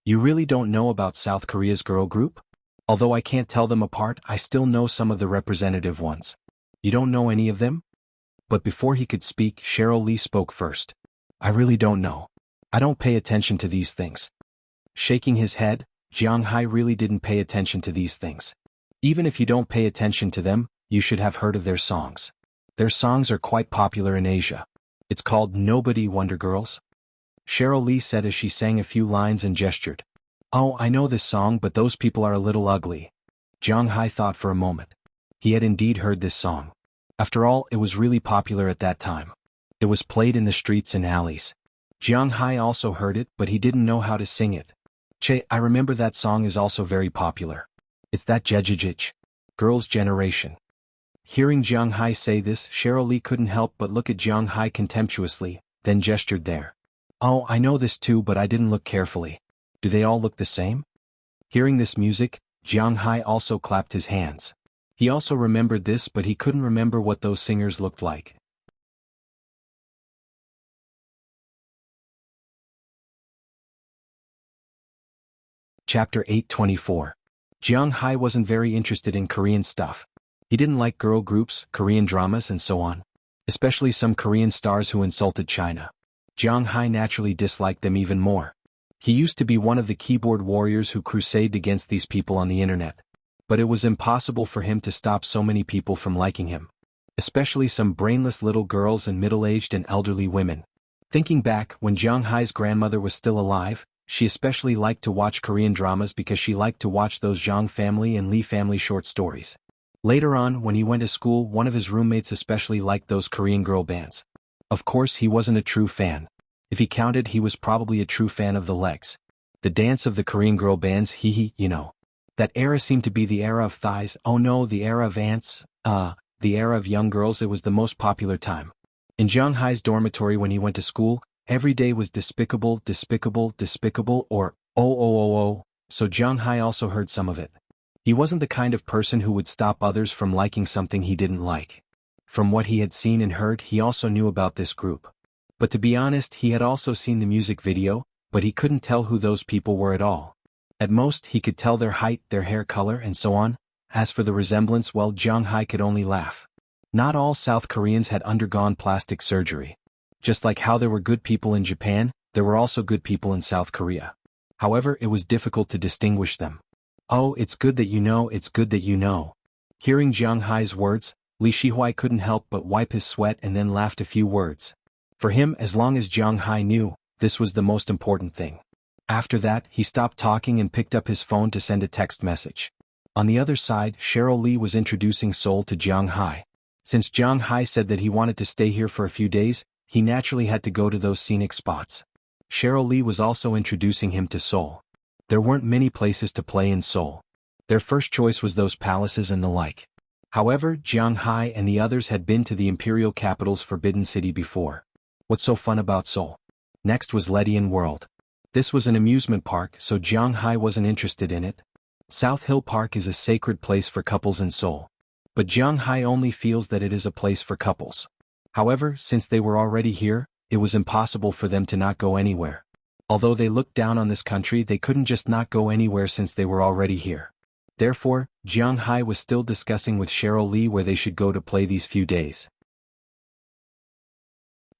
You really don't know about South Korea's girl group? Although I can't tell them apart, I still know some of the representative ones. You don't know any of them? But before he could speak, Cheryl Li spoke first. I really don't know. I don't pay attention to these things. Shaking his head, Jiang Hai really didn't pay attention to these things. Even if you don't pay attention to them, you should have heard of their songs. Their songs are quite popular in Asia. It's called Nobody Wonder Girls. Cheryl Li said as she sang a few lines and gestured. Oh, I know this song, but those people are a little ugly. Jiang Hai thought for a moment. He had indeed heard this song. After all, it was really popular at that time. It was played in the streets and alleys. Jiang Hai also heard it, but he didn't know how to sing it. Che, I remember that song is also very popular. It's that Jejijij. Girls' Generation. Hearing Jiang Hai say this, Cheryl Li couldn't help but look at Jiang Hai contemptuously, then gestured there. Oh, I know this too, but I didn't look carefully. Do they all look the same? Hearing this music, Jiang Hai also clapped his hands. He also remembered this, but he couldn't remember what those singers looked like. Chapter 824. Jiang Hai wasn't very interested in Korean stuff. He didn't like girl groups, Korean dramas and so on. Especially some Korean stars who insulted China. Jiang Hai naturally disliked them even more. He used to be one of the keyboard warriors who crusaded against these people on the internet. But it was impossible for him to stop so many people from liking him. Especially some brainless little girls and middle-aged and elderly women. Thinking back, when Jiang Hai's grandmother was still alive, she especially liked to watch Korean dramas because she liked to watch those Zhang family and Lee family short stories. Later on, when he went to school, one of his roommates especially liked those Korean girl bands. Of course, he wasn't a true fan. If he counted, he was probably a true fan of the legs. The dance of the Korean girl bands, you know. That era seemed to be the era of thighs, oh no, the era of ants, the era of young girls. It was the most popular time. In Jiang Hai's dormitory when he went to school, every day was despicable, or oh. So Jiang Hai also heard some of it. He wasn't the kind of person who would stop others from liking something he didn't like. From what he had seen and heard, he also knew about this group. But to be honest, he had also seen the music video, but he couldn't tell who those people were at all. At most, he could tell their height, their hair color, and so on. As for the resemblance, well, Jiang Hai could only laugh. Not all South Koreans had undergone plastic surgery. Just like how there were good people in Japan, there were also good people in South Korea. However, it was difficult to distinguish them. Oh, it's good that you know, it's good that you know. Hearing Jiang Hai's words, Li Shihuai couldn't help but wipe his sweat and then laughed a few words. For him, as long as Jiang Hai knew, this was the most important thing. After that, he stopped talking and picked up his phone to send a text message. On the other side, Cheryl Lee was introducing Seoul to Jiang Hai. Since Jiang Hai said that he wanted to stay here for a few days, he naturally had to go to those scenic spots. Cheryl Lee was also introducing him to Seoul. There weren't many places to play in Seoul. Their first choice was those palaces and the like. However, Jiang Hai and the others had been to the imperial capital's Forbidden City before. What's so fun about Seoul? Next was Ledian World. This was an amusement park, so Jiang Hai wasn't interested in it. South Hill Park is a sacred place for couples in Seoul. But Jiang Hai only feels that it is a place for couples. However, since they were already here, it was impossible for them to not go anywhere. Although they looked down on this country, they couldn't just not go anywhere since they were already here. Therefore, Jiang Hai was still discussing with Cheryl Lee where they should go to play these few days.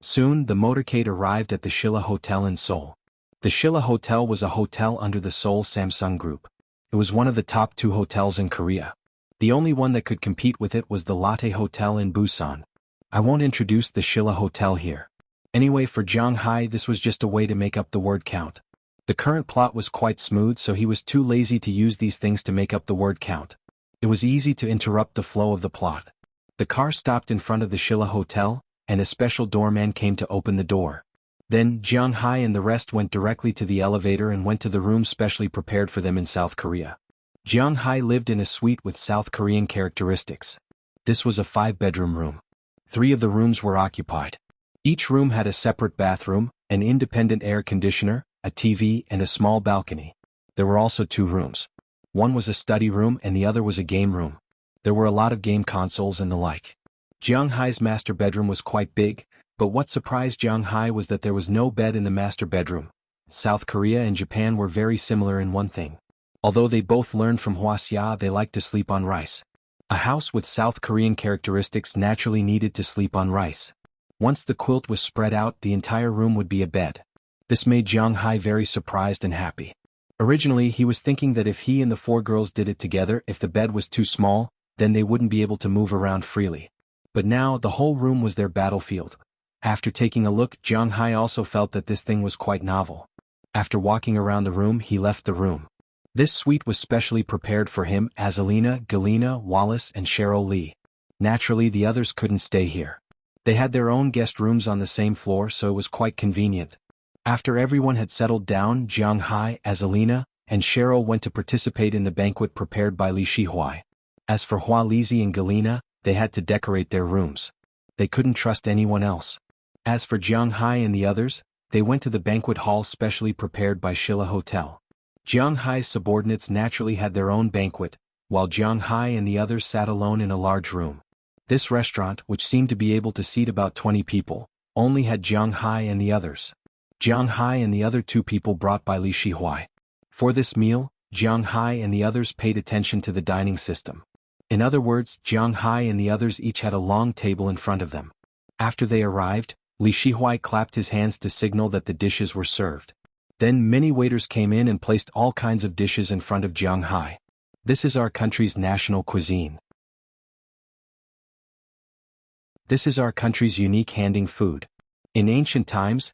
Soon, the motorcade arrived at the Shilla Hotel in Seoul. The Shilla Hotel was a hotel under the Seoul Samsung Group. It was one of the top 2 hotels in Korea. The only one that could compete with it was the Lotte Hotel in Busan. I won't introduce the Shilla Hotel here. Anyway, for Jiang Hai, this was just a way to make up the word count. The current plot was quite smooth, so he was too lazy to use these things to make up the word count. It was easy to interrupt the flow of the plot. The car stopped in front of the Shilla Hotel, and a special doorman came to open the door. Then, Jiang Hai and the rest went directly to the elevator and went to the room specially prepared for them in South Korea. Jiang Hai lived in a suite with South Korean characteristics. This was a 5-bedroom room. 3 of the rooms were occupied. Each room had a separate bathroom, an independent air conditioner, a TV, and a small balcony. There were also 2 rooms. One was a study room and the other was a game room. There were a lot of game consoles and the like. Jiang Hai's master bedroom was quite big, but what surprised Jiang Hai was that there was no bed in the master bedroom. South Korea and Japan were very similar in one thing. Although they both learned from Wuxia, they liked to sleep on rice. A house with South Korean characteristics naturally needed to sleep on rice. Once the quilt was spread out, the entire room would be a bed. This made Jiang Hai very surprised and happy. Originally, he was thinking that if he and the 4 girls did it together, if the bed was too small, then they wouldn't be able to move around freely. But now, the whole room was their battlefield. After taking a look, Jiang Hai also felt that this thing was quite novel. After walking around the room, he left the room. This suite was specially prepared for him, Azalina, Galina, Wallace, and Cheryl Lee. Naturally, the others couldn't stay here. They had their own guest rooms on the same floor, so it was quite convenient. After everyone had settled down, Jiang Hai, Azalina, and Cheryl went to participate in the banquet prepared by Li Shihuai. As for Hua Lizi and Galina, they had to decorate their rooms. They couldn't trust anyone else. As for Jiang Hai and the others, they went to the banquet hall specially prepared by Shilla Hotel. Jiang Hai's subordinates naturally had their own banquet, while Jiang Hai and the others sat alone in a large room. This restaurant, which seemed to be able to seat about 20 people, only had Jiang Hai and the others. Jiang Hai and the other 2 people brought by Li Shihuai. For this meal, Jiang Hai and the others paid attention to the dining system. In other words, Jiang Hai and the others each had a long table in front of them. After they arrived, Li Shihuai clapped his hands to signal that the dishes were served. Then many waiters came in and placed all kinds of dishes in front of Jiang Hai. This is our country's national cuisine. This is our country's unique handing food. In ancient times,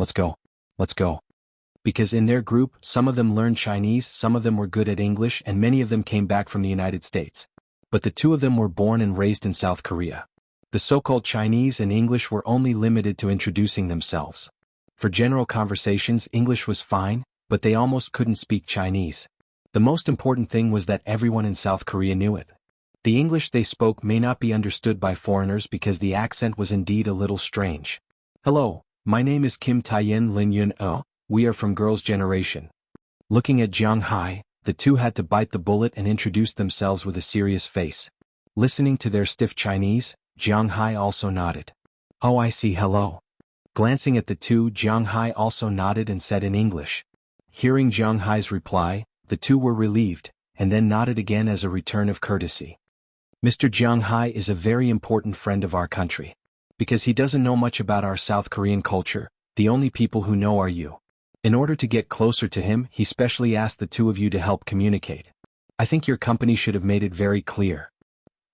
Let's go. Let's go. Because in their group, some of them learned Chinese, some of them were good at English, and many of them came back from the United States. But the two of them were born and raised in South Korea. The so-called Chinese and English were only limited to introducing themselves. For general conversations, English was fine, but they almost couldn't speak Chinese. The most important thing was that everyone in South Korea knew it. The English they spoke may not be understood by foreigners because the accent was indeed a little strange. Hello, my name is Kim Taeyin Lin Yun Oh, we are from Girls' Generation. Looking at Jiang Hai, the two had to bite the bullet and introduce themselves with a serious face. Listening to their stiff Chinese, Jiang Hai also nodded. Oh, I see, hello. Glancing at the two, Jiang Hai also nodded and said in English. Hearing Jiang Hai's reply, the two were relieved, and then nodded again as a return of courtesy. Mr. Jiang Hai is a very important friend of our country. Because he doesn't know much about our South Korean culture, the only people who know are you. In order to get closer to him, he specially asked the two of you to help communicate. I think your company should have made it very clear.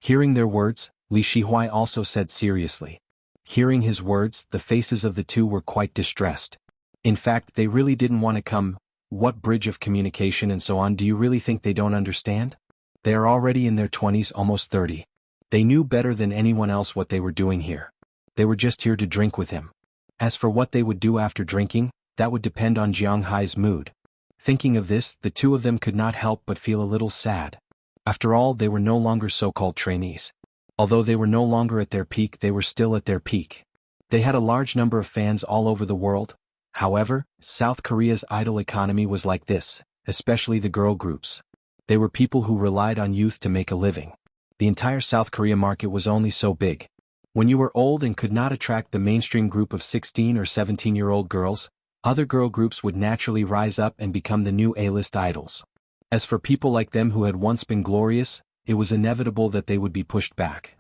Hearing their words, Li Shihuai also said seriously. Hearing his words, the faces of the two were quite distressed. In fact, they really didn't want to come. What bridge of communication and so on? Do you really think they don't understand? They are already in their 20s, almost 30. They knew better than anyone else what they were doing here. They were just here to drink with him. As for what they would do after drinking, that would depend on Jiang Hai's mood. Thinking of this, the two of them could not help but feel a little sad. After all, they were no longer so-called trainees. Although they were no longer at their peak, they were still at their peak. They had a large number of fans all over the world. However, South Korea's idol economy was like this, especially the girl groups. They were people who relied on youth to make a living. The entire South Korea market was only so big. When you were old and could not attract the mainstream group of 16 or 17-year-old girls, other girl groups would naturally rise up and become the new A-list idols. As for people like them who had once been glorious, it was inevitable that they would be pushed back.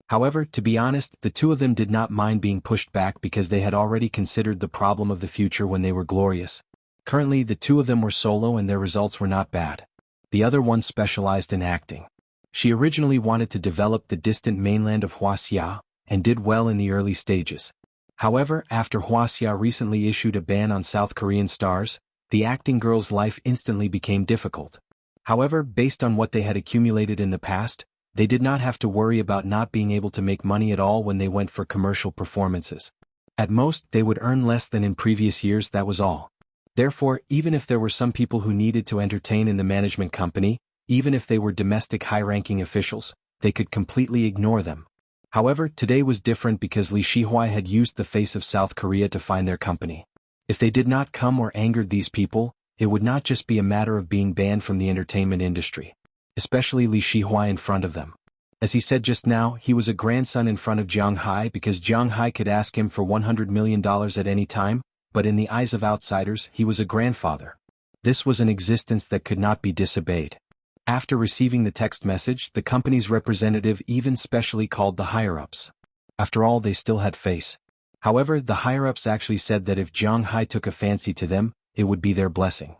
However, to be honest, the two of them did not mind being pushed back because they had already considered the problem of the future when they were glorious. Currently, the two of them were solo and their results were not bad. The other one specialized in acting. She originally wanted to develop the distant mainland of Wuxia, and did well in the early stages. However, after Wuxia recently issued a ban on South Korean stars, the acting girl's life instantly became difficult. However, based on what they had accumulated in the past, they did not have to worry about not being able to make money at all when they went for commercial performances. At most, they would earn less than in previous years, that was all. Therefore, even if there were some people who needed to entertain in the management company, even if they were domestic high-ranking officials, they could completely ignore them. However, today was different because Li Shihuai had used the face of South Korea to find their company. If they did not come or angered these people, it would not just be a matter of being banned from the entertainment industry. Especially Li Shihuai in front of them. As he said just now, he was a grandson in front of Jiang Hai because Jiang Hai could ask him for $100 million at any time, but in the eyes of outsiders, he was a grandfather. This was an existence that could not be disobeyed. After receiving the text message, the company's representative even specially called the higher-ups. After all, they still had face. However, the higher-ups actually said that if Jiang Hai took a fancy to them, it would be their blessing.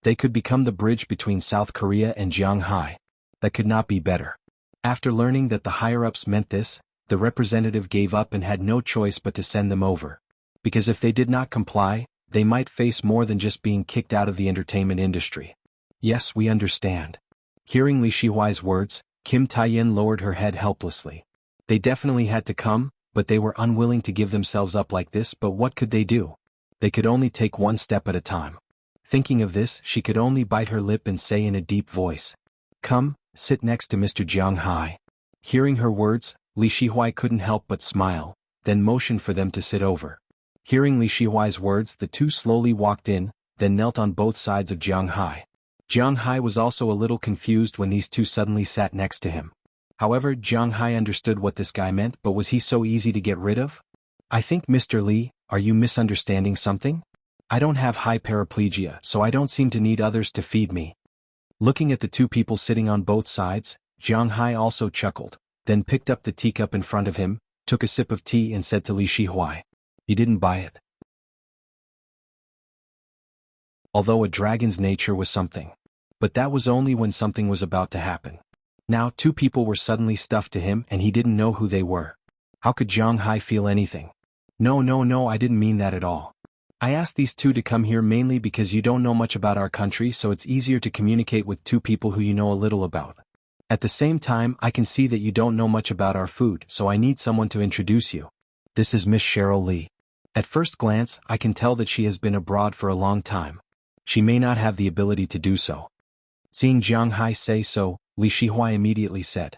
They could become the bridge between South Korea and Jiang Hai. That could not be better. After learning that the higher-ups meant this, the representative gave up and had no choice but to send them over. Because if they did not comply, they might face more than just being kicked out of the entertainment industry. Yes, we understand. Hearing Li Shihuai's words, Kim Taeyin lowered her head helplessly. They definitely had to come, but they were unwilling to give themselves up like this. But what could they do? They could only take one step at a time. Thinking of this, she could only bite her lip and say in a deep voice, "Come, sit next to Mr. Jiang Hai." Hearing her words, Li Shihuai couldn't help but smile, then motioned for them to sit over. Hearing Li Shihuai's words, the two slowly walked in, then knelt on both sides of Jiang Hai. Jiang Hai was also a little confused when these two suddenly sat next to him. However, Jiang Hai understood what this guy meant, but was he so easy to get rid of? I think, Mr. Li, are you misunderstanding something? I don't have high paraplegia, so I don't seem to need others to feed me. Looking at the two people sitting on both sides, Jiang Hai also chuckled, then picked up the teacup in front of him, took a sip of tea and said to Li Shihuai, "You didn't buy it." Although a dragon's nature was something. But that was only when something was about to happen. Now two people were suddenly stuffed to him and he didn't know who they were. How could Jiang Hai feel anything? No, no, no, I didn't mean that at all. I asked these two to come here mainly because you don't know much about our country, so it's easier to communicate with two people who you know a little about. At the same time, I can see that you don't know much about our food, so I need someone to introduce you. This is Miss Cheryl Lee. At first glance, I can tell that she has been abroad for a long time. She may not have the ability to do so. Seeing Jiang Hai say so, Li Shihuai immediately said.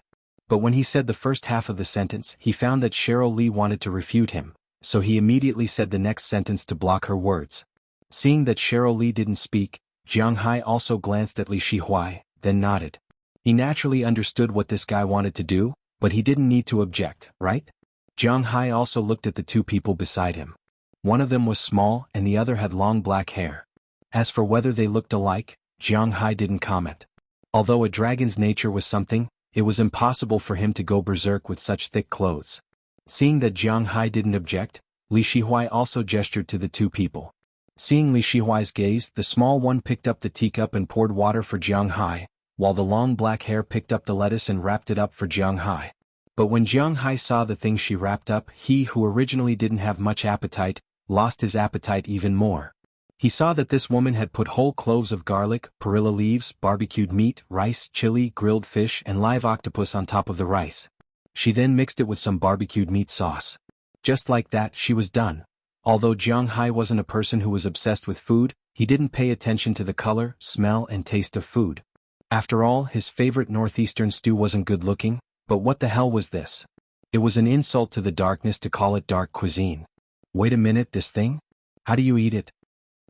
But when he said the first half of the sentence, he found that Cheryl Lee wanted to refute him, so he immediately said the next sentence to block her words. Seeing that Cheryl Lee didn't speak, Jiang Hai also glanced at Li Shihuai, then nodded. He naturally understood what this guy wanted to do, but he didn't need to object, right? Jiang Hai also looked at the two people beside him. One of them was small and the other had long black hair. As for whether they looked alike, Jiang Hai didn't comment. Although a dragon's nature was something, it was impossible for him to go berserk with such thick clothes. Seeing that Jiang Hai didn't object, Li Shihuai also gestured to the two people. Seeing Li Shihuai's gaze, the small one picked up the teacup and poured water for Jiang Hai, while the long black hair picked up the lettuce and wrapped it up for Jiang Hai. But when Jiang Hai saw the things she wrapped up, he who originally didn't have much appetite, lost his appetite even more. He saw that this woman had put whole cloves of garlic, perilla leaves, barbecued meat, rice, chili, grilled fish and live octopus on top of the rice. She then mixed it with some barbecued meat sauce. Just like that, she was done. Although Jiang Hai wasn't a person who was obsessed with food, he didn't pay attention to the color, smell and taste of food. After all, his favorite northeastern stew wasn't good looking, but what the hell was this? It was an insult to the darkness to call it dark cuisine. Wait a minute, this thing? How do you eat it?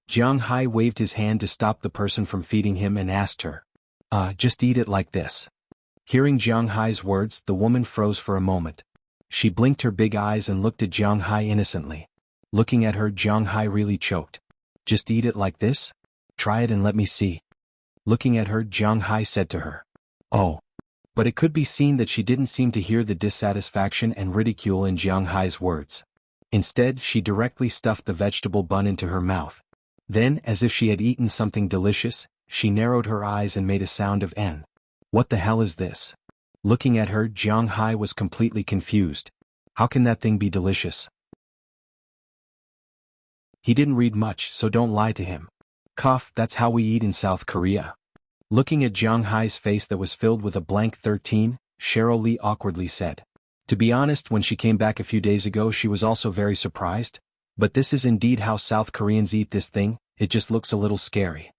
Jiang Hai waved his hand to stop the person from feeding him and asked her. Just eat it like this. Hearing Jiang Hai's words, the woman froze for a moment. She blinked her big eyes and looked at Jiang Hai innocently. Looking at her, Jiang Hai really choked. Just eat it like this? Try it and let me see. Looking at her, Jiang Hai said to her. Oh. But it could be seen that she didn't seem to hear the dissatisfaction and ridicule in Jiang Hai's words. Instead, she directly stuffed the vegetable bun into her mouth. Then, as if she had eaten something delicious, she narrowed her eyes and made a sound of N. What the hell is this? Looking at her, Jiang Hai was completely confused. How can that thing be delicious? He didn't read much, so don't lie to him. Cough, that's how we eat in South Korea. Looking at Jiang Hai's face that was filled with a blank 13, Cheryl Lee awkwardly said. To be honest, when she came back a few days ago she was also very surprised. But this is indeed how South Koreans eat this thing, it just looks a little scary.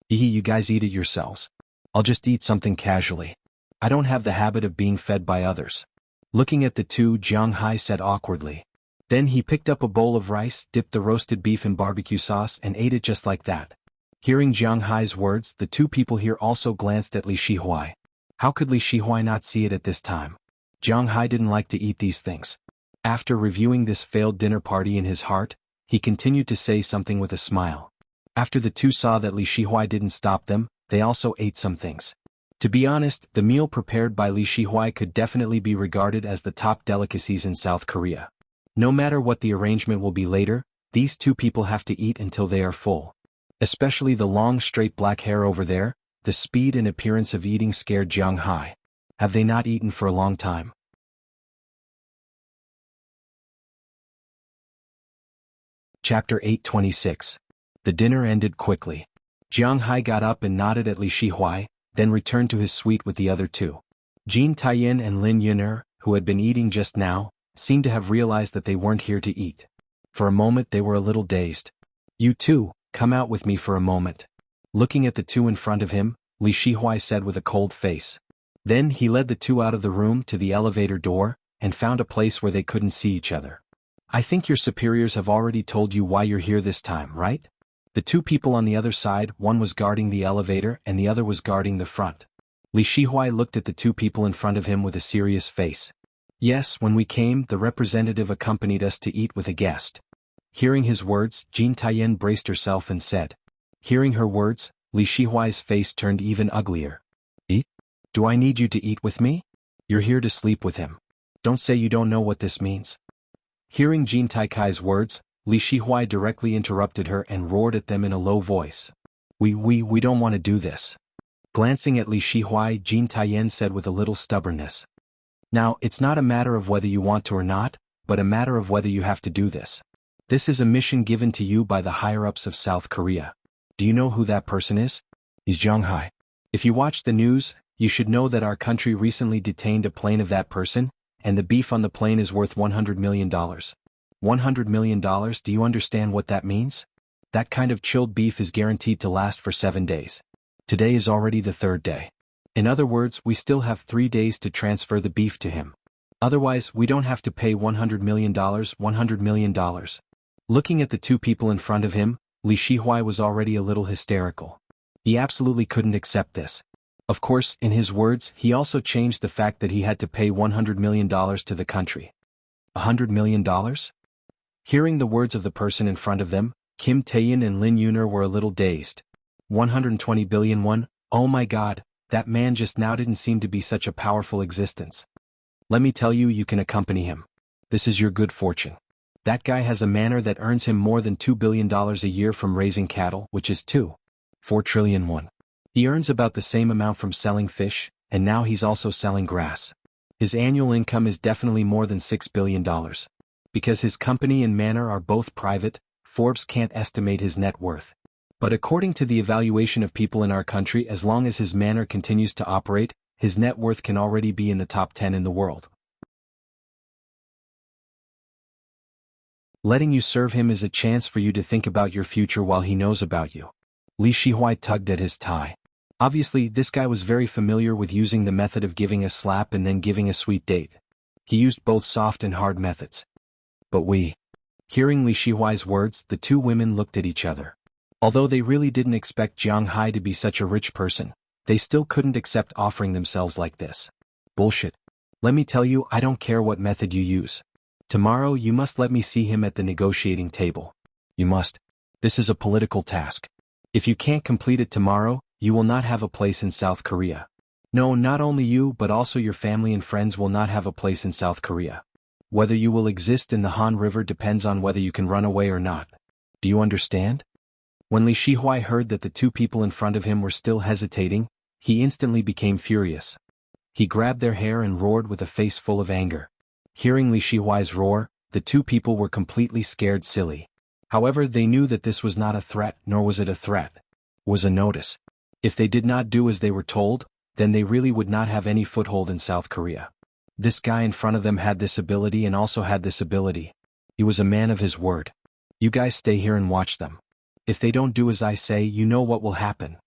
You guys eat it yourselves. I'll just eat something casually. I don't have the habit of being fed by others. Looking at the two, Jiang Hai said awkwardly. Then he picked up a bowl of rice, dipped the roasted beef in barbecue sauce and ate it just like that. Hearing Jiang Hai's words, the two people here also glanced at Li Shihuai. How could Li Shihuai not see it at this time? Jiang Hai didn't like to eat these things. After reviewing this failed dinner party in his heart, he continued to say something with a smile. After the two saw that Li Shihuai didn't stop them, they also ate some things. To be honest, the meal prepared by Li Shihuai could definitely be regarded as the top delicacies in South Korea. No matter what the arrangement will be later, these two people have to eat until they are full. Especially the long straight black hair over there, the speed and appearance of eating scared Jiang Hai. Have they not eaten for a long time? Chapter 826. The dinner ended quickly. Jiang Hai got up and nodded at Li Shihuai, then returned to his suite with the other two. Jin Taiyin and Lin Yuner, who had been eating just now, seemed to have realized that they weren't here to eat. For a moment they were a little dazed. You two, come out with me for a moment. Looking at the two in front of him, Li Shihuai said with a cold face. Then he led the two out of the room to the elevator door, and found a place where they couldn't see each other. I think your superiors have already told you why you're here this time, right? The two people on the other side, one was guarding the elevator and the other was guarding the front. Li Shihuai looked at the two people in front of him with a serious face. Yes, when we came, the representative accompanied us to eat with a guest. Hearing his words, Jin Taiyin braced herself and said. Hearing her words, Li Shihuai's face turned even uglier. Eat? Do I need you to eat with me? You're here to sleep with him. Don't say you don't know what this means. Hearing Jin Taikai's words, Li Shihuai directly interrupted her and roared at them in a low voice. We don't want to do this. Glancing at Li Shihuai, Jin Taiyin said with a little stubbornness. Now, it's not a matter of whether you want to or not, but a matter of whether you have to do this. This is a mission given to you by the higher-ups of South Korea. Do you know who that person is? He's Jong Hai. If you watch the news, you should know that our country recently detained a plane of that person, and the beef on the plane is worth $100 million. $100 million, do you understand what that means? That kind of chilled beef is guaranteed to last for 7 days. Today is already the 3rd day. In other words, we still have 3 days to transfer the beef to him. Otherwise, we don't have to pay $100 million. $100 million. Looking at the two people in front of him, Li Shihuai was already a little hysterical. He absolutely couldn't accept this. Of course, in his words, he also changed the fact that he had to pay $100 million to the country. $100 million? Hearing the words of the person in front of them, Kim Tae-in and Lin Yuner were a little dazed. 120 billion won? Oh my god, that man just now didn't seem to be such a powerful existence. Let me tell you, you can accompany him. This is your good fortune. That guy has a manor that earns him more than $2 billion a year from raising cattle, which is 4 trillion won. He earns about the same amount from selling fish, and now he's also selling grass. His annual income is definitely more than $6 billion. Because his company and manor are both private, Forbes can't estimate his net worth. But according to the evaluation of people in our country, as long as his manor continues to operate, his net worth can already be in the top 10 in the world. Letting you serve him is a chance for you to think about your future while he knows about you. Li Shihuai tugged at his tie. Obviously, this guy was very familiar with using the method of giving a slap and then giving a sweet date. He used both soft and hard methods. But Hearing Li Shihuai's words, the two women looked at each other. Although they really didn't expect Jiang Hai to be such a rich person, they still couldn't accept offering themselves like this. Bullshit. Let me tell you, I don't care what method you use. Tomorrow you must let me see him at the negotiating table. You must. This is a political task. If you can't complete it tomorrow, you will not have a place in South Korea. No, not only you but also your family and friends will not have a place in South Korea. Whether you will exist in the Han River depends on whether you can run away or not. Do you understand? When Li Shihuai heard that the two people in front of him were still hesitating, he instantly became furious. He grabbed their hair and roared with a face full of anger. Hearing Li Shihuai's roar, the two people were completely scared silly. However, they knew that this was not a threat, nor was it a threat. It was a notice. If they did not do as they were told, then they really would not have any foothold in South Korea. This guy in front of them had this ability and also had this ability. He was a man of his word. You guys stay here and watch them. If they don't do as I say, you know what will happen.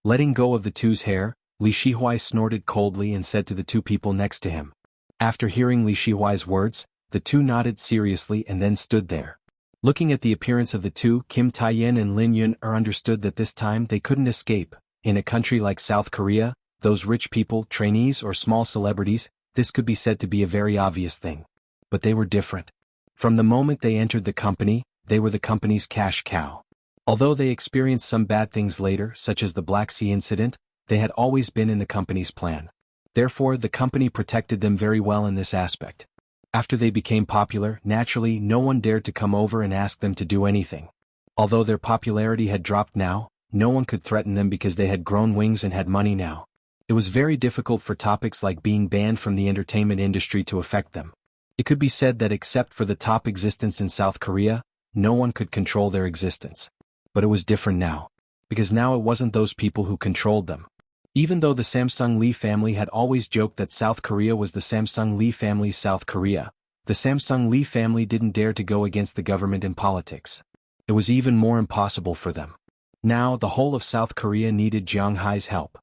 Letting go of the two's hair, Li Shihuai snorted coldly and said to the two people next to him. After hearing Li Shihuai's words, the two nodded seriously and then stood there. Looking at the appearance of the two, Kim Tae-in and Lin Yuner understood that this time they couldn't escape. In a country like South Korea, those rich people, trainees or small celebrities, this could be said to be a very obvious thing. But they were different. From the moment they entered the company, they were the company's cash cow. Although they experienced some bad things later, such as the Black Sea incident, they had always been in the company's plan. Therefore, the company protected them very well in this aspect. After they became popular, naturally, no one dared to come over and ask them to do anything. Although their popularity had dropped now, no one could threaten them because they had grown wings and had money now. It was very difficult for topics like being banned from the entertainment industry to affect them. It could be said that except for the top existence in South Korea, no one could control their existence. But it was different now. Because now it wasn't those people who controlled them. Even though the Samsung Lee family had always joked that South Korea was the Samsung Lee family's South Korea, the Samsung Lee family didn't dare to go against the government in politics. It was even more impossible for them. Now the whole of South Korea needed Jiang Hai's help.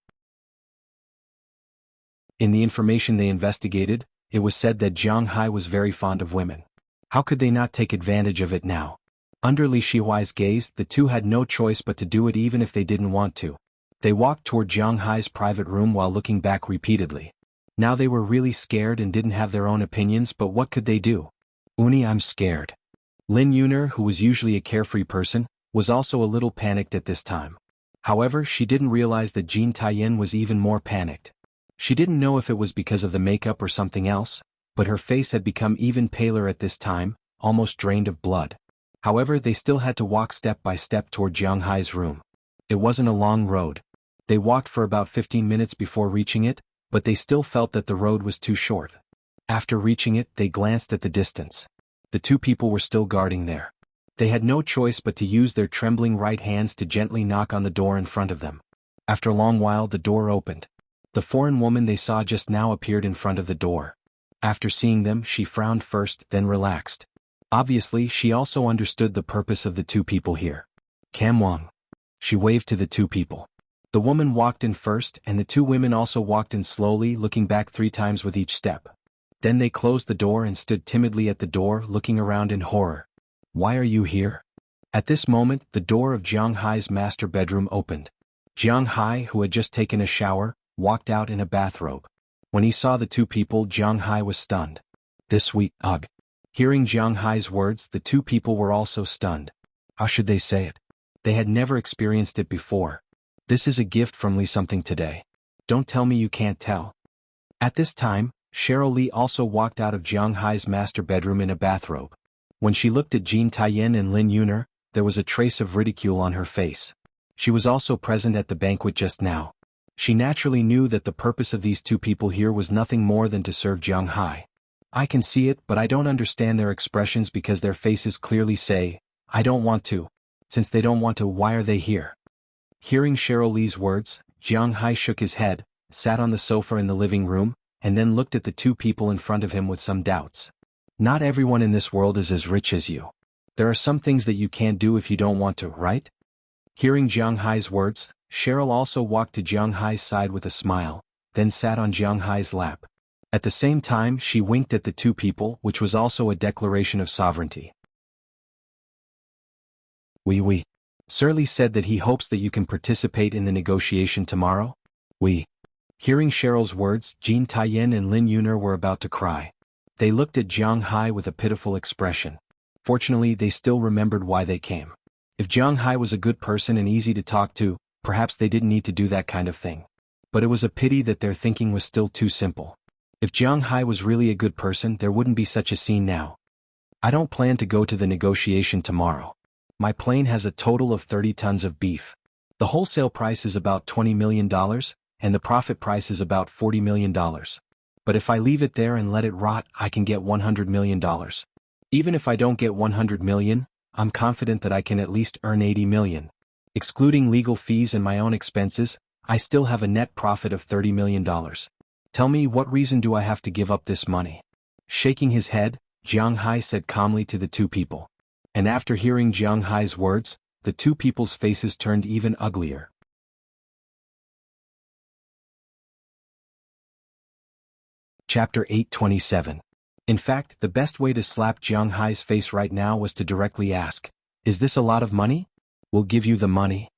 In the information they investigated, it was said that Jiang Hai was very fond of women. How could they not take advantage of it now? Under Li Shihuai's gaze, the two had no choice but to do it even if they didn't want to. They walked toward Jiang Hai's private room while looking back repeatedly. Now they were really scared and didn't have their own opinions, but what could they do? Uni, I'm scared. Lin Yuner, who was usually a carefree person, was also a little panicked at this time. However, she didn't realize that Jin Tae-in was even more panicked. She didn't know if it was because of the makeup or something else, but her face had become even paler at this time, almost drained of blood. However, they still had to walk step by step toward Jiang Hai's room. It wasn't a long road. They walked for about 15 minutes before reaching it, but they still felt that the road was too short. After reaching it, they glanced at the distance. The two people were still guarding there. They had no choice but to use their trembling right hands to gently knock on the door in front of them. After a long while the door opened. The foreign woman they saw just now appeared in front of the door. After seeing them, she frowned first, then relaxed. Obviously, she also understood the purpose of the two people here. Cam Wang. She waved to the two people. The woman walked in first, and the two women also walked in slowly, looking back 3 times with each step. Then they closed the door and stood timidly at the door, looking around in horror. Why are you here? At this moment, the door of Jiang Hai's master bedroom opened. Jiang Hai, who had just taken a shower, walked out in a bathrobe. When he saw the two people, Jiang Hai was stunned. Ugh. Hearing Jiang Hai's words, the two people were also stunned. How should they say it? They had never experienced it before. This is a gift from Li something today. Don't tell me you can't tell. At this time, Cheryl Li also walked out of Jiang Hai's master bedroom in a bathrobe. When she looked at Jin Taiyin and Lin Yuner, there was a trace of ridicule on her face. She was also present at the banquet just now. She naturally knew that the purpose of these two people here was nothing more than to serve Jiang Hai. I can see it, but I don't understand their expressions because their faces clearly say, I don't want to. Since they don't want to, why are they here? Hearing Cheryl Li's words, Jiang Hai shook his head, sat on the sofa in the living room, and then looked at the two people in front of him with some doubts. Not everyone in this world is as rich as you. There are some things that you can't do if you don't want to, right? Hearing Jiang Hai's words, Cheryl also walked to Jiang Hai's side with a smile, then sat on Jiang Hai's lap. At the same time, she winked at the two people, which was also a declaration of sovereignty. Oui. Sir Li said that he hopes that you can participate in the negotiation tomorrow? Oui. Hearing Cheryl's words, Jin Taiyin and Lin Yuner were about to cry. They looked at Jiang Hai with a pitiful expression. Fortunately, they still remembered why they came. If Jiang Hai was a good person and easy to talk to, perhaps they didn't need to do that kind of thing. But it was a pity that their thinking was still too simple. If Jiang Hai was really a good person, there wouldn't be such a scene now. I don't plan to go to the negotiation tomorrow. My plane has a total of 30 tons of beef. The wholesale price is about $20 million, and the profit price is about $40 million. But if I leave it there and let it rot, I can get $100 million. Even if I don't get $100 million, I'm confident that I can at least earn $80 million. Excluding legal fees and my own expenses, I still have a net profit of $30 million. Tell me, what reason do I have to give up this money? Shaking his head, Jiang Hai said calmly to the two people. And after hearing Jiang Hai's words, the two people's faces turned even uglier. Chapter 827. In fact, the best way to slap Jiang Hai's face right now was to directly ask, is this a lot of money? We'll give you the money.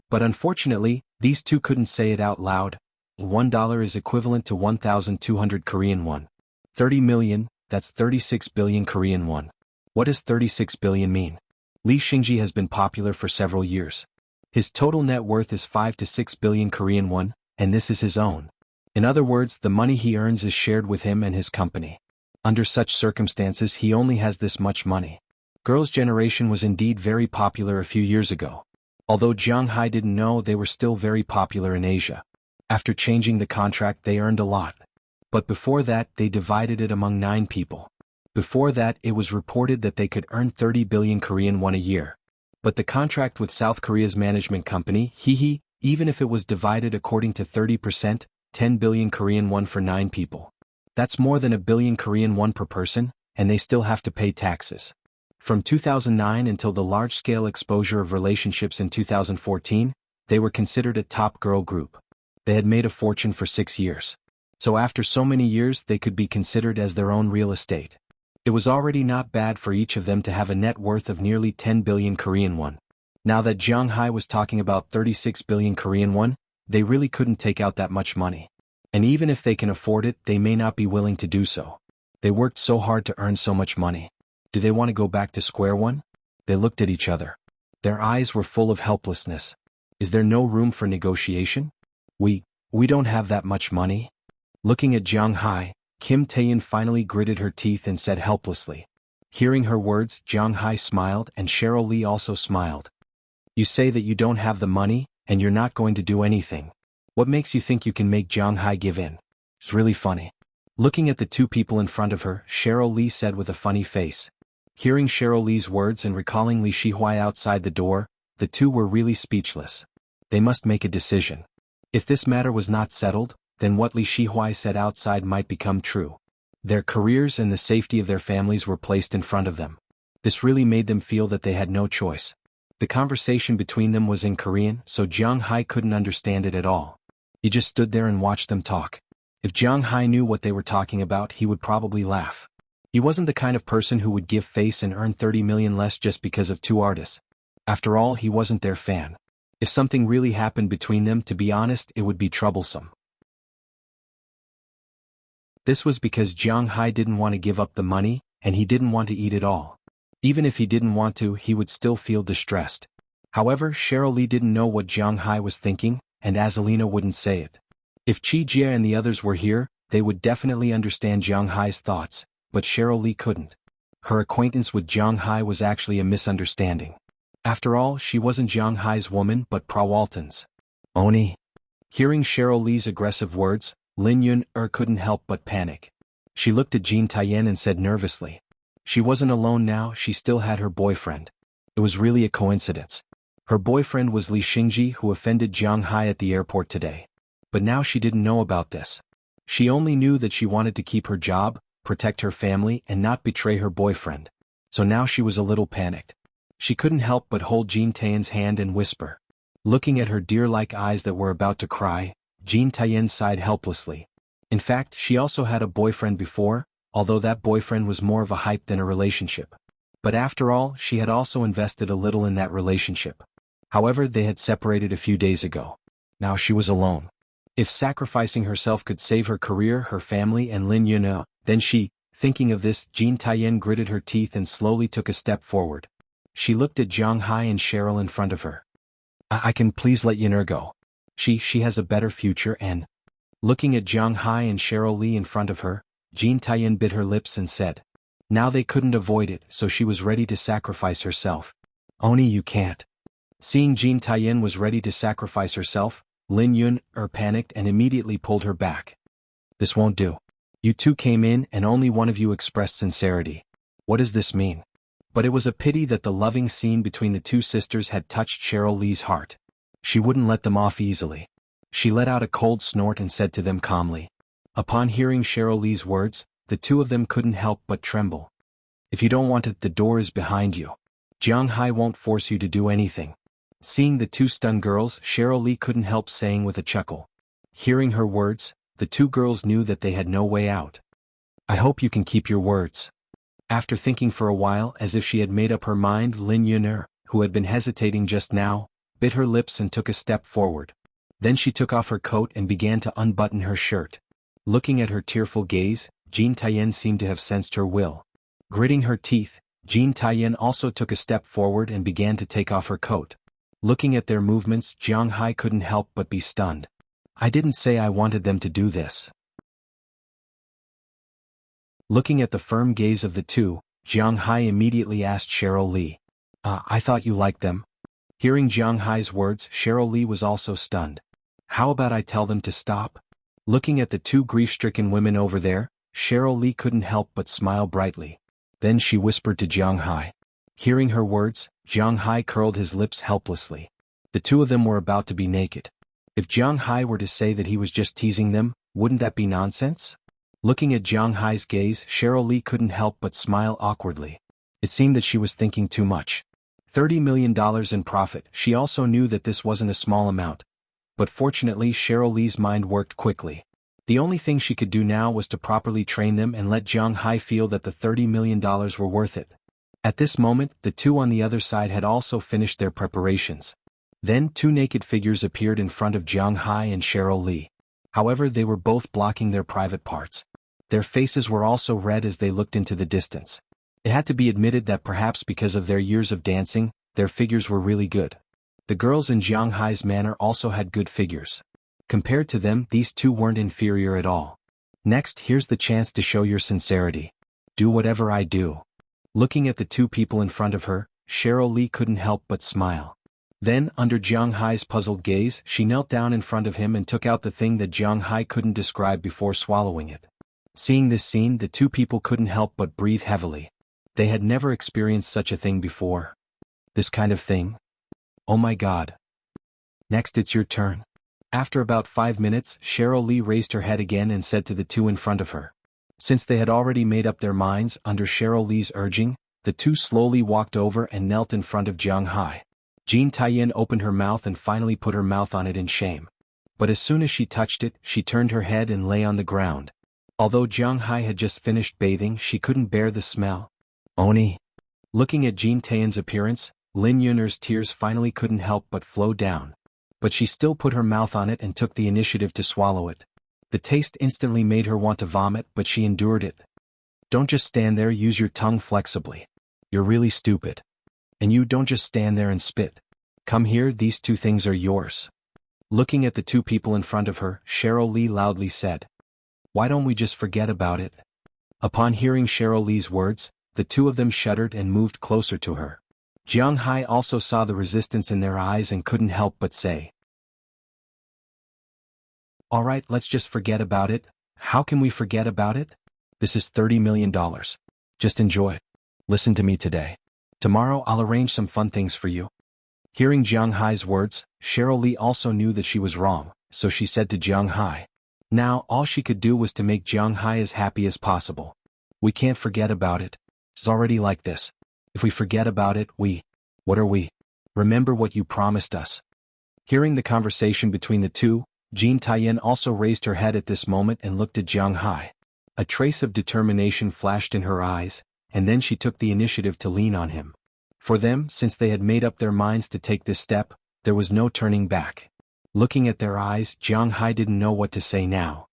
But unfortunately, these two couldn't say it out loud. $1 is equivalent to 1,200 Korean won. 30 million, that's 36 billion Korean won. What does 36 billion mean? Li Xingji has been popular for several years. His total net worth is 5 to 6 billion Korean won, and this is his own. In other words, the money he earns is shared with him and his company. Under such circumstances, he only has this much money. Girls' Generation was indeed very popular a few years ago. Although Jiang Hai didn't know, they were still very popular in Asia. After changing the contract, they earned a lot. But before that, they divided it among 9 people. Before that, it was reported that they could earn 30 billion Korean won a year. But the contract with South Korea's management company, even if it was divided according to 30%, 10 billion Korean won for 9 people. That's more than 1 billion Korean won per person, and they still have to pay taxes. From 2009 until the large-scale exposure of relationships in 2014, they were considered a top girl group. They had made a fortune for 6 years. So after so many years, they could be considered as their own real estate. It was already not bad for each of them to have a net worth of nearly 10 billion Korean won. Now that Jiang Hai was talking about 36 billion Korean won, they really couldn't take out that much money. And even if they can afford it, they may not be willing to do so. They worked so hard to earn so much money. Do they want to go back to square one? They looked at each other. Their eyes were full of helplessness. Is there no room for negotiation? We don't have that much money. Looking at Jiang Hai, Kim Taeyin finally gritted her teeth and said helplessly. Hearing her words, Jiang Hai smiled and Cheryl Li also smiled. You say that you don't have the money, and you're not going to do anything. What makes you think you can make Jiang Hai give in? It's really funny. Looking at the two people in front of her, Cheryl Li said with a funny face. Hearing Cheryl Lee's words and recalling Li Shihuai outside the door, the two were really speechless. They must make a decision. If this matter was not settled, then what Li Shihuai said outside might become true. Their careers and the safety of their families were placed in front of them. This really made them feel that they had no choice. The conversation between them was in Korean, so Jiang Hai couldn't understand it at all. He just stood there and watched them talk. If Jiang Hai knew what they were talking about, he would probably laugh. He wasn't the kind of person who would give face and earn 30 million less just because of two artists. After all, he wasn't their fan. If something really happened between them, to be honest, it would be troublesome. This was because Jiang Hai didn't want to give up the money, and he didn't want to eat it all. Even if he didn't want to, he would still feel distressed. However, Cheryl Lee didn't know what Jiang Hai was thinking, and Azalina wouldn't say it. If Chi Jia and the others were here, they would definitely understand Jiang Hai's thoughts, but Cheryl Lee couldn't. Her acquaintance with Jiang Hai was actually a misunderstanding. After all, she wasn't Jiang Hai's woman but Prawalton's. Oni. Hearing Cheryl Lee's aggressive words, Lin Yun-er couldn't help but panic. She looked at Jean Taiyen and said nervously. She wasn't alone now, she still had her boyfriend. It was really a coincidence. Her boyfriend was Li Xingji, who offended Jiang Hai at the airport today. But now she didn't know about this. She only knew that she wanted to keep her job, protect her family, and not betray her boyfriend. So now she was a little panicked. She couldn't help but hold Jean Taiyen's hand and whisper. Looking at her deer-like eyes that were about to cry, Jean Taiyen sighed helplessly. In fact, she also had a boyfriend before, although that boyfriend was more of a hype than a relationship. But after all, she had also invested a little in that relationship. However, they had separated a few days ago. Now she was alone. If sacrificing herself could save her career, her family, and Lin Yun'e, then she, thinking of this, Jean Taiyen gritted her teeth and slowly took a step forward. She looked at Jiang Hai and Cheryl in front of her. I can please let Yun'e go. She has a better future and... Looking at Jiang Hai and Cheryl Lee in front of her, Jean Taiyen bit her lips and said. Now they couldn't avoid it, so she was ready to sacrifice herself. Oni, you can't. Seeing Jean Taiyen was ready to sacrifice herself, Lin Yun-er panicked and immediately pulled her back. This won't do. You two came in and only one of you expressed sincerity. What does this mean? But it was a pity that the loving scene between the two sisters had touched Cheryl Lee's heart. She wouldn't let them off easily. She let out a cold snort and said to them calmly. Upon hearing Cheryl Lee's words, the two of them couldn't help but tremble. If you don't want it, the door is behind you. Jiang Hai won't force you to do anything. Seeing the two stunned girls, Cheryl Lee couldn't help saying with a chuckle. Hearing her words, the two girls knew that they had no way out. I hope you can keep your words. After thinking for a while as if she had made up her mind, Lin Yun'e, who had been hesitating just now, bit her lips and took a step forward. Then she took off her coat and began to unbutton her shirt. Looking at her tearful gaze, Jean Taiyen seemed to have sensed her will. Gritting her teeth, Jean Taiyen also took a step forward and began to take off her coat. Looking at their movements, Jiang Hai couldn't help but be stunned. I didn't say I wanted them to do this. Looking at the firm gaze of the two, Jiang Hai immediately asked Cheryl Lee. I thought you liked them. Hearing Jiang Hai's words, Cheryl Lee was also stunned. How about I tell them to stop? Looking at the two grief-stricken women over there, Cheryl Lee couldn't help but smile brightly. Then she whispered to Jiang Hai. Hearing her words, Jiang Hai curled his lips helplessly. The two of them were about to be naked. If Jiang Hai were to say that he was just teasing them, wouldn't that be nonsense? Looking at Jiang Hai's gaze, Cheryl Lee couldn't help but smile awkwardly. It seemed that she was thinking too much. $30 million in profit. She also knew that this wasn't a small amount. But fortunately, Cheryl Lee's mind worked quickly. The only thing she could do now was to properly train them and let Jiang Hai feel that the $30 million were worth it. At this moment, the two on the other side had also finished their preparations. Then two naked figures appeared in front of Jiang Hai and Cheryl Lee. However, they were both blocking their private parts. Their faces were also red as they looked into the distance. It had to be admitted that perhaps because of their years of dancing, their figures were really good. The girls in Jiang Hai's manor also had good figures. Compared to them, these two weren't inferior at all. Next, here's the chance to show your sincerity. Do whatever I do. Looking at the two people in front of her, Cheryl Lee couldn't help but smile. Then, under Jiang Hai's puzzled gaze, she knelt down in front of him and took out the thing that Jiang Hai couldn't describe before swallowing it. Seeing this scene, the two people couldn't help but breathe heavily. They had never experienced such a thing before. This kind of thing? Oh my God. Next it's your turn. After about 5 minutes, Cheryl Lee raised her head again and said to the two in front of her. Since they had already made up their minds under Cheryl Lee's urging, the two slowly walked over and knelt in front of Jiang Hai. Jean Taiyin opened her mouth and finally put her mouth on it in shame. But as soon as she touched it, she turned her head and lay on the ground. Although Jiang Hai had just finished bathing, she couldn't bear the smell. Oni. Looking at Jean Taiyin's appearance, Lin Yuner's tears finally couldn't help but flow down. But she still put her mouth on it and took the initiative to swallow it. The taste instantly made her want to vomit, but she endured it. Don't just stand there, use your tongue flexibly. You're really stupid. And you don't just stand there and spit. Come here, these two things are yours. Looking at the two people in front of her, Cheryl Lee loudly said. Why don't we just forget about it? Upon hearing Cheryl Lee's words, the two of them shuddered and moved closer to her. Jiang Hai also saw the resistance in their eyes and couldn't help but say. Alright, let's just forget about it. How can we forget about it? This is $30 million. Just enjoy it. Listen to me today. Tomorrow I'll arrange some fun things for you. Hearing Jiang Hai's words, Cheryl Lee also knew that she was wrong, so she said to Jiang Hai. Now all she could do was to make Jiang Hai as happy as possible. We can't forget about it. It's already like this. If we forget about it, what are we? Remember what you promised us. Hearing the conversation between the two, Jean Taiyin also raised her head at this moment and looked at Jiang Hai. A trace of determination flashed in her eyes, and then she took the initiative to lean on him. For them, since they had made up their minds to take this step, there was no turning back. Looking at their eyes, Jiang Hai didn't know what to say now.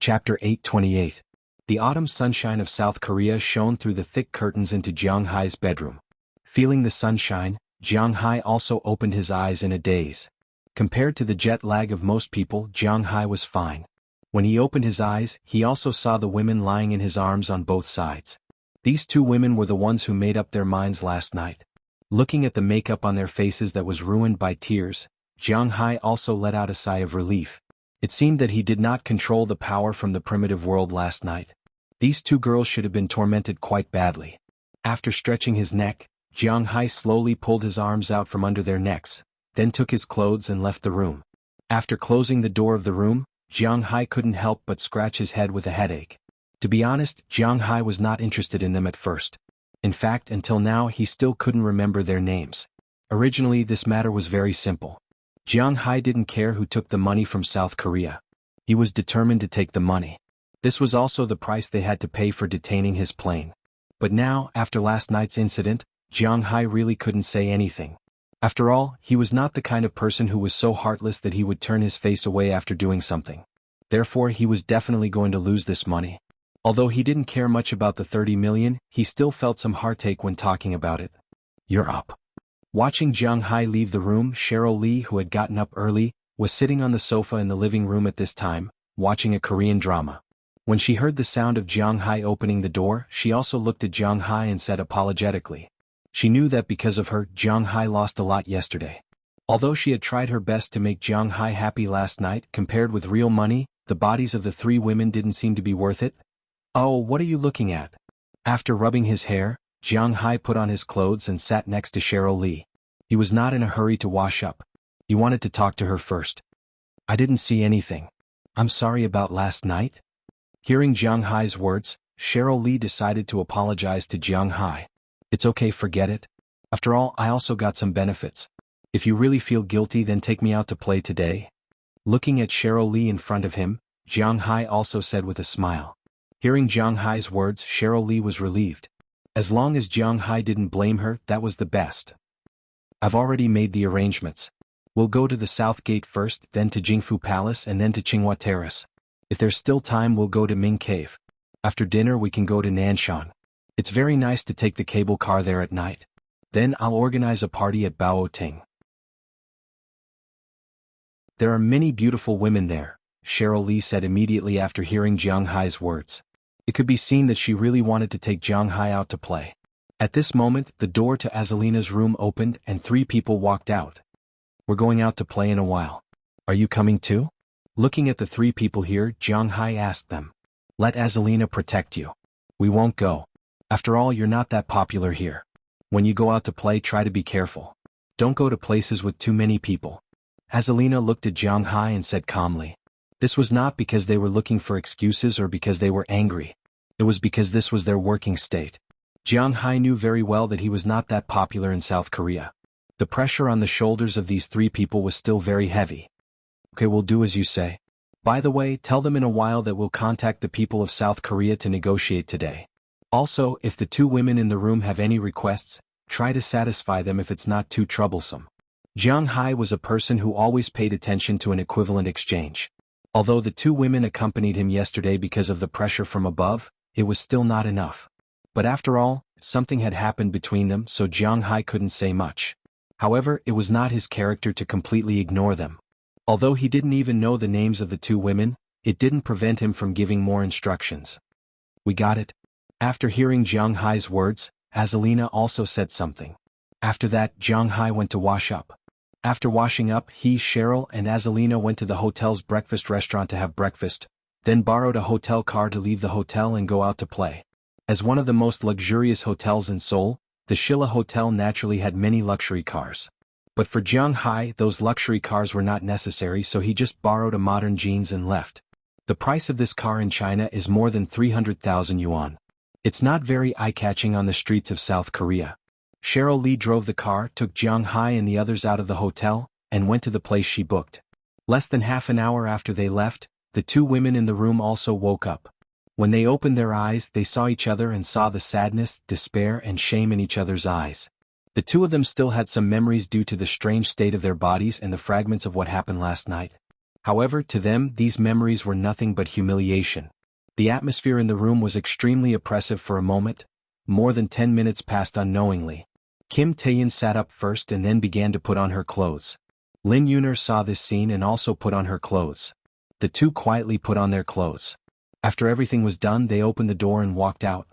Chapter 828. The autumn sunshine of South Korea shone through the thick curtains into Jiang Hai's bedroom. Feeling the sunshine, Jiang Hai also opened his eyes in a daze. Compared to the jet lag of most people, Jiang Hai was fine. When he opened his eyes, he also saw the women lying in his arms on both sides. These two women were the ones who made up their minds last night. Looking at the makeup on their faces that was ruined by tears, Jiang Hai also let out a sigh of relief. It seemed that he did not control the power from the primitive world last night. These two girls should have been tormented quite badly. After stretching his neck, Jiang Hai slowly pulled his arms out from under their necks, then took his clothes and left the room. After closing the door of the room, Jiang Hai couldn't help but scratch his head with a headache. To be honest, Jiang Hai was not interested in them at first. In fact, until now he still couldn't remember their names. Originally this matter was very simple. Jiang Hai didn't care who took the money from South Korea. He was determined to take the money. This was also the price they had to pay for detaining his plane. But now, after last night's incident, Jiang Hai really couldn't say anything. After all, he was not the kind of person who was so heartless that he would turn his face away after doing something. Therefore he was definitely going to lose this money. Although he didn't care much about the 30 million, he still felt some heartache when talking about it. You're up. Watching Jiang Hai leave the room, Cheryl Lee, who had gotten up early, was sitting on the sofa in the living room at this time, watching a Korean drama. When she heard the sound of Jiang Hai opening the door, she also looked at Jiang Hai and said apologetically. She knew that because of her, Jiang Hai lost a lot yesterday. Although she had tried her best to make Jiang Hai happy last night, compared with real money, the bodies of the three women didn't seem to be worth it. Oh, what are you looking at? After rubbing his hair, Jiang Hai put on his clothes and sat next to Cheryl Lee. He was not in a hurry to wash up. He wanted to talk to her first. I didn't see anything. I'm sorry about last night. Hearing Jiang Hai's words, Cheryl Lee decided to apologize to Jiang Hai. It's okay, forget it. After all, I also got some benefits. If you really feel guilty, then take me out to play today. Looking at Cheryl Lee in front of him, Jiang Hai also said with a smile. Hearing Jiang Hai's words, Cheryl Lee was relieved. As long as Jiang Hai didn't blame her, that was the best. I've already made the arrangements. We'll go to the South Gate first, then to Jingfu Palace and then to Tsinghua Terrace. If there's still time, we'll go to Ming Cave. After dinner we can go to Nanshan. It's very nice to take the cable car there at night. Then I'll organize a party at Baoting. There are many beautiful women there, Cheryl Lee said immediately after hearing Jiang Hai's words. It could be seen that she really wanted to take Jiang Hai out to play. At this moment, the door to Azalina's room opened and 3 people walked out. We're going out to play in a while. Are you coming too? Looking at the three people here, Jiang Hai asked them. Let Azalina protect you. We won't go. After all, you're not that popular here. When you go out to play, try to be careful. Don't go to places with too many people. Azalina looked at Jiang Hai and said calmly. This was not because they were looking for excuses or because they were angry. It was because this was their working state. Jiang Hai knew very well that he was not that popular in South Korea. The pressure on the shoulders of these three people was still very heavy. Okay, we'll do as you say. By the way, tell them in a while that we'll contact the people of South Korea to negotiate today. Also, if the two women in the room have any requests, try to satisfy them if it's not too troublesome. Jiang Hai was a person who always paid attention to an equivalent exchange. Although the two women accompanied him yesterday because of the pressure from above, it was still not enough. But after all, something had happened between them, so Jiang Hai couldn't say much. However, it was not his character to completely ignore them. Although he didn't even know the names of the two women, it didn't prevent him from giving more instructions. We got it. After hearing Jiang Hai's words, Azalina also said something. After that, Jiang Hai went to wash up. After washing up, he, Cheryl, and Azalina went to the hotel's breakfast restaurant to have breakfast, then borrowed a hotel car to leave the hotel and go out to play. As one of the most luxurious hotels in Seoul, the Shilla Hotel naturally had many luxury cars. But for Jiang Hai, those luxury cars were not necessary, so he just borrowed a modern jeans and left. The price of this car in China is more than 300,000 yuan. It's not very eye-catching on the streets of South Korea. Cheryl Lee drove the car, took Jiang Hai and the others out of the hotel, and went to the place she booked. Less than half an hour after they left, the two women in the room also woke up. When they opened their eyes, they saw each other and saw the sadness, despair, and shame in each other's eyes. The two of them still had some memories due to the strange state of their bodies and the fragments of what happened last night. However, to them, these memories were nothing but humiliation. The atmosphere in the room was extremely oppressive for a moment. More than 10 minutes passed unknowingly. Kim Taeyin sat up first and then began to put on her clothes. Lin Yuner saw this scene and also put on her clothes. The two quietly put on their clothes. After everything was done, they opened the door and walked out.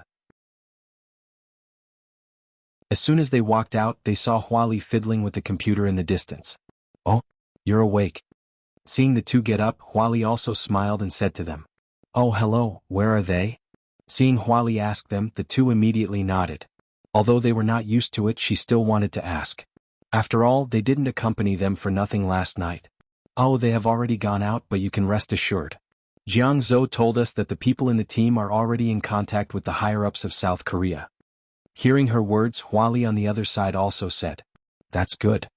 As soon as they walked out, they saw Huali fiddling with the computer in the distance. Oh, you're awake. Seeing the two get up, Huali also smiled and said to them. Oh, hello, where are they? Seeing Huali ask them, the two immediately nodded. Although they were not used to it, she still wanted to ask. After all, they didn't accompany them for nothing last night. Oh, they have already gone out, but you can rest assured. Jiang Zhou told us that the people in the team are already in contact with the higher-ups of South Korea. Hearing her words, Huali on the other side also said, That's good.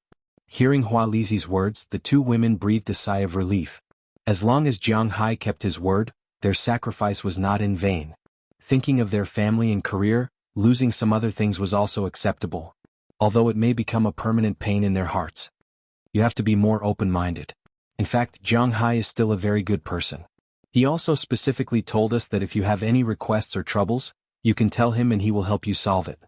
Hearing Huali's words, the two women breathed a sigh of relief. As long as Jiang Hai kept his word, their sacrifice was not in vain. Thinking of their family and career, losing some other things was also acceptable, although it may become a permanent pain in their hearts. You have to be more open-minded. In fact, Jiang Hai is still a very good person. He also specifically told us that if you have any requests or troubles, you can tell him and he will help you solve it.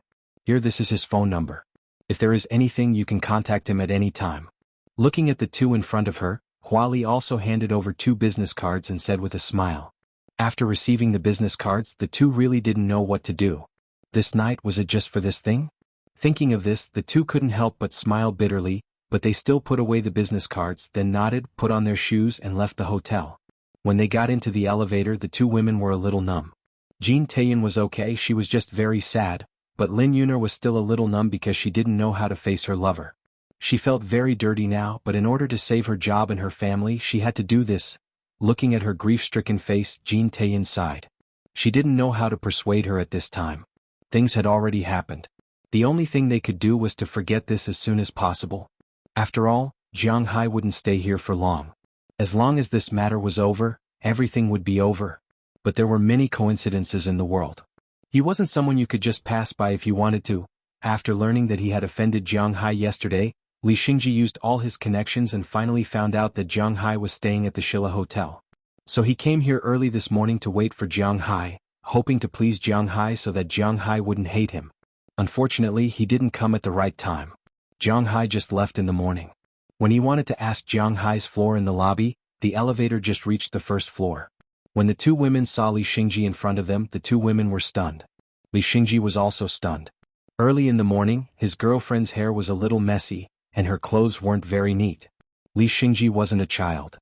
Here, this is his phone number. If there is anything, you can contact him at any time. Looking at the two in front of her, Huali also handed over 2 business cards and said with a smile. After receiving the business cards, the two really didn't know what to do. This night, was it just for this thing? Thinking of this, the two couldn't help but smile bitterly, but they still put away the business cards, then nodded, put on their shoes and left the hotel. When they got into the elevator, the two women were a little numb. Jean Taeyin was okay, she was just very sad, but Lin Yuner was still a little numb because she didn't know how to face her lover. She felt very dirty now, but in order to save her job and her family, she had to do this. Looking at her grief-stricken face, Jean Taeyin sighed. She didn't know how to persuade her at this time. Things had already happened. The only thing they could do was to forget this as soon as possible. After all, Jiang Hai wouldn't stay here for long. As long as this matter was over, everything would be over. But there were many coincidences in the world. He wasn't someone you could just pass by if you wanted to. After learning that he had offended Jiang Hai yesterday, Li Xingji used all his connections and finally found out that Jiang Hai was staying at the Shilla Hotel. So he came here early this morning to wait for Jiang Hai, hoping to please Jiang Hai so that Jiang Hai wouldn't hate him. Unfortunately, he didn't come at the right time. Jiang Hai just left in the morning. When he wanted to ask Jiang Hai's floor in the lobby, the elevator just reached the first floor. When the two women saw Li Xingji in front of them, the two women were stunned. Li Xingji was also stunned. Early in the morning, his girlfriend's hair was a little messy, and her clothes weren't very neat. Li Xingji wasn't a child.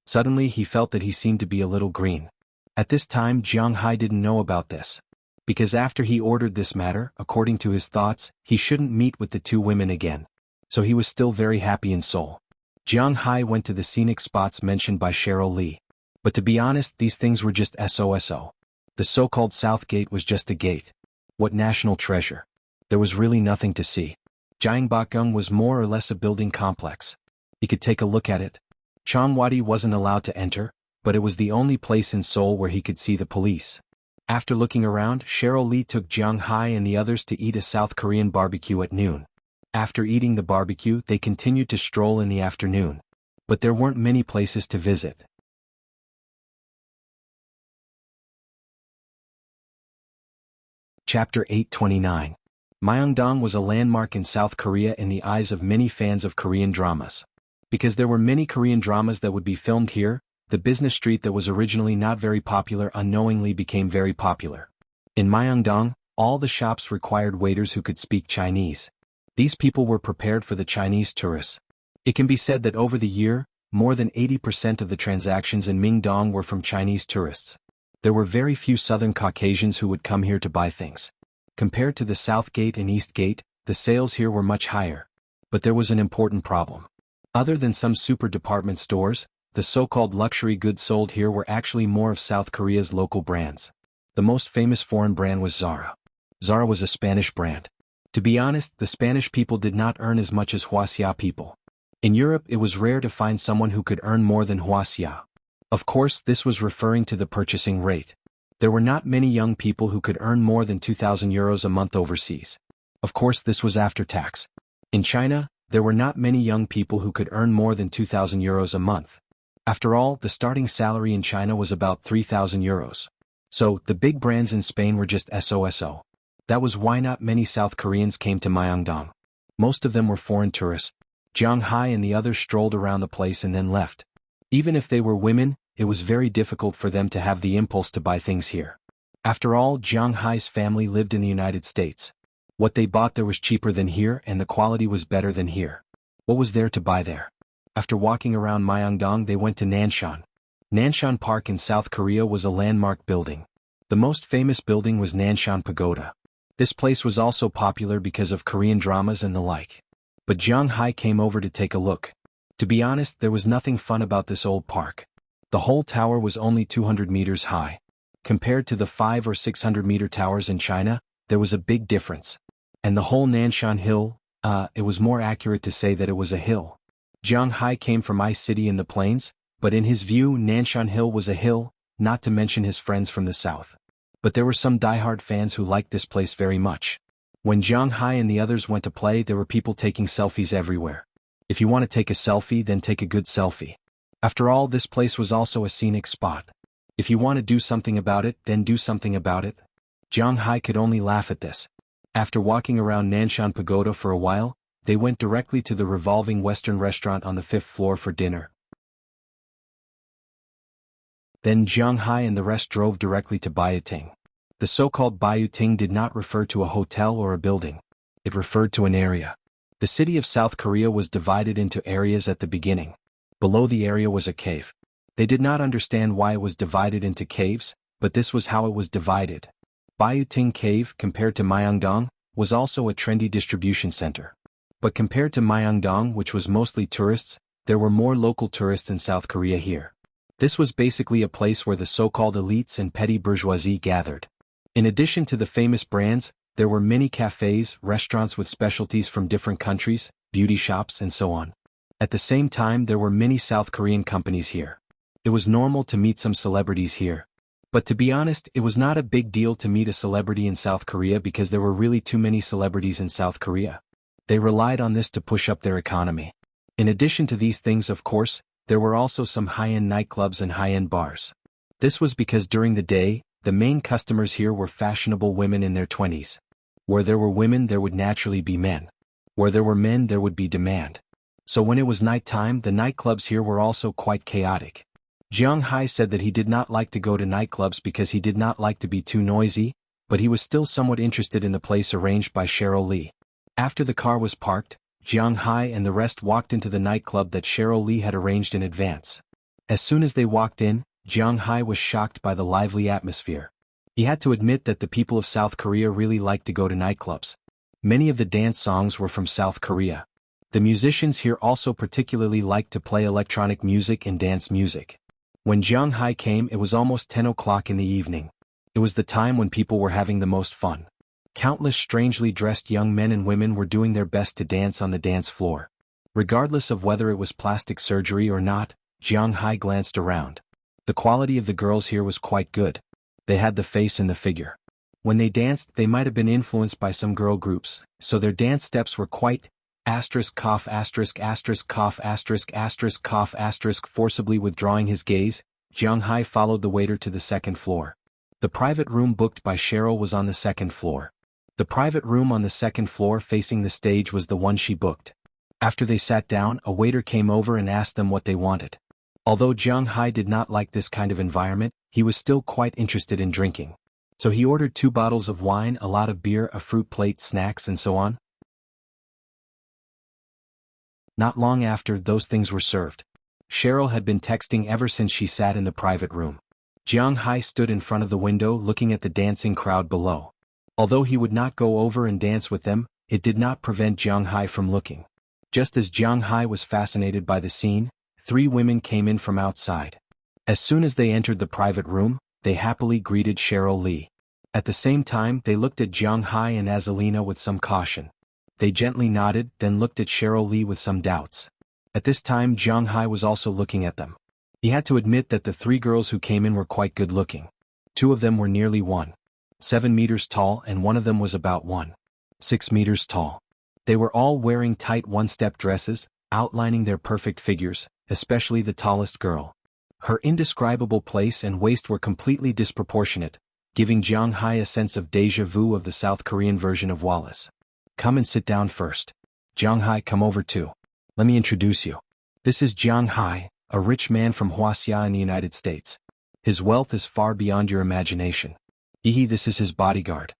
Suddenly he felt that he seemed to be a little green. At this time Jiang Hai didn't know about this. Because after he ordered this matter, according to his thoughts, he shouldn't meet with the two women again. So he was still very happy in Seoul. Jiang Hai went to the scenic spots mentioned by Cheryl Lee. But to be honest, these things were just SOSO. The so-called South Gate was just a gate. What national treasure? There was really nothing to see. Gyeongbokgung was more or less a building complex. He could take a look at it. Cheongwadi wasn't allowed to enter, but it was the only place in Seoul where he could see the police. After looking around, Cheryl Lee took Jiang Hai and the others to eat a South Korean barbecue at noon. After eating the barbecue, they continued to stroll in the afternoon. But there weren't many places to visit. Chapter 829. Myeongdong was a landmark in South Korea in the eyes of many fans of Korean dramas. Because there were many Korean dramas that would be filmed here, the business street that was originally not very popular unknowingly became very popular. In Myeongdong, all the shops required waiters who could speak Chinese. These people were prepared for the Chinese tourists. It can be said that over the year, more than 80% of the transactions in Myeongdong were from Chinese tourists. There were very few Southern Caucasians who would come here to buy things. Compared to the South Gate and East Gate, the sales here were much higher. But there was an important problem. Other than some super department stores, the so-called luxury goods sold here were actually more of South Korea's local brands. The most famous foreign brand was Zara. Zara was a Spanish brand. To be honest, the Spanish people did not earn as much as Wuxia people. In Europe, it was rare to find someone who could earn more than Wuxia. Of course, this was referring to the purchasing rate. There were not many young people who could earn more than 2,000 euros a month overseas. Of course, this was after tax. In China, there were not many young people who could earn more than 2,000 euros a month. After all, the starting salary in China was about 3,000 euros. So, the big brands in Spain were just SOSO. That was why not many South Koreans came to Myeongdong. Most of them were foreign tourists. Jiang Hai and the others strolled around the place and then left. Even if they were women, it was very difficult for them to have the impulse to buy things here. After all, Jiang Hai's family lived in the United States. What they bought there was cheaper than here and the quality was better than here. What was there to buy there? After walking around Myeongdong, they went to Nanshan. Nanshan Park in South Korea was a landmark building. The most famous building was Nanshan Pagoda. This place was also popular because of Korean dramas and the like. But Jiang Hai came over to take a look. To be honest, there was nothing fun about this old park. The whole tower was only 200 meters high. Compared to the 500 or 600 meter towers in China, there was a big difference. And the whole Nanshan Hill, it was more accurate to say that it was a hill. Jiang Hai came from Ice City in the plains, but in his view Nanshan Hill was a hill, not to mention his friends from the south. But there were some diehard fans who liked this place very much. When Jiang Hai and the others went to play, there were people taking selfies everywhere. If you want to take a selfie, then take a good selfie. After all, this place was also a scenic spot. If you want to do something about it, then do something about it. Jiang Hai could only laugh at this. After walking around Nanshan Pagoda for a while, they went directly to the revolving Western restaurant on the 5th floor for dinner. Then Jiang Hai and the rest drove directly to Bayating. The so-called Bayating did not refer to a hotel or a building. It referred to an area. The city of South Korea was divided into areas at the beginning. Below the area was a cave. They did not understand why it was divided into caves, but this was how it was divided. Bayating Cave, compared to Myeongdong, was also a trendy distribution center. But compared to Myeongdong, which was mostly tourists, there were more local tourists in South Korea here. This was basically a place where the so-called elites and petty bourgeoisie gathered. In addition to the famous brands, there were many cafes, restaurants with specialties from different countries, beauty shops and so on. At the same time, there were many South Korean companies here. It was normal to meet some celebrities here. But to be honest, it was not a big deal to meet a celebrity in South Korea because there were really too many celebrities in South Korea. They relied on this to push up their economy. In addition to these things, of course, there were also some high-end nightclubs and high-end bars. This was because during the day, the main customers here were fashionable women in their 20s. Where there were women, there would naturally be men. Where there were men, there would be demand. So when it was nighttime, the nightclubs here were also quite chaotic. Jiang Hai said that he did not like to go to nightclubs because he did not like to be too noisy, but he was still somewhat interested in the place arranged by Cheryl Lee. After the car was parked, Jiang Hai and the rest walked into the nightclub that Cheryl Lee had arranged in advance. As soon as they walked in, Jiang Hai was shocked by the lively atmosphere. He had to admit that the people of South Korea really like to go to nightclubs. Many of the dance songs were from South Korea. The musicians here also particularly liked to play electronic music and dance music. When Jiang Hai came, it was almost 10 o'clock in the evening. It was the time when people were having the most fun. Countless strangely dressed young men and women were doing their best to dance on the dance floor. Regardless of whether it was plastic surgery or not, Jiang Hai glanced around. The quality of the girls here was quite good. They had the face and the figure. When they danced, they might have been influenced by some girl groups, so their dance steps were quite forcibly withdrawing his gaze, Jiang Hai followed the waiter to the second floor. The private room booked by Cheryl was on the second floor. The private room on the second floor facing the stage was the one she booked. After they sat down, a waiter came over and asked them what they wanted. Although Jiang Hai did not like this kind of environment, he was still quite interested in drinking. So he ordered 2 bottles of wine, a lot of beer, a fruit plate, snacks and so on. Not long after those things were served. Cheryl had been texting ever since she sat in the private room. Jiang Hai stood in front of the window looking at the dancing crowd below. Although he would not go over and dance with them, it did not prevent Jiang Hai from looking. Just as Jiang Hai was fascinated by the scene, 3 women came in from outside. As soon as they entered the private room, they happily greeted Cheryl Lee. At the same time, they looked at Jiang Hai and Azalina with some caution. They gently nodded, then looked at Cheryl Lee with some doubts. At this time, Jiang Hai was also looking at them. He had to admit that the 3 girls who came in were quite good-looking. 2 of them were nearly 1.7 meters tall and one of them was about 1.6 meters tall. They were all wearing tight one-step dresses, outlining their perfect figures, especially the tallest girl. Her indescribable place and waist were completely disproportionate, giving Jiang Hai a sense of déjà vu of the South Korean version of Wallace. Come and sit down first. Jiang Hai, come over too. Let me introduce you. This is Jiang Hai, a rich man from Wuxia in the United States. His wealth is far beyond your imagination. This is his bodyguard.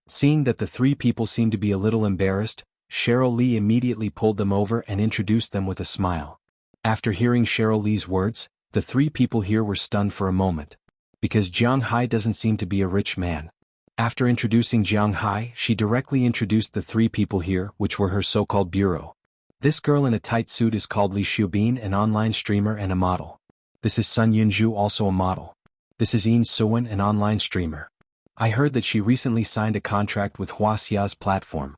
Seeing that the 3 people seemed to be a little embarrassed, Cheryl Lee immediately pulled them over and introduced them with a smile. After hearing Cheryl Lee's words, the 3 people here were stunned for a moment. Because Jiang Hai doesn't seem to be a rich man. After introducing Jiang Hai, she directly introduced the 3 people here, which were her so-called bureau. This girl in a tight suit is called Li Xiubin, an online streamer and a model. This is Sun Yunju, also a model. This is Yin Suwon, an online streamer. I heard that she recently signed a contract with Huaxia's platform.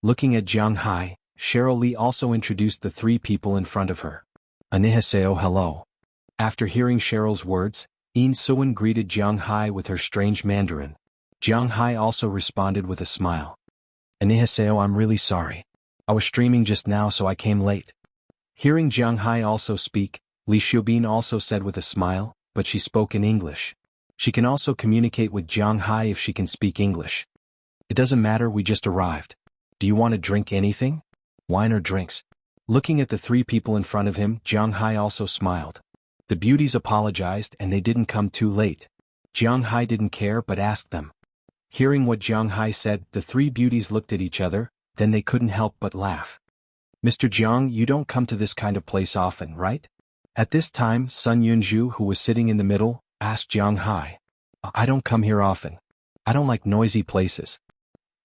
Looking at Jiang Hai, Cheryl Lee also introduced the 3 people in front of her. Annyeonghaseyo, hello. After hearing Cheryl's words, Yin Suwon greeted Jiang Hai with her strange Mandarin. Jiang Hai also responded with a smile. Annyeonghaseyo, I'm really sorry. I was streaming just now so I came late. Hearing Jiang Hai also speak, Li Xiubin also said with a smile, but she spoke in English. She can also communicate with Jiang Hai if she can speak English. It doesn't matter, we just arrived. Do you want to drink anything? Wine or drinks? Looking at the 3 people in front of him, Jiang Hai also smiled. The beauties apologized and they didn't come too late. Jiang Hai didn't care but asked them. Hearing what Jiang Hai said, the 3 beauties looked at each other, then they couldn't help but laugh. Mr. Jiang, you don't come to this kind of place often, right? At this time, Sun Yunju, who was sitting in the middle, asked Jiang Hai. I don't come here often. I don't like noisy places.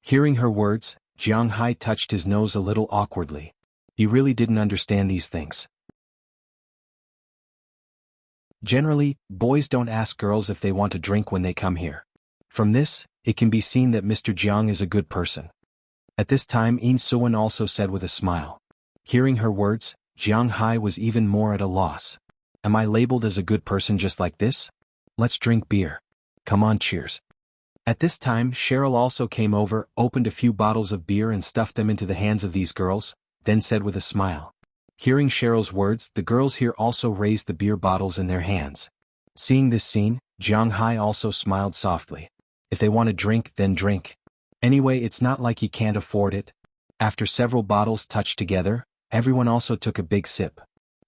Hearing her words, Jiang Hai touched his nose a little awkwardly. He really didn't understand these things. Generally, boys don't ask girls if they want to drink when they come here. From this, it can be seen that Mr. Jiang is a good person. At this time, Yin Suwon also said with a smile. Hearing her words, Jiang Hai was even more at a loss. Am I labeled as a good person just like this? Let's drink beer. Come on, cheers. At this time, Cheryl also came over, opened a few bottles of beer and stuffed them into the hands of these girls, then said with a smile. Hearing Cheryl's words, the girls here also raised the beer bottles in their hands. Seeing this scene, Jiang Hai also smiled softly. If they want to drink, then drink. Anyway, it's not like he can't afford it. After several bottles touched together, everyone also took a big sip.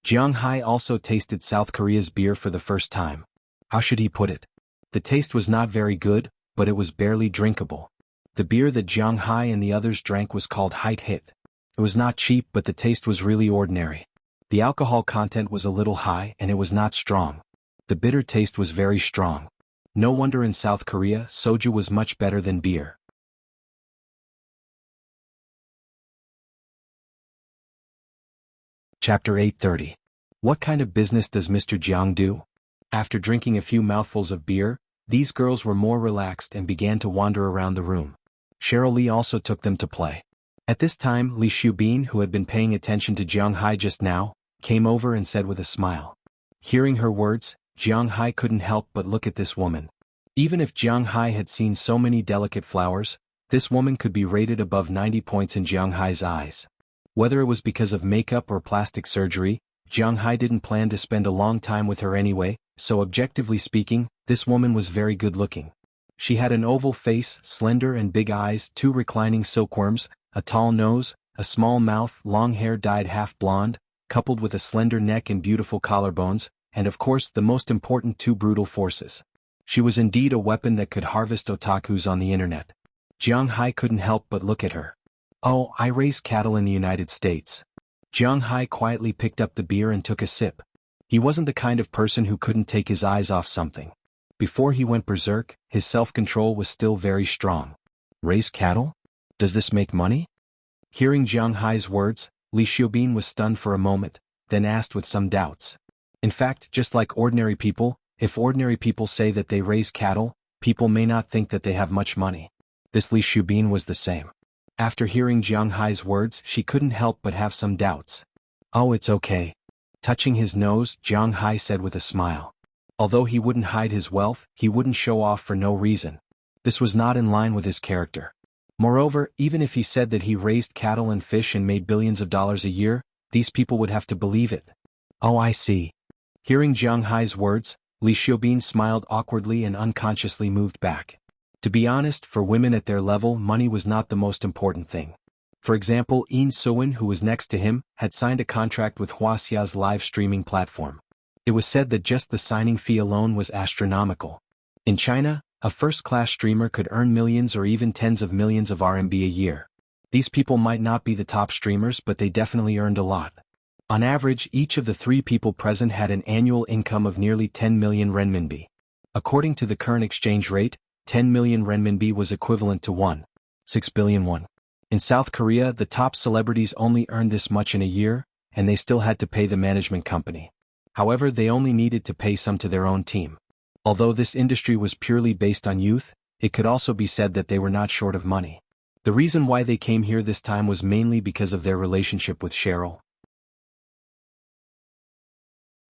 Jiang Hai also tasted South Korea's beer for the first time. How should he put it? The taste was not very good, but it was barely drinkable. The beer that Jiang Hai and the others drank was called Hite Hit. It was not cheap, but the taste was really ordinary. The alcohol content was a little high and it was not strong. The bitter taste was very strong. No wonder in South Korea soju was much better than beer. Chapter 830. What kind of business does Mr. Jiang do? After drinking a few mouthfuls of beer, these girls were more relaxed and began to wander around the room. Cheryl Lee also took them to play. At this time Li Xiubin, who had been paying attention to Jiang Hai just now, came over and said with a smile. Hearing her words, Jiang Hai couldn't help but look at this woman. Even if Jiang Hai had seen so many delicate flowers, this woman could be rated above 90 points in Jiang Hai's eyes. Whether it was because of makeup or plastic surgery, Jiang Hai didn't plan to spend a long time with her anyway, so objectively speaking, this woman was very good looking. She had an oval face, slender and big eyes, 2 reclining silkworms, a tall nose, a small mouth, long hair dyed half blonde, coupled with a slender neck and beautiful collarbones, and of course the most important 2 brutal forces. She was indeed a weapon that could harvest otakus on the internet. Jiang Hai couldn't help but look at her. Oh, I raise cattle in the United States. Jiang Hai quietly picked up the beer and took a sip. He wasn't the kind of person who couldn't take his eyes off something. Before he went berserk, his self-control was still very strong. Raise cattle? Does this make money? Hearing Jiang Hai's words, Li Xiubin was stunned for a moment, then asked with some doubts. In fact, just like ordinary people, if ordinary people say that they raise cattle, people may not think that they have much money. This Li Xiubin was the same. After hearing Jiang Hai's words, she couldn't help but have some doubts. Oh, it's okay. Touching his nose, Jiang Hai said with a smile. Although he wouldn't hide his wealth, he wouldn't show off for no reason. This was not in line with his character. Moreover, even if he said that he raised cattle and fish and made billions of dollars a year, these people would have to believe it. Oh, I see. Hearing Jiang Hai's words, Li Xiubin smiled awkwardly and unconsciously moved back. To be honest, for women at their level, money was not the most important thing. For example, Yin Suwen, who was next to him, had signed a contract with Wuxia's live streaming platform. It was said that just the signing fee alone was astronomical. In China, a first-class streamer could earn millions or even tens of millions of RMB a year. These people might not be the top streamers, but they definitely earned a lot. On average, each of the 3 people present had an annual income of nearly 10 million renminbi. According to the current exchange rate, 10 million renminbi was equivalent to 1.6 billion won. In South Korea, the top celebrities only earned this much in a year, and they still had to pay the management company. However, they only needed to pay some to their own team. Although this industry was purely based on youth, it could also be said that they were not short of money. The reason why they came here this time was mainly because of their relationship with Cheryl.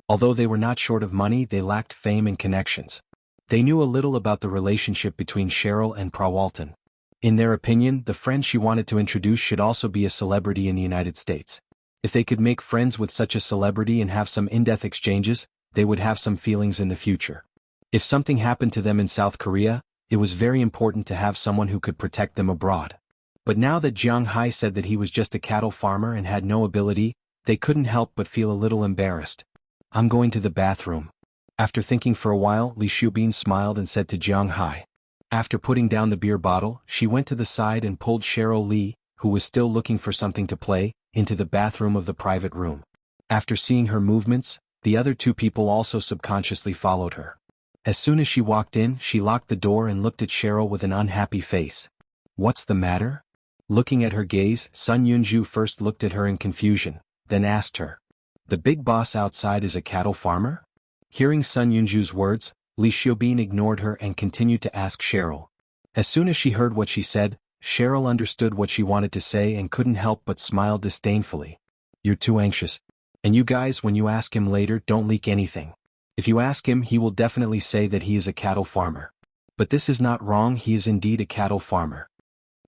Although they were not short of money, they lacked fame and connections. They knew a little about the relationship between Cheryl and Prawalton. In their opinion, the friend she wanted to introduce should also be a celebrity in the United States. If they could make friends with such a celebrity and have some in-depth exchanges, they would have some feelings in the future. If something happened to them in South Korea, it was very important to have someone who could protect them abroad. But now that Jiang Hai said that he was just a cattle farmer and had no ability, they couldn't help but feel a little embarrassed. I'm going to the bathroom. After thinking for a while, Li Xiubin smiled and said to Jiang Hai. After putting down the beer bottle, she went to the side and pulled Cheryl Lee, who was still looking for something to play, into the bathroom of the private room. After seeing her movements, the other 2 people also subconsciously followed her. As soon as she walked in, she locked the door and looked at Cheryl with an unhappy face. What's the matter? Looking at her gaze, Sun Yunju first looked at her in confusion, then asked her. The big boss outside is a cattle farmer? Hearing Sun Yunju's words, Li Xiubin ignored her and continued to ask Cheryl. As soon as she heard what she said, Cheryl understood what she wanted to say and couldn't help but smile disdainfully. You're too anxious. And you guys, when you ask him later, don't leak anything. If you ask him, he will definitely say that he is a cattle farmer. But this is not wrong, he is indeed a cattle farmer.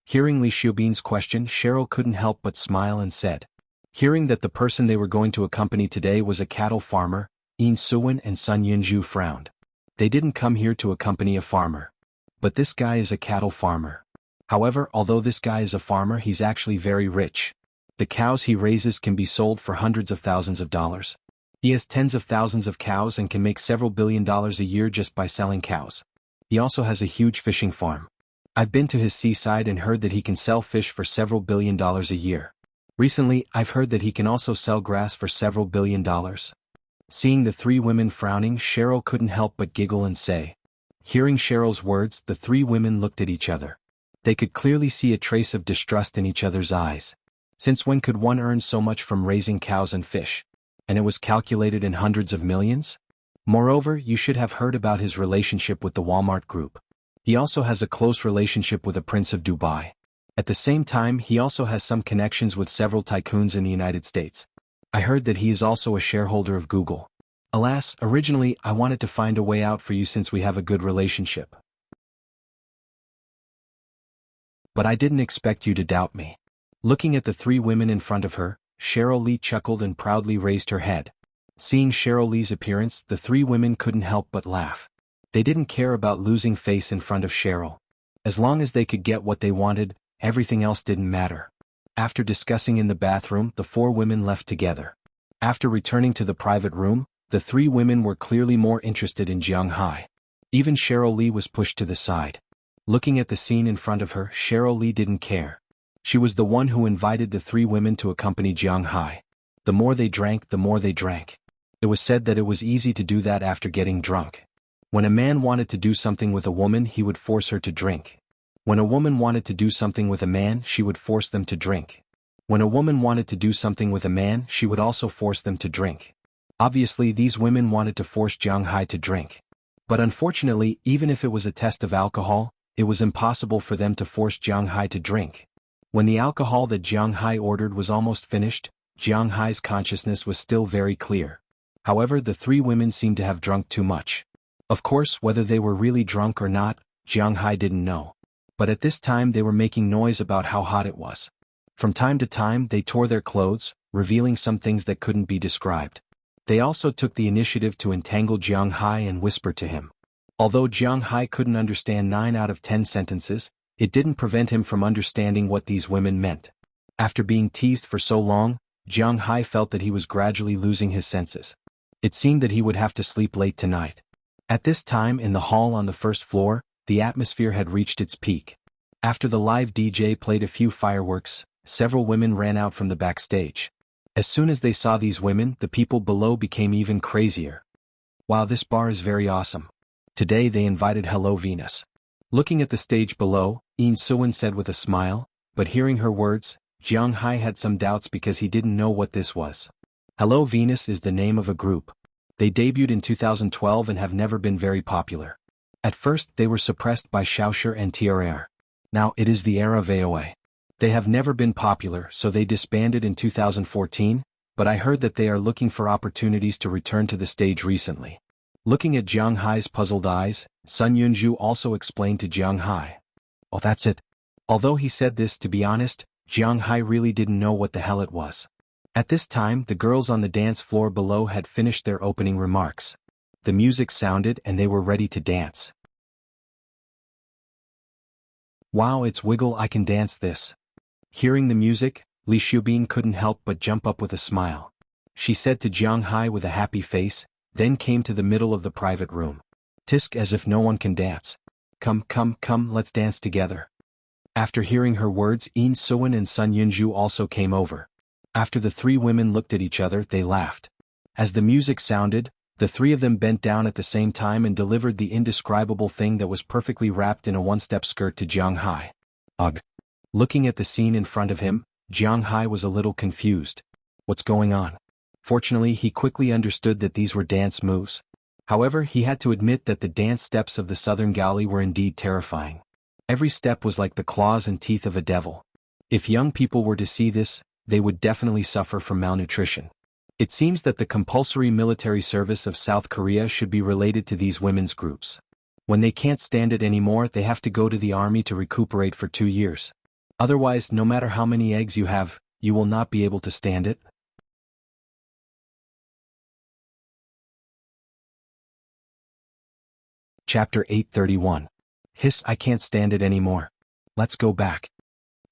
Hearing Li Xiubin's question, Cheryl couldn't help but smile and said. Hearing that the person they were going to accompany today was a cattle farmer, Yin Suwen and Sun Yunju frowned. They didn't come here to accompany a farmer. But this guy is a cattle farmer. However, although this guy is a farmer, he's actually very rich. The cows he raises can be sold for hundreds of thousands of dollars. He has tens of thousands of cows and can make several $billion a year just by selling cows. He also has a huge fishing farm. I've been to his seaside and heard that he can sell fish for several $billion a year. Recently, I've heard that he can also sell grass for several $1 billion. Seeing the three women frowning, Cheryl couldn't help but giggle and say. Hearing Cheryl's words, the three women looked at each other. They could clearly see a trace of distrust in each other's eyes. Since when could one earn so much from raising cows and fish? And it was calculated in hundreds of millions? Moreover, you should have heard about his relationship with the Walmart Group. He also has a close relationship with a prince of Dubai. At the same time, he also has some connections with several tycoons in the United States. I heard that he is also a shareholder of Google. Alas, originally I wanted to find a way out for you since we have a good relationship. But I didn't expect you to doubt me. Looking at the three women in front of her, Cheryl Lee chuckled and proudly raised her head. Seeing Cheryl Lee's appearance, the three women couldn't help but laugh. They didn't care about losing face in front of Cheryl. As long as they could get what they wanted, everything else didn't matter. After discussing in the bathroom, the four women left together. After returning to the private room, the three women were clearly more interested in Jiang Hai. Even Cheryl Lee was pushed to the side. Looking at the scene in front of her, Cheryl Lee didn't care. She was the one who invited the three women to accompany Jiang Hai. The more they drank, the more they drank. It was said that it was easy to do that after getting drunk. When a man wanted to do something with a woman, he would force her to drink. When a woman wanted to do something with a man, she would force them to drink. When a woman wanted to do something with a man, she would also force them to drink. Obviously, these women wanted to force Jiang Hai to drink. But unfortunately, even if it was a test of alcohol, it was impossible for them to force Jiang Hai to drink. When the alcohol that Jiang Hai ordered was almost finished, Jiang Hai's consciousness was still very clear. However, the three women seemed to have drunk too much. Of course, whether they were really drunk or not, Jiang Hai didn't know. But at this time they were making noise about how hot it was. From time to time they tore their clothes, revealing some things that couldn't be described. They also took the initiative to entangle Jiang Hai and whisper to him. Although Jiang Hai couldn't understand 9 out of 10 sentences, it didn't prevent him from understanding what these women meant. After being teased for so long, Jiang Hai felt that he was gradually losing his senses. It seemed that he would have to sleep late tonight. At this time in the hall on the first floor, the atmosphere had reached its peak. After the live DJ played a few fireworks, several women ran out from the backstage. As soon as they saw these women, the people below became even crazier. Wow, this bar is very awesome. Today they invited Hello Venus. Looking at the stage below, Yin Suan said with a smile, but hearing her words, Jiang Hai had some doubts because he didn't know what this was. Hello Venus is the name of a group. They debuted in 2012 and have never been very popular. At first they were suppressed by Xiaoshi and TRR. Now it is the era of AOA. They have never been popular, so they disbanded in 2014, but I heard that they are looking for opportunities to return to the stage recently. Looking at Jiang Hai's puzzled eyes, Sun Yunju also explained to Jiang Hai. Oh, that's it. Although he said this, to be honest, Jiang Hai really didn't know what the hell it was. At this time, the girls on the dance floor below had finished their opening remarks. The music sounded and they were ready to dance. Wow, it's wiggle, I can dance this. Hearing the music, Li Xiubin couldn't help but jump up with a smile. She said to Jiang Hai with a happy face, then came to the middle of the private room. Tisk, as if no one can dance. Come, come, come, let's dance together. After hearing her words, Yin Suan and Sun Yunju also came over. After the three women looked at each other, they laughed. As the music sounded, the three of them bent down at the same time and delivered the indescribable thing that was perfectly wrapped in a one-step skirt to Jiang Hai. Ugh. Looking at the scene in front of him, Jiang Hai was a little confused. What's going on? Fortunately, he quickly understood that these were dance moves. However, he had to admit that the dance steps of the Southern Gali were indeed terrifying. Every step was like the claws and teeth of a devil. If young people were to see this, they would definitely suffer from malnutrition. It seems that the compulsory military service of South Korea should be related to these women's groups. When they can't stand it anymore, they have to go to the army to recuperate for 2 years. Otherwise, no matter how many eggs you have, you will not be able to stand it. Chapter 831. Hiss, I can't stand it anymore. Let's go back.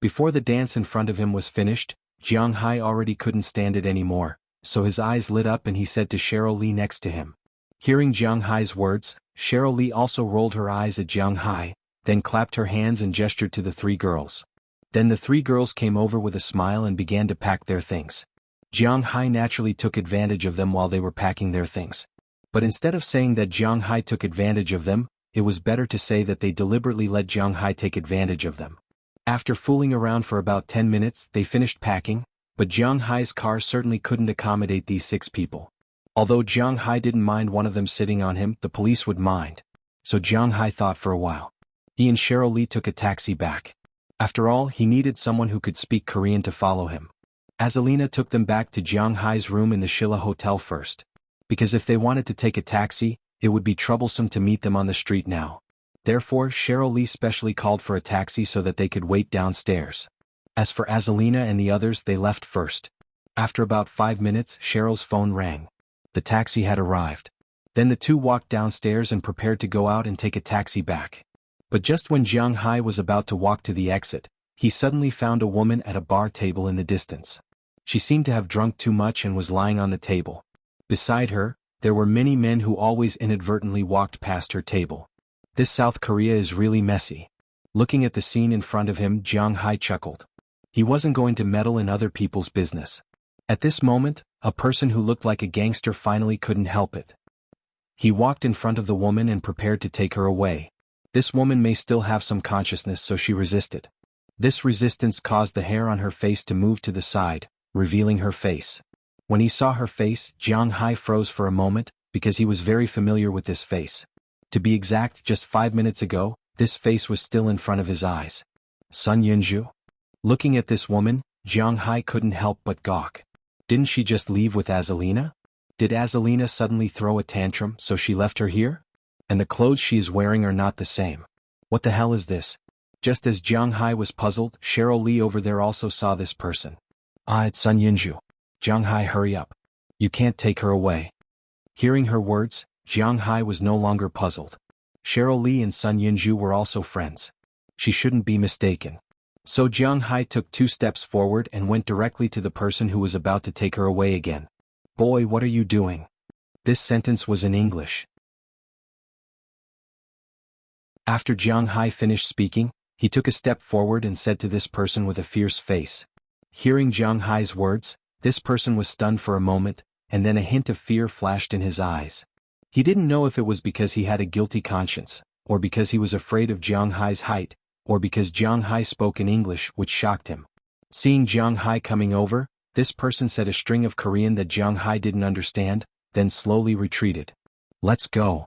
Before the dance in front of him was finished, Jiang Hai already couldn't stand it anymore, so his eyes lit up and he said to Cheryl Lee next to him. Hearing Jiang Hai's words, Cheryl Lee also rolled her eyes at Jiang Hai, then clapped her hands and gestured to the three girls. Then the three girls came over with a smile and began to pack their things. Jiang Hai naturally took advantage of them while they were packing their things. But instead of saying that Jiang Hai took advantage of them, it was better to say that they deliberately let Jiang Hai take advantage of them. After fooling around for about 10 minutes, they finished packing, but Jiang Hai's car certainly couldn't accommodate these 6 people. Although Jiang Hai didn't mind one of them sitting on him, the police would mind. So Jiang Hai thought for a while. He and Cheryl Lee took a taxi back. After all, he needed someone who could speak Korean to follow him. Azalina took them back to Jiang Hai's room in the Shilla Hotel first. Because if they wanted to take a taxi, it would be troublesome to meet them on the street now. Therefore, Cheryl Lee specially called for a taxi so that they could wait downstairs. As for Azalina and the others, they left first. After about 5 minutes, Cheryl's phone rang. The taxi had arrived. Then the two walked downstairs and prepared to go out and take a taxi back. But just when Jiang Hai was about to walk to the exit, he suddenly found a woman at a bar table in the distance. She seemed to have drunk too much and was lying on the table. Beside her, there were many men who always inadvertently walked past her table. This South Korea is really messy. Looking at the scene in front of him, Jiang Hai chuckled. He wasn't going to meddle in other people's business. At this moment, a person who looked like a gangster finally couldn't help it. He walked in front of the woman and prepared to take her away. This woman may still have some consciousness, so she resisted. This resistance caused the hair on her face to move to the side, revealing her face. When he saw her face, Jiang Hai froze for a moment, because he was very familiar with this face. To be exact, just 5 minutes ago, this face was still in front of his eyes. Sun Yunju? Looking at this woman, Jiang Hai couldn't help but gawk. Didn't she just leave with Azalina? Did Azalina suddenly throw a tantrum so she left her here? And the clothes she is wearing are not the same. What the hell is this? Just as Jiang Hai was puzzled, Cheryl Lee over there also saw this person. Ah, it's Sun Yunju. Jiang Hai, hurry up. You can't take her away. Hearing her words, Jiang Hai was no longer puzzled. Cheryl Lee and Sun Yunju were also friends. She shouldn't be mistaken. So Jiang Hai took 2 steps forward and went directly to the person who was about to take her away again. Boy, what are you doing? This sentence was in English. After Jiang Hai finished speaking, he took a step forward and said to this person with a fierce face. Hearing Jiang Hai's words, this person was stunned for a moment, and then a hint of fear flashed in his eyes. He didn't know if it was because he had a guilty conscience, or because he was afraid of Jiang Hai's height, or because Jiang Hai spoke in English, which shocked him. Seeing Jiang Hai coming over, this person said a string of Korean that Jiang Hai didn't understand, then slowly retreated. Let's go.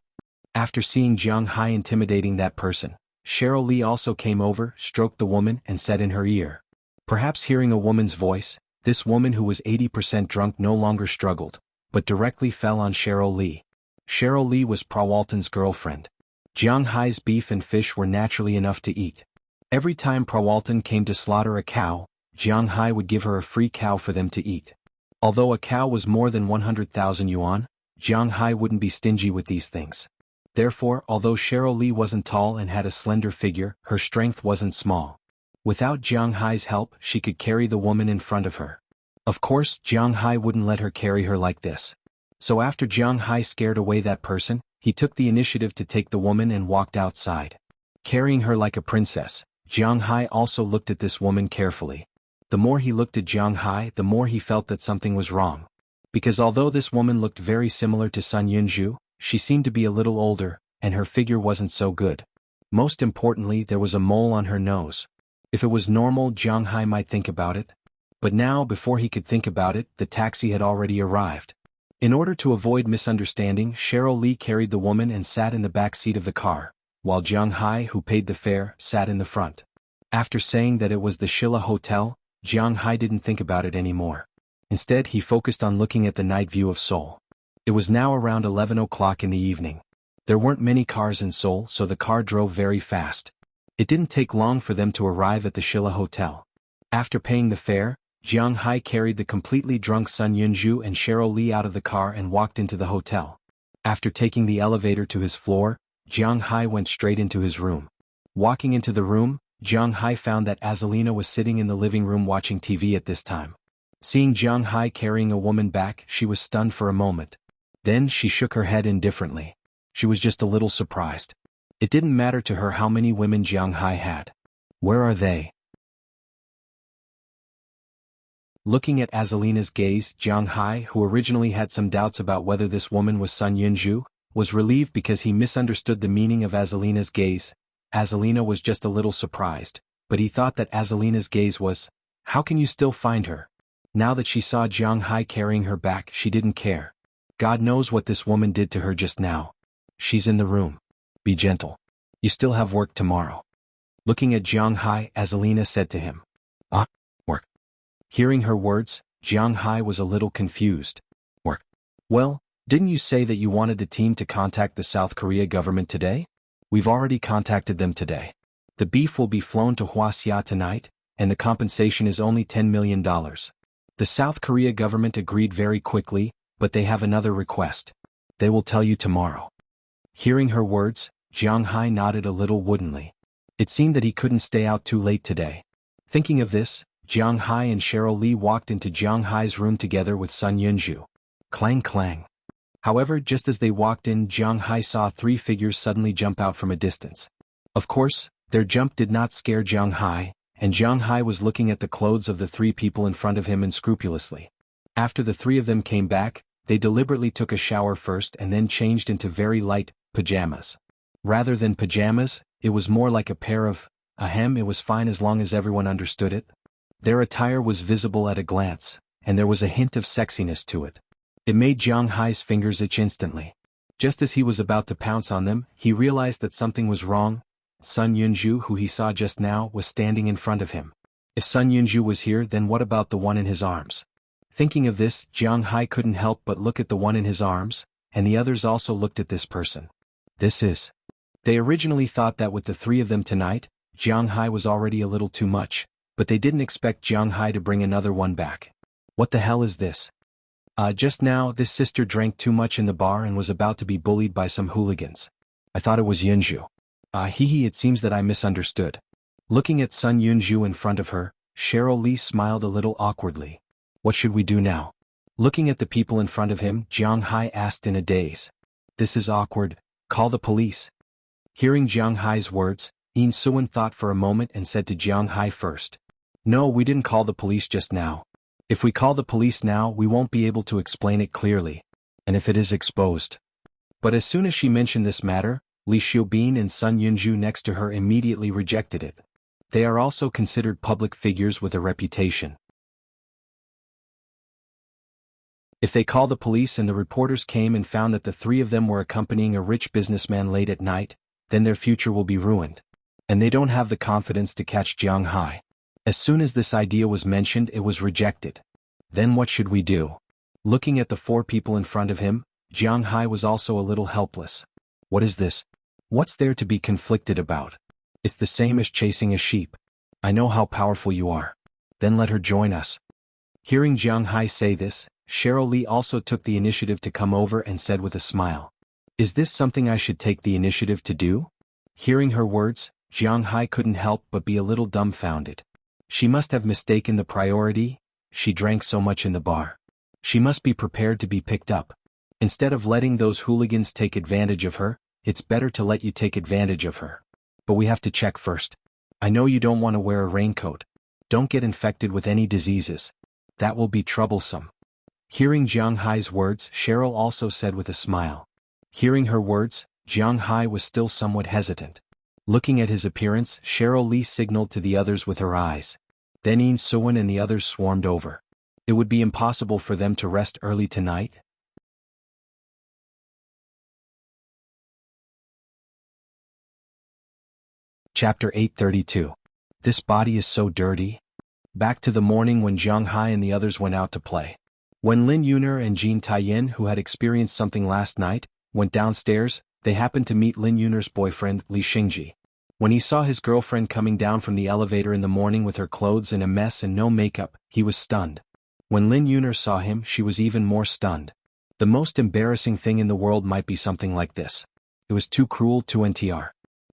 After seeing Jiang Hai intimidating that person, Cheryl Lee also came over, stroked the woman, and said in her ear. Perhaps hearing a woman's voice, this woman who was 80% drunk no longer struggled, but directly fell on Cheryl Lee. Cheryl Lee was Prawalton's girlfriend. Jiang Hai's beef and fish were naturally enough to eat. Every time Prawalton came to slaughter a cow, Jiang Hai would give her a free cow for them to eat. Although a cow was more than 100,000 yuan, Jiang Hai wouldn't be stingy with these things. Therefore, although Cheryl Lee wasn't tall and had a slender figure, her strength wasn't small. Without Jiang Hai's help, she could carry the woman in front of her. Of course, Jiang Hai wouldn't let her carry her like this. So after Jiang Hai scared away that person, he took the initiative to take the woman and walked outside. Carrying her like a princess, Jiang Hai also looked at this woman carefully. The more he looked at Jiang Hai, the more he felt that something was wrong. Because although this woman looked very similar to Sun Yunju, she seemed to be a little older, and her figure wasn't so good. Most importantly, there was a mole on her nose. If it was normal, Jiang Hai might think about it. But now, before he could think about it, the taxi had already arrived. In order to avoid misunderstanding, Cheryl Lee carried the woman and sat in the back seat of the car, while Jiang Hai, who paid the fare, sat in the front. After saying that it was the Shilla Hotel, Jiang Hai didn't think about it anymore. Instead, he focused on looking at the night view of Seoul. It was now around 11 o'clock in the evening. There weren't many cars in Seoul, so the car drove very fast. It didn't take long for them to arrive at the Shilla Hotel. After paying the fare, Jiang Hai carried the completely drunk Sun Yunju and Cheryl Lee out of the car and walked into the hotel. After taking the elevator to his floor, Jiang Hai went straight into his room. Walking into the room, Jiang Hai found that Azalina was sitting in the living room watching TV at this time. Seeing Jiang Hai carrying a woman back, she was stunned for a moment. Then she shook her head indifferently. She was just a little surprised. It didn't matter to her how many women Jiang Hai had. Where are they? Looking at Azalina's gaze, Jiang Hai, who originally had some doubts about whether this woman was Sun Yunju, was relieved because he misunderstood the meaning of Azalina's gaze. Azalina was just a little surprised, but he thought that Azalina's gaze was, "How can you still find her?" Now that she saw Jiang Hai carrying her back, she didn't care. God knows what this woman did to her just now. She's in the room. Be gentle. You still have work tomorrow. Looking at Jiang Hai, Azalina said to him. Ah, work. Hearing her words, Jiang Hai was a little confused. Work. Well, didn't you say that you wanted the team to contact the South Korea government today? We've already contacted them today. The beef will be flown to Wuxia tonight, and the compensation is only $10 million. The South Korea government agreed very quickly, but they have another request. They will tell you tomorrow. Hearing her words, Jiang Hai nodded a little woodenly. It seemed that he couldn't stay out too late today. Thinking of this, Jiang Hai and Cheryl Lee walked into Jiang Hai's room together with Sun Yunju. Clang clang. However, just as they walked in, Jiang Hai saw 3 figures suddenly jump out from a distance. Of course, their jump did not scare Jiang Hai, and Jiang Hai was looking at the clothes of the 3 people in front of him unscrupulously. After the 3 of them came back, they deliberately took a shower first and then changed into very light pajamas. Rather than pajamas, it was more like a pair of, it was fine as long as everyone understood it. Their attire was visible at a glance, and there was a hint of sexiness to it. It made Jiang Hai's fingers itch instantly. Just as he was about to pounce on them, he realized that something was wrong. Sun Yunju, who he saw just now, was standing in front of him. If Sun Yunju was here, then what about the one in his arms? Thinking of this, Jiang Hai couldn't help but look at the one in his arms, and the others also looked at this person. This is. They originally thought that with the 3 of them tonight, Jiang Hai was already a little too much, but they didn't expect Jiang Hai to bring another one back. What the hell is this? Just now, this sister drank too much in the bar and was about to be bullied by some hooligans. I thought it was Yunju. It seems that I misunderstood. Looking at Sun Yunju in front of her, Cheryl Lee smiled a little awkwardly. What should we do now? Looking at the people in front of him, Jiang Hai asked in a daze. This is awkward. Call the police. Hearing Jiang Hai's words, Yin Suan thought for a moment and said to Jiang Hai first. No, we didn't call the police just now. If we call the police now, we won't be able to explain it clearly. And if it is exposed. But as soon as she mentioned this matter, Li Xiaobin and Sun Yunju next to her immediately rejected it. They are also considered public figures with a reputation. If they call the police and the reporters came and found that the 3 of them were accompanying a rich businessman late at night, then their future will be ruined. And they don't have the confidence to catch Jiang Hai. As soon as this idea was mentioned, it was rejected. Then what should we do? Looking at the 4 people in front of him, Jiang Hai was also a little helpless. What is this? What's there to be conflicted about? It's the same as chasing a sheep. I know how powerful you are. Then let her join us. Hearing Jiang Hai say this, Cheryl Lee also took the initiative to come over and said with a smile. Is this something I should take the initiative to do? Hearing her words, Jiang Hai couldn't help but be a little dumbfounded. She must have mistaken the priority. She drank so much in the bar. She must be prepared to be picked up. Instead of letting those hooligans take advantage of her, it's better to let you take advantage of her. But we have to check first. I know you don't want to wear a raincoat. Don't get infected with any diseases. That will be troublesome. Hearing Jiang Hai's words, Cheryl also said with a smile. Hearing her words, Jiang Hai was still somewhat hesitant. Looking at his appearance, Cheryl Lee signaled to the others with her eyes. Then Yin Suan and the others swarmed over. It would be impossible for them to rest early tonight. Chapter 832. This body is so dirty. Back to the morning when Jiang Hai and the others went out to play. When Lin Yuner and Jin Taiyin, who had experienced something last night, went downstairs, they happened to meet Lin Yuner's boyfriend, Li Xingji. When he saw his girlfriend coming down from the elevator in the morning with her clothes in a mess and no makeup, he was stunned. When Lin Yuner saw him, she was even more stunned. The most embarrassing thing in the world might be something like this. It was too cruel to NTR.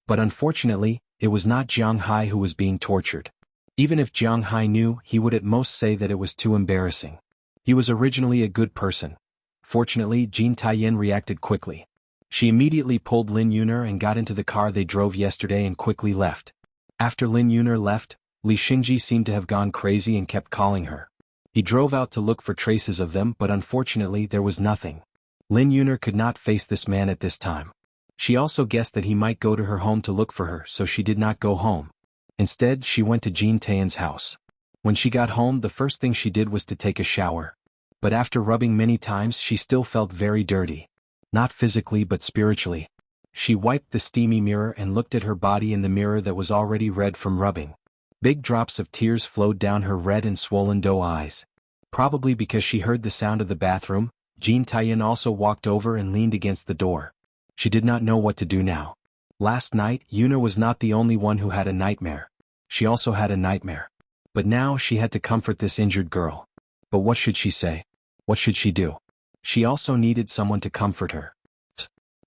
But unfortunately, it was not Jiang Hai who was being tortured. Even if Jiang Hai knew, he would at most say that it was too embarrassing. He was originally a good person. Fortunately, Jin Taiyin reacted quickly. She immediately pulled Lin Yuner and got into the car they drove yesterday and quickly left. After Lin Yuner left, Li Xingji seemed to have gone crazy and kept calling her. He drove out to look for traces of them, but unfortunately there was nothing. Lin Yuner could not face this man at this time. She also guessed that he might go to her home to look for her, so she did not go home. Instead, she went to Jean Taeyan's house. When she got home, the first thing she did was to take a shower. But after rubbing many times, she still felt very dirty. Not physically but spiritually. She wiped the steamy mirror and looked at her body in the mirror that was already red from rubbing. Big drops of tears flowed down her red and swollen doe eyes. Probably because she heard the sound of the bathroom, Jean Taeyan also walked over and leaned against the door. She did not know what to do now. Last night, Yuner was not the only one who had a nightmare. She also had a nightmare. But now she had to comfort this injured girl. But what should she say? What should she do? She also needed someone to comfort her.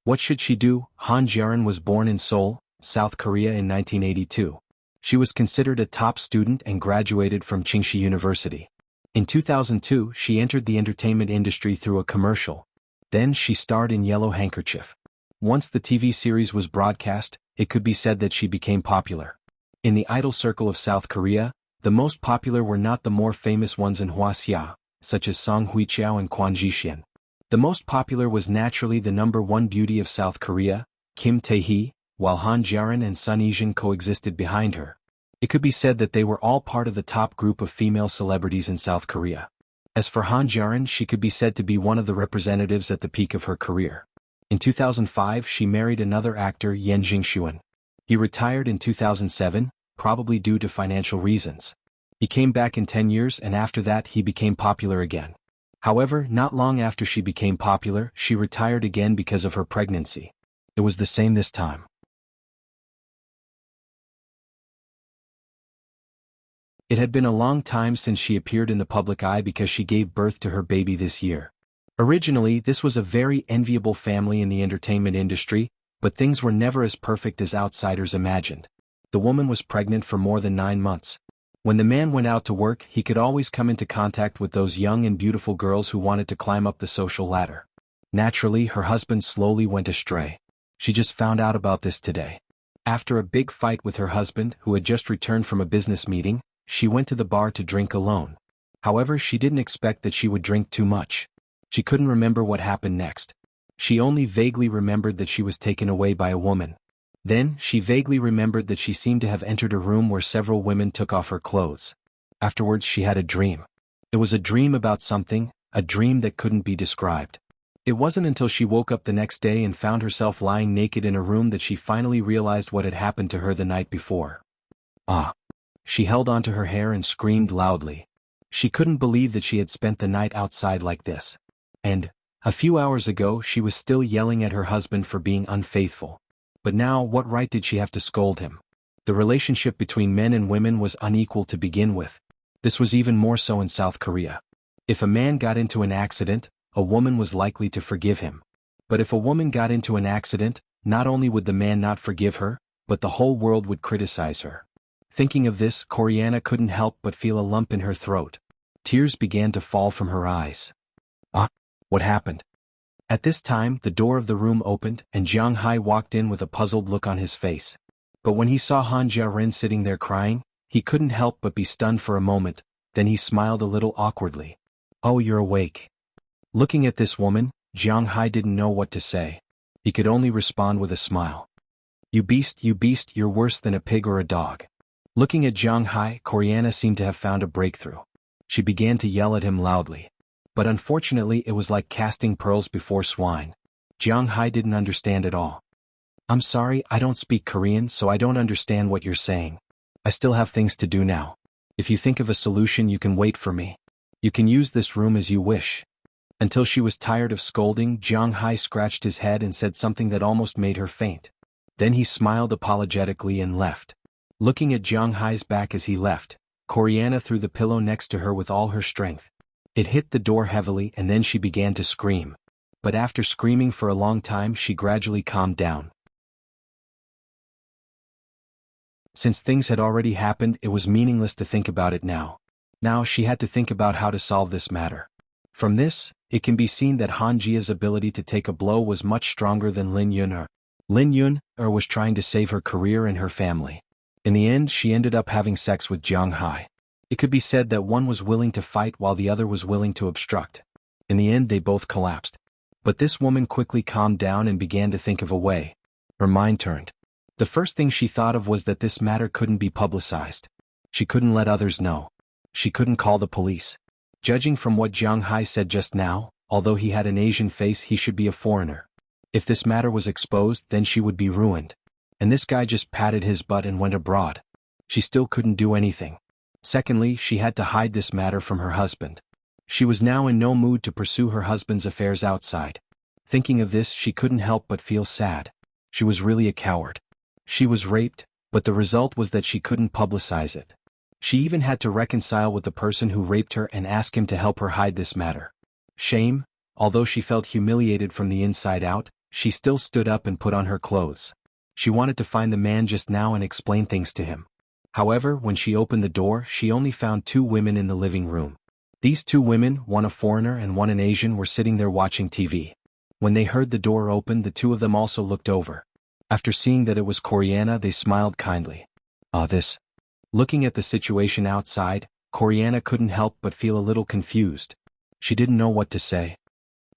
What should she do? Han Jiaran was born in Seoul, South Korea in 1982. She was considered a top student and graduated from Tsinghua University. In 2002, she entered the entertainment industry through a commercial. Then she starred in Yellow Handkerchief. Once the TV series was broadcast, it could be said that she became popular. In the idol circle of South Korea, the most popular were not the more famous ones in Wuxia, such as Song Huiqiao and Kwon Jixian. The most popular was naturally the #1 beauty of South Korea, Kim Tae-hee, while Han Jiaran and Sun Yijin coexisted behind her. It could be said that they were all part of the top group of female celebrities in South Korea. As for Han Jiaran, she could be said to be one of the representatives at the peak of her career. In 2005, she married another actor, Yen Jingshuan. He retired in 2007, probably due to financial reasons. He came back in 10 years and after that he became popular again. However, not long after she became popular, she retired again because of her pregnancy. It was the same this time. It had been a long time since she appeared in the public eye because she gave birth to her baby this year. Originally, this was a very enviable family in the entertainment industry, but things were never as perfect as outsiders imagined. The woman was pregnant for more than 9 months. When the man went out to work, he could always come into contact with those young and beautiful girls who wanted to climb up the social ladder. Naturally, her husband slowly went astray. She just found out about this today. After a big fight with her husband, who had just returned from a business meeting, she went to the bar to drink alone. However, she didn't expect that she would drink too much. She couldn't remember what happened next. She only vaguely remembered that she was taken away by a woman. Then, she vaguely remembered that she seemed to have entered a room where several women took off her clothes. Afterwards, she had a dream. It was a dream about something, a dream that couldn't be described. It wasn't until she woke up the next day and found herself lying naked in a room that she finally realized what had happened to her the night before. Ah! She held onto her hair and screamed loudly. She couldn't believe that she had spent the night outside like this. And, a few hours ago, she was still yelling at her husband for being unfaithful. But now, what right did she have to scold him? The relationship between men and women was unequal to begin with. This was even more so in South Korea. If a man got into an accident, a woman was likely to forgive him. But if a woman got into an accident, not only would the man not forgive her, but the whole world would criticize her. Thinking of this, Koreana couldn't help but feel a lump in her throat. Tears began to fall from her eyes. Ah, what happened? At this time, the door of the room opened, and Jiang Hai walked in with a puzzled look on his face. But when he saw Han Jiaran sitting there crying, he couldn't help but be stunned for a moment, then he smiled a little awkwardly. Oh, you're awake. Looking at this woman, Jiang Hai didn't know what to say. He could only respond with a smile. You beast, you're worse than a pig or a dog. Looking at Jiang Hai, Koreana seemed to have found a breakthrough. She began to yell at him loudly. But unfortunately it was like casting pearls before swine. Jiang Hai didn't understand at all. I'm sorry, I don't speak Korean, so I don't understand what you're saying. I still have things to do now. If you think of a solution, you can wait for me. You can use this room as you wish. Until she was tired of scolding, Jiang Hai scratched his head and said something that almost made her faint. Then he smiled apologetically and left. Looking at Jiang Hai's back as he left, Koreana threw the pillow next to her with all her strength. It hit the door heavily and then she began to scream. But after screaming for a long time, she gradually calmed down. Since things had already happened, it was meaningless to think about it now. Now she had to think about how to solve this matter. From this, it can be seen that Han Jia's ability to take a blow was much stronger than Lin Yuner. Lin Yuner was trying to save her career and her family. In the end, she ended up having sex with Jiang Hai. It could be said that one was willing to fight while the other was willing to obstruct. In the end they both collapsed. But this woman quickly calmed down and began to think of a way. Her mind turned. The first thing she thought of was that this matter couldn't be publicized. She couldn't let others know. She couldn't call the police. Judging from what Jiang Hai said just now, although he had an Asian face, he should be a foreigner. If this matter was exposed, then she would be ruined. And this guy just patted his butt and went abroad. She still couldn't do anything. Secondly, she had to hide this matter from her husband. She was now in no mood to pursue her husband's affairs outside. Thinking of this, she couldn't help but feel sad. She was really a coward. She was raped, but the result was that she couldn't publicize it. She even had to reconcile with the person who raped her and ask him to help her hide this matter. Shame, although she felt humiliated from the inside out, she still stood up and put on her clothes. She wanted to find the man just now and explain things to him. However, when she opened the door, she only found 2 women in the living room. These 2 women, one a foreigner and one an Asian, were sitting there watching TV. When they heard the door open, the 2 of them also looked over. After seeing that it was Coriana, they smiled kindly. This. Looking at the situation outside, Coriana couldn't help but feel a little confused. She didn't know what to say.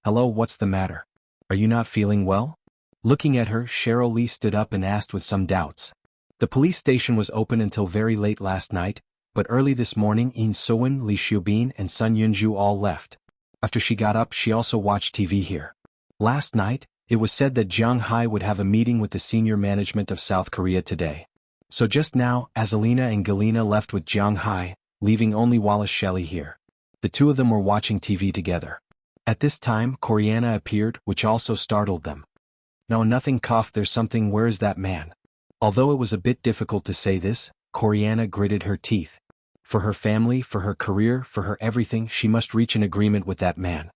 Hello, what's the matter? Are you not feeling well? Looking at her, Cheryl Lee stood up and asked with some doubts. The police station was open until very late last night, but early this morning In Sewin, Li Xiubin and Sun Yunju all left. After she got up, she also watched TV here. Last night, it was said that Jiang Hai would have a meeting with the senior management of South Korea today. So just now, Azalina and Galina left with Jiang Hai, leaving only Wallace Shelley here. The 2 of them were watching TV together. At this time, Coriana appeared, which also startled them. No, nothing, cough, there's something, where is that man? Although it was a bit difficult to say this, Coriana gritted her teeth. For her family, for her career, for her everything, she must reach an agreement with that man.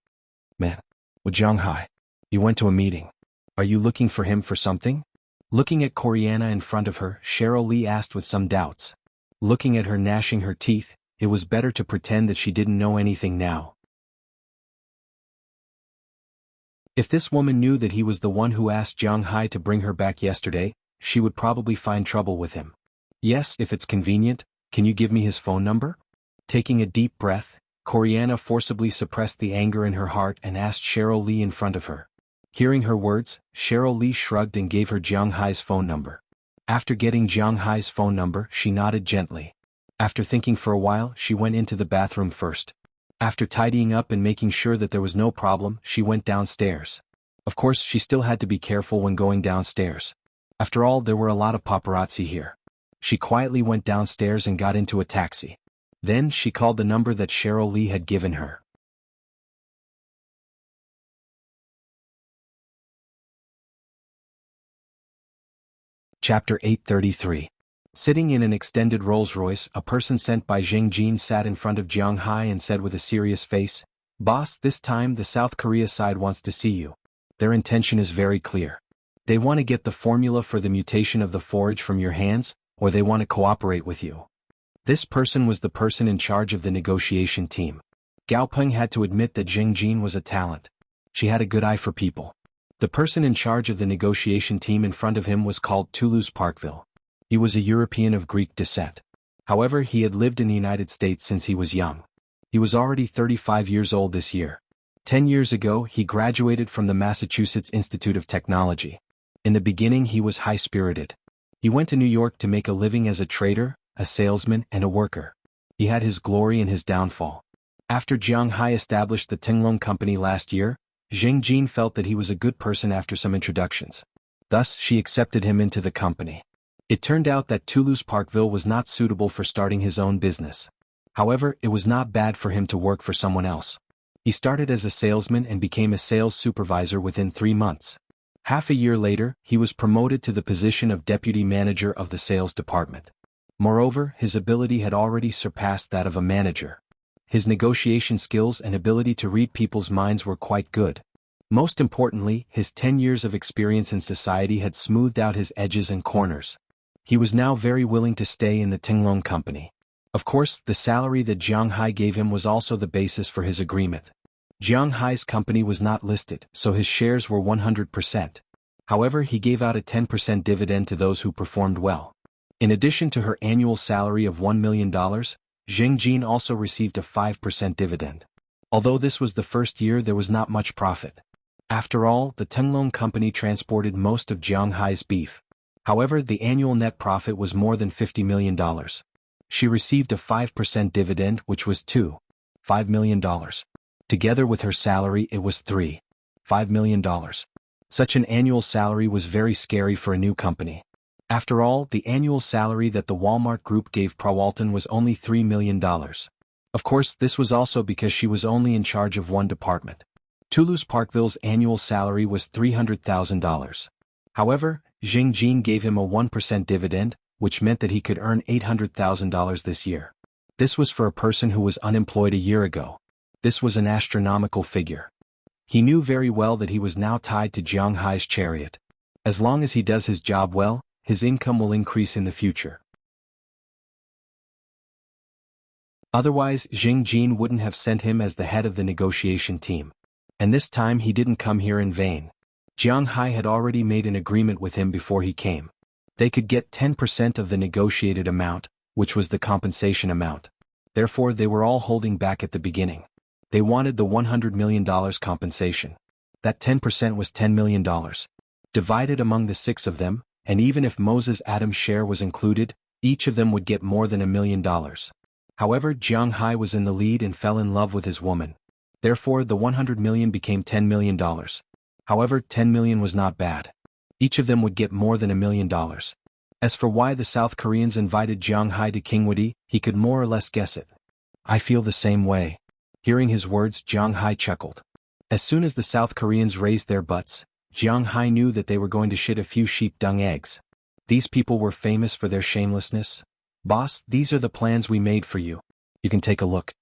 Man. With Jiang Hai. You went to a meeting. Are you looking for him for something? Looking at Coriana in front of her, Cheryl Lee asked with some doubts. Looking at her gnashing her teeth, it was better to pretend that she didn't know anything now. If this woman knew that he was the one who asked Jiang Hai to bring her back yesterday, she would probably find trouble with him. Yes, if it's convenient, can you give me his phone number? Taking a deep breath, Coriana forcibly suppressed the anger in her heart and asked Cheryl Lee in front of her. Hearing her words, Cheryl Lee shrugged and gave her Jiang Hai's phone number. After getting Jiang Hai's phone number, she nodded gently. After thinking for a while, she went into the bathroom first. After tidying up and making sure that there was no problem, she went downstairs. Of course, she still had to be careful when going downstairs. After all, there were a lot of paparazzi here. She quietly went downstairs and got into a taxi. Then she called the number that Cheryl Lee had given her. Chapter 833. Sitting in an extended Rolls-Royce, a person sent by Zheng Jin sat in front of Jiang Hai and said with a serious face, "Boss, this time the South Korea side wants to see you. Their intention is very clear. They want to get the formula for the mutation of the forage from your hands, or they want to cooperate with you." This person was the person in charge of the negotiation team. Gao Peng had to admit that Zheng Jin was a talent. She had a good eye for people. The person in charge of the negotiation team in front of him was called Toulouse Parkville. He was a European of Greek descent. However, he had lived in the United States since he was young. He was already 35 years old this year. 10 years ago, he graduated from the Massachusetts Institute of Technology. In the beginning, he was high-spirited. He went to New York to make a living as a trader, a salesman, and a worker. He had his glory and his downfall. After Jiang Hai established the Tinglong Company last year, Zheng Jin felt that he was a good person after some introductions. Thus, she accepted him into the company. It turned out that Toulouse Parkville was not suitable for starting his own business. However, it was not bad for him to work for someone else. He started as a salesman and became a sales supervisor within 3 months. Half a year later, he was promoted to the position of deputy manager of the sales department. Moreover, his ability had already surpassed that of a manager. His negotiation skills and ability to read people's minds were quite good. Most importantly, his 10 years of experience in society had smoothed out his edges and corners. He was now very willing to stay in the Tinglong Company. Of course, the salary that Jiang Hai gave him was also the basis for his agreement. Jiang Hai's company was not listed, so his shares were 100%. However, he gave out a 10% dividend to those who performed well. In addition to her annual salary of $1 million, Zheng Jin also received a 5% dividend. Although this was the first year, there was not much profit. After all, the Tenglong company transported most of Jiang Hai's beef. However, the annual net profit was more than $50 million. She received a 5% dividend, which was $2.5 million. Together with her salary, it was $3.5 million. Such an annual salary was very scary for a new company. After all, the annual salary that the Walmart Group gave Prawalton was only $3 million. Of course, this was also because she was only in charge of one department. Toulouse Parkville's annual salary was $300,000. However, Zheng Jin gave him a 1% dividend, which meant that he could earn $800,000 this year. This was for a person who was unemployed a year ago. This was an astronomical figure. He knew very well that he was now tied to Jiang Hai's chariot. As long as he does his job well, his income will increase in the future. Otherwise, Zheng Jin wouldn't have sent him as the head of the negotiation team. And this time he didn't come here in vain. Jiang Hai had already made an agreement with him before he came. They could get 10% of the negotiated amount, which was the compensation amount. Therefore, they were all holding back at the beginning. They wanted the $100 million compensation. That 10% was $10 million. Divided among the 6 of them, and even if Moses Adams' share was included, each of them would get more than $1 million. However, Jiang Hai was in the lead and fell in love with his woman. Therefore, the $100 million became $10 million. However, $10 million was not bad. Each of them would get more than $1 million. As for why the South Koreans invited Jiang Hai to Kingwood, he could more or less guess it. I feel the same way. Hearing his words, Jiang Hai chuckled. As soon as the South Koreans raised their butts, Jiang Hai knew that they were going to shit a few sheep dung eggs. These people were famous for their shamelessness. Boss, these are the plans we made for you. You can take a look.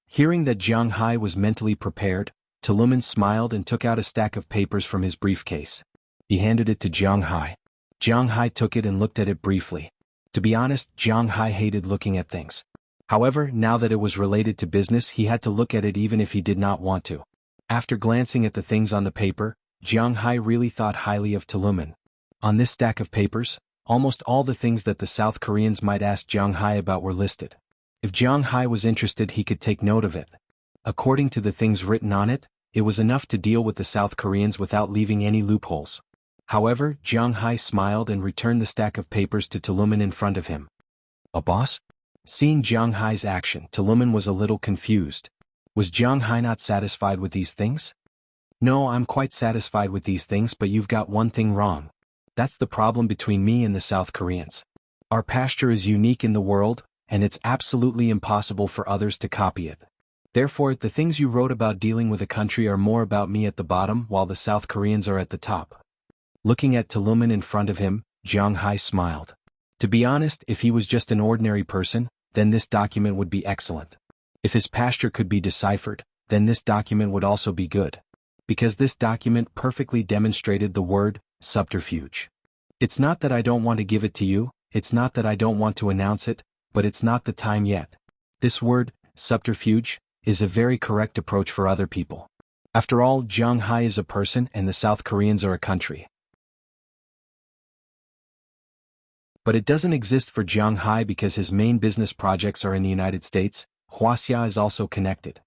Hearing that Jiang Hai was mentally prepared, Tuluman smiled and took out a stack of papers from his briefcase. He handed it to Jiang Hai. Jiang Hai took it and looked at it briefly. To be honest, Jiang Hai hated looking at things. However, now that it was related to business, he had to look at it even if he did not want to. After glancing at the things on the paper, Jiang Hai really thought highly of Tuluman. On this stack of papers, almost all the things that the South Koreans might ask Jiang Hai about were listed. If Jiang Hai was interested, he could take note of it. According to the things written on it, it was enough to deal with the South Koreans without leaving any loopholes. However, Jiang Hai smiled and returned the stack of papers to Tuluman in front of him. A boss? Seeing Jiang Hai's action, Tuluman was a little confused. Was Jiang Hai not satisfied with these things? No, I'm quite satisfied with these things, but you've got one thing wrong. That's the problem between me and the South Koreans. Our pasture is unique in the world, and it's absolutely impossible for others to copy it. Therefore, the things you wrote about dealing with a country are more about me at the bottom while the South Koreans are at the top. Looking at Tuluman in front of him, Jiang Hai smiled. To be honest, if he was just an ordinary person, then this document would be excellent. If his pasture could be deciphered, then this document would also be good. Because this document perfectly demonstrated the word, subterfuge. It's not that I don't want to give it to you, it's not that I don't want to announce it, but it's not the time yet. This word, subterfuge, is a very correct approach for other people. After all, Jiang Hai is a person and the South Koreans are a country. But it doesn't exist for Jiang Hai because his main business projects are in the United States. Wuxia is also connected.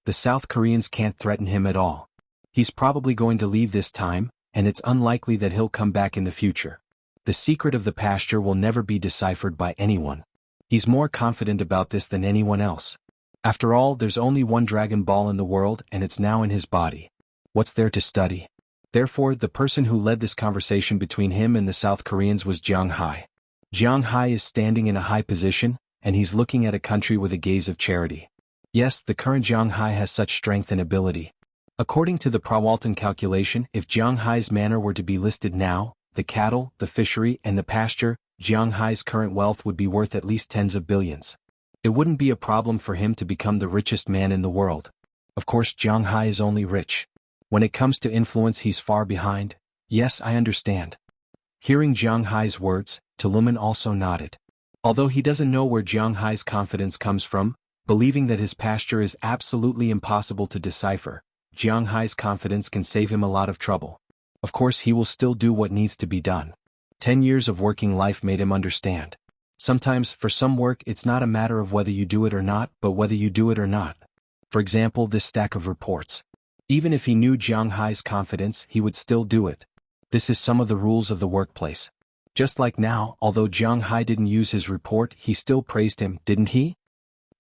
The South Koreans can't threaten him at all. He's probably going to leave this time, and it's unlikely that he'll come back in the future. The secret of the pasture will never be deciphered by anyone. He's more confident about this than anyone else. After all, there's only one Dragon Ball in the world and it's now in his body. What's there to study? Therefore, the person who led this conversation between him and the South Koreans was Jiang Hai. Jiang Hai is standing in a high position, and he's looking at a country with a gaze of charity. Yes, the current Jiang Hai has such strength and ability. According to the Prawalton calculation, if Jiang Hai's manor were to be listed now, the cattle, the fishery, and the pasture, Jiang Hai's current wealth would be worth at least tens of billions. It wouldn't be a problem for him to become the richest man in the world. Of course, Jiang Hai is only rich. When it comes to influence, he's far behind. Yes, I understand. Hearing Jiang Hai's words, Tuluman also nodded. Although he doesn't know where Jiang Hai's confidence comes from, believing that his pasture is absolutely impossible to decipher, Jiang Hai's confidence can save him a lot of trouble. Of course, he will still do what needs to be done. 10 years of working life made him understand. Sometimes, for some work, it's not a matter of whether you do it or not, but whether you do it or not. For example, this stack of reports. Even if he knew Jiang Hai's confidence, he would still do it. This is some of the rules of the workplace. Just like now, although Jiang Hai didn't use his report, he still praised him, didn't he?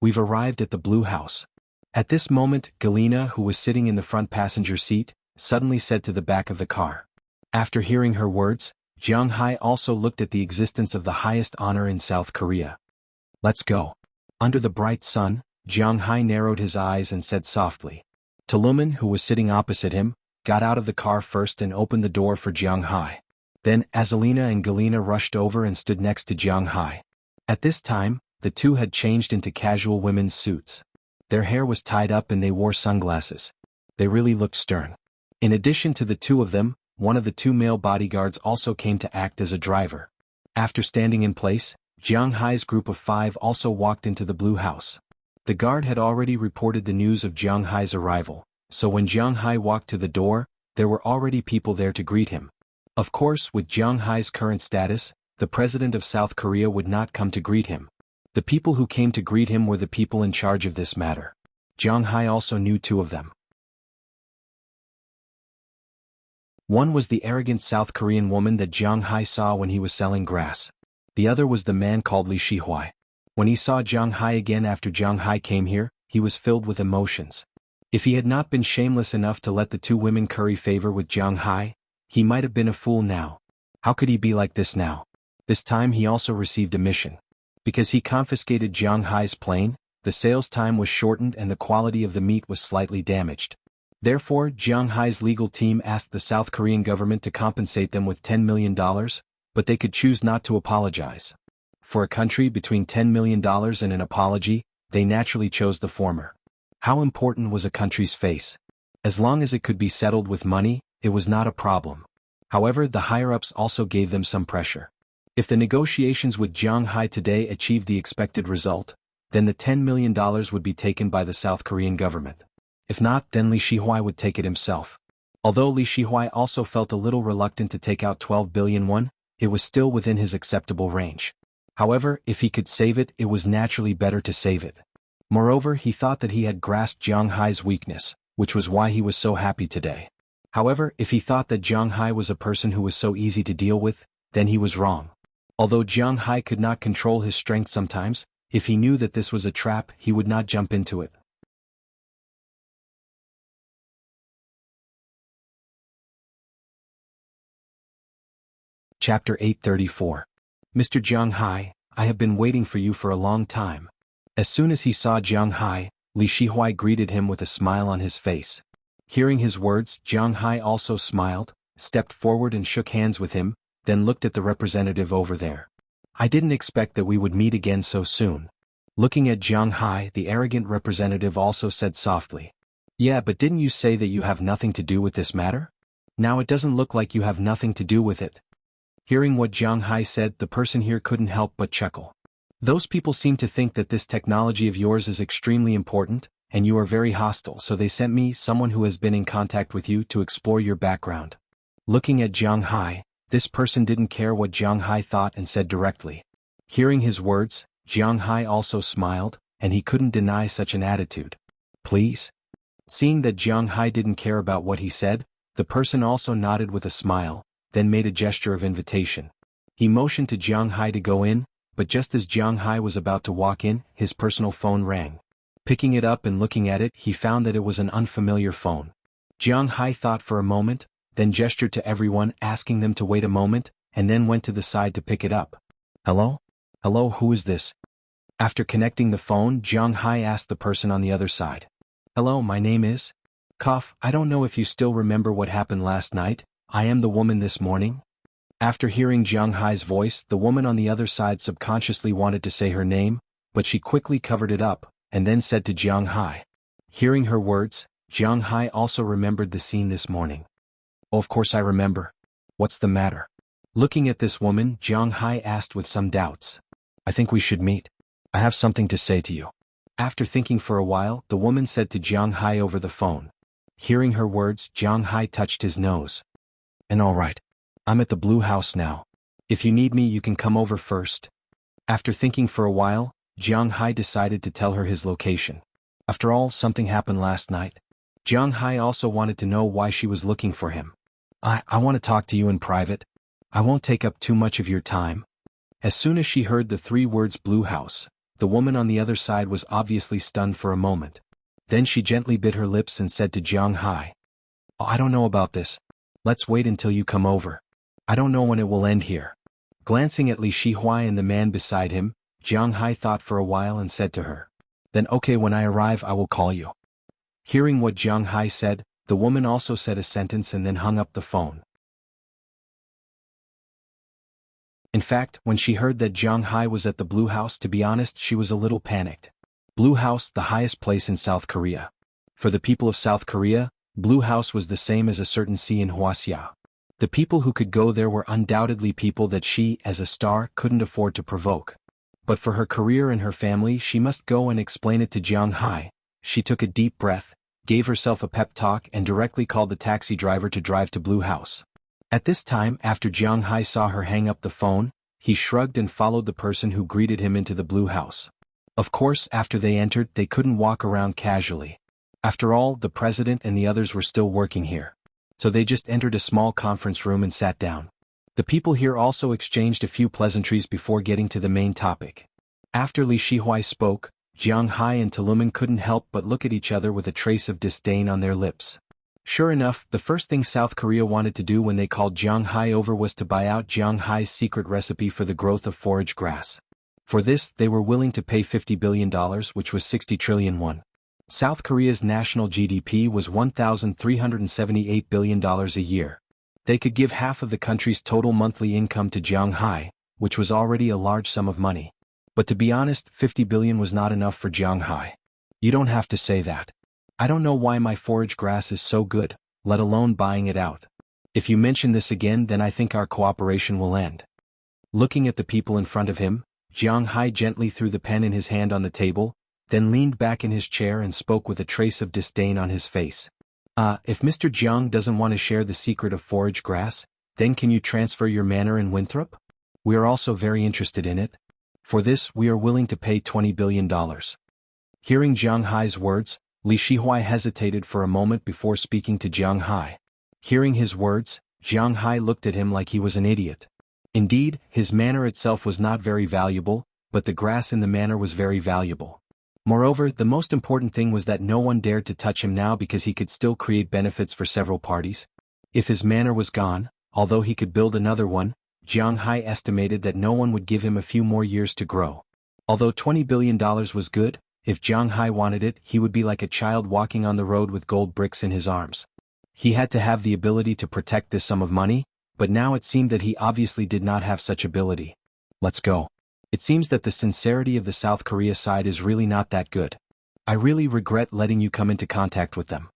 We've arrived at the Blue House. At this moment, Galina, who was sitting in the front passenger seat, suddenly said to the back of the car. After hearing her words, Jiang Hai also looked at the existence of the highest honor in South Korea. Let's go. Under the bright sun, Jiang Hai narrowed his eyes and said softly. Toluman, who was sitting opposite him, got out of the car first and opened the door for Jiang Hai. Then Azalina and Galina rushed over and stood next to Jiang Hai. At this time, the two had changed into casual women's suits. Their hair was tied up and they wore sunglasses. They really looked stern. In addition to the two of them, one of the two male bodyguards also came to act as a driver. After standing in place, Jiang Hai's group of 5 also walked into the Blue House. The guard had already reported the news of Jiang Hai's arrival, so when Jiang Hai walked to the door, there were already people there to greet him. Of course, with Jiang Hai's current status, the president of South Korea would not come to greet him. The people who came to greet him were the people in charge of this matter. Jiang Hai also knew 2 of them. One was the arrogant South Korean woman that Jiang Hai saw when he was selling grass. The other was the man called Li Shihuai. When he saw Jiang Hai again after Jiang Hai came here, he was filled with emotions. If he had not been shameless enough to let the 2 women curry favor with Jiang Hai, he might have been a fool now. How could he be like this now? This time he also received a mission. Because he confiscated Jiang Hai's plane, the sales time was shortened and the quality of the meat was slightly damaged. Therefore, Jiang Hai's legal team asked the South Korean government to compensate them with $10 million, but they could choose not to apologize. For a country between $10 million and an apology, they naturally chose the former. How important was a country's face? As long as it could be settled with money, it was not a problem. However, the higher-ups also gave them some pressure. If the negotiations with Jiang Hai today achieved the expected result, then the $10 million would be taken by the South Korean government. If not, then Li Shihuai would take it himself. Although Li Shihuai also felt a little reluctant to take out 12 billion won, it was still within his acceptable range. However, if he could save it, it was naturally better to save it. Moreover, he thought that he had grasped Jiang Hai's weakness, which was why he was so happy today. However, if he thought that Jiang Hai was a person who was so easy to deal with, then he was wrong. Although Jiang Hai could not control his strength sometimes, if he knew that this was a trap, he would not jump into it. Chapter 834. Mr. Jiang Hai, I have been waiting for you for a long time. As soon as he saw Jiang Hai, Li Shihuai greeted him with a smile on his face. Hearing his words, Jiang Hai also smiled, stepped forward and shook hands with him, then looked at the representative over there. I didn't expect that we would meet again so soon. Looking at Jiang Hai, the arrogant representative also said softly. Yeah, but didn't you say that you have nothing to do with this matter? Now it doesn't look like you have nothing to do with it. Hearing what Jiang Hai said, the person here couldn't help but chuckle. Those people seem to think that this technology of yours is extremely important, and you are very hostile, so they sent me, someone who has been in contact with you, to explore your background. Looking at Jiang Hai, this person didn't care what Jiang Hai thought and said directly. Hearing his words, Jiang Hai also smiled, and he couldn't deny such an attitude. Please? Seeing that Jiang Hai didn't care about what he said, the person also nodded with a smile, then made a gesture of invitation. He motioned to Jiang Hai to go in, but just as Jiang Hai was about to walk in, his personal phone rang. Picking it up and looking at it, he found that it was an unfamiliar phone. Jiang Hai thought for a moment, then gestured to everyone, asking them to wait a moment, and then went to the side to pick it up. Hello? Hello, who is this? After connecting the phone, Jiang Hai asked the person on the other side. Hello, my name is? Cough, I don't know if you still remember what happened last night. I am the woman this morning. After hearing Jiang Hai's voice, the woman on the other side subconsciously wanted to say her name, but she quickly covered it up, and then said to Jiang Hai. Hearing her words, Jiang Hai also remembered the scene this morning. Oh, of course I remember. What's the matter? Looking at this woman, Jiang Hai asked with some doubts. I think we should meet. I have something to say to you. After thinking for a while, the woman said to Jiang Hai over the phone. Hearing her words, Jiang Hai touched his nose. And all right. I'm at the Blue House now. If you need me, you can come over first. After thinking for a while, Jiang Hai decided to tell her his location. After all, something happened last night. Jiang Hai also wanted to know why she was looking for him. I want to talk to you in private. I won't take up too much of your time. As soon as she heard the 3 words Blue House, the woman on the other side was obviously stunned for a moment. Then she gently bit her lips and said to Jiang Hai, "Oh, I don't know about this. Let's wait until you come over. I don't know when it will end here." Glancing at Li Shihuai and the man beside him, Jiang Hai thought for a while and said to her, "Then okay, when I arrive I will call you." Hearing what Jiang Hai said, the woman also said a sentence and then hung up the phone. In fact, when she heard that Jiang Hai was at the Blue House, to be honest, she was a little panicked. Blue House, the highest place in South Korea. For the people of South Korea, Blue House was the same as a certain sea in Wuxia. The people who could go there were undoubtedly people that she, as a star, couldn't afford to provoke. But for her career and her family, she must go and explain it to Jiang Hai. She took a deep breath, gave herself a pep talk and directly called the taxi driver to drive to Blue House. At this time, after Jiang Hai saw her hang up the phone, he shrugged and followed the person who greeted him into the Blue House. Of course, after they entered, they couldn't walk around casually. After all, the president and the others were still working here. So they just entered a small conference room and sat down. The people here also exchanged a few pleasantries before getting to the main topic. After Li Shihuai spoke, Jiang Hai and Toluman couldn't help but look at each other with a trace of disdain on their lips. Sure enough, the first thing South Korea wanted to do when they called Jiang Hai over was to buy out Jiang Hai's secret recipe for the growth of forage grass. For this, they were willing to pay $50 billion, which was 60 trillion won. South Korea's national GDP was $1,378 billion a year. They could give half of the country's total monthly income to Jiang Hai, which was already a large sum of money. But to be honest, 50 billion was not enough for Jiang Hai. You don't have to say that. I don't know why my forage grass is so good, let alone buying it out. If you mention this again, then I think our cooperation will end. Looking at the people in front of him, Jiang Hai gently threw the pen in his hand on the table, then leaned back in his chair and spoke with a trace of disdain on his face. If Mr. Jiang doesn't want to share the secret of forage grass, then can you transfer your manor in Winthrop? We are also very interested in it. For this, we are willing to pay $20 billion. Hearing Jiang Hai's words, Li Shihuai hesitated for a moment before speaking to Jiang Hai. Hearing his words, Jiang Hai looked at him like he was an idiot. Indeed, his manor itself was not very valuable, but the grass in the manor was very valuable. Moreover, the most important thing was that no one dared to touch him now because he could still create benefits for several parties. If his manor was gone, although he could build another one, Jiang Hai estimated that no one would give him a few more years to grow. Although $20 billion was good, if Jiang Hai wanted it, he would be like a child walking on the road with gold bricks in his arms. He had to have the ability to protect this sum of money, but now it seemed that he obviously did not have such ability. Let's go. It seems that the sincerity of the South Korea side is really not that good. I really regret letting you come into contact with them.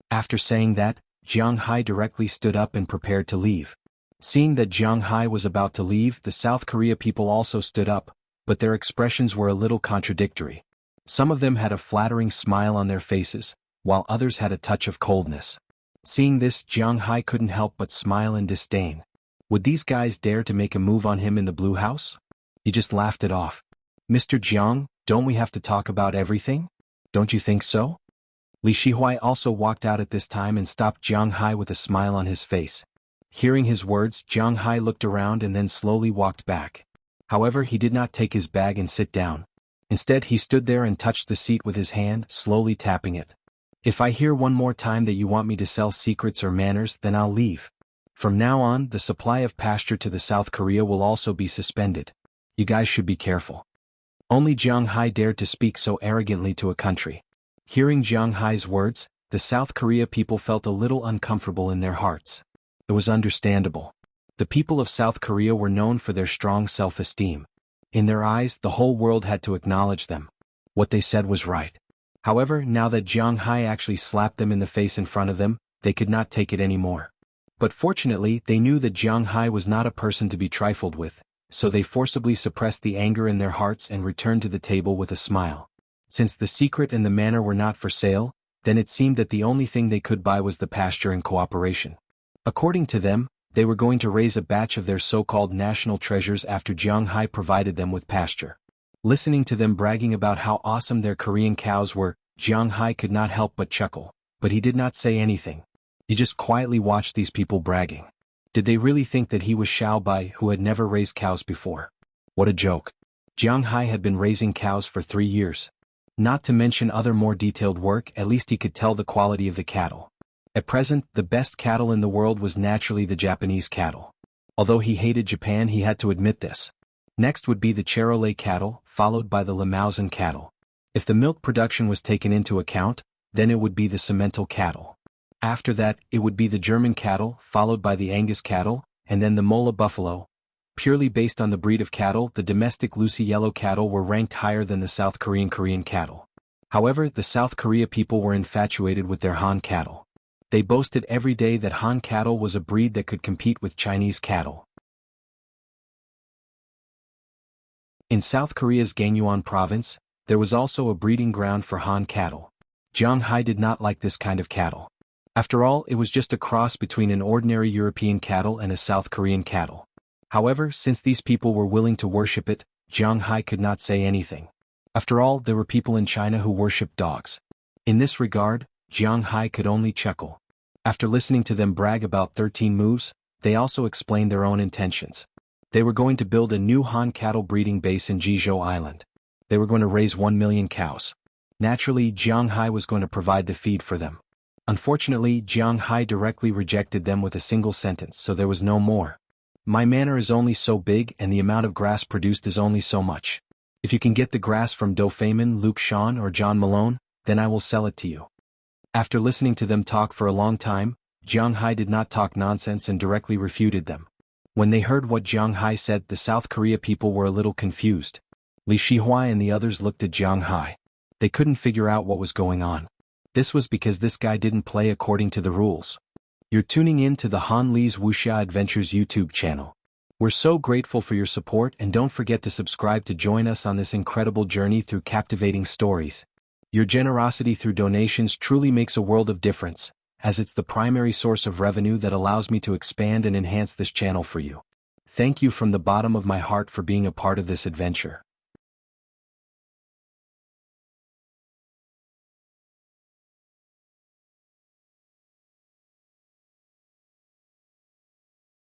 After saying that, Jiang Hai directly stood up and prepared to leave. Seeing that Jiang Hai was about to leave, the South Korea people also stood up, but their expressions were a little contradictory. Some of them had a flattering smile on their faces, while others had a touch of coldness. Seeing this, Jiang Hai couldn't help but smile in disdain. Would these guys dare to make a move on him in the Blue House? He just laughed it off. "Mr. Jiang, don't we have to talk about everything? Don't you think so?" Li Shihuai also walked out at this time and stopped Jiang Hai with a smile on his face. Hearing his words, Jiang Hai looked around and then slowly walked back. However, he did not take his bag and sit down. Instead, he stood there and touched the seat with his hand, slowly tapping it. "If I hear one more time that you want me to sell secrets or manners, then I'll leave. From now on, the supply of pasture to the South Korea will also be suspended. You guys should be careful." Only Jiang Hai dared to speak so arrogantly to a country. Hearing Jiang Hai's words, the South Korea people felt a little uncomfortable in their hearts. It was understandable. The people of South Korea were known for their strong self-esteem. In their eyes, the whole world had to acknowledge them. What they said was right. However, now that Jiang Hai actually slapped them in the face in front of them, they could not take it anymore. But fortunately, they knew that Jiang Hai was not a person to be trifled with, so they forcibly suppressed the anger in their hearts and returned to the table with a smile. Since the secret and the manor were not for sale, then it seemed that the only thing they could buy was the pasture and cooperation. According to them, They were going to raise a batch of their so-called national treasures after Jiang Hai provided them with pasture. Listening to them bragging about how awesome their Korean cows were, Jiang Hai could not help but chuckle, but he did not say anything. He just quietly watched these people bragging. Did they really think that he was Xiao Bai who had never raised cows before? What a joke. Jiang Hai had been raising cows for 3 years. Not to mention other more detailed work, at least he could tell the quality of the cattle. At present, the best cattle in the world was naturally the Japanese cattle. Although he hated Japan, he had to admit this. Next would be the Charolais cattle, followed by the Limousin cattle. If the milk production was taken into account, then it would be the Simmental cattle. After that, it would be the German cattle, followed by the Angus cattle, and then the Mola buffalo. Purely based on the breed of cattle, the domestic Lucy yellow cattle were ranked higher than the South Korean cattle. However, the South Korea people were infatuated with their Han cattle. They boasted every day that Han cattle was a breed that could compete with Chinese cattle. In South Korea's Gangwon province, there was also a breeding ground for Han cattle. Jiang Hai did not like this kind of cattle. After all, it was just a cross between an ordinary European cattle and a South Korean cattle. However, since these people were willing to worship it, Jiang Hai could not say anything. After all, there were people in China who worshipped dogs. In this regard, Jiang Hai could only chuckle. After listening to them brag about 13 moves, they also explained their own intentions. They were going to build a new Han cattle breeding base in Jizhou Island. They were going to raise 1 million cows. Naturally, Jiang Hai was going to provide the feed for them. Unfortunately, Jiang Hai directly rejected them with a single sentence, so there was no more. My manor is only so big and the amount of grass produced is only so much. If you can get the grass from Do Feynman, Luke Shawn or John Malone, then I will sell it to you. After listening to them talk for a long time, Jiang Hai did not talk nonsense and directly refuted them. When they heard what Jiang Hai said, the South Korea people were a little confused. Li Shihuai and the others looked at Jiang Hai. They couldn't figure out what was going on. This was because this guy didn't play according to the rules. You're tuning in to the Han Li's Wuxia Adventures YouTube channel. We're so grateful for your support, and don't forget to subscribe to join us on this incredible journey through captivating stories. Your generosity through donations truly makes a world of difference, as it's the primary source of revenue that allows me to expand and enhance this channel for you. Thank you from the bottom of my heart for being a part of this adventure.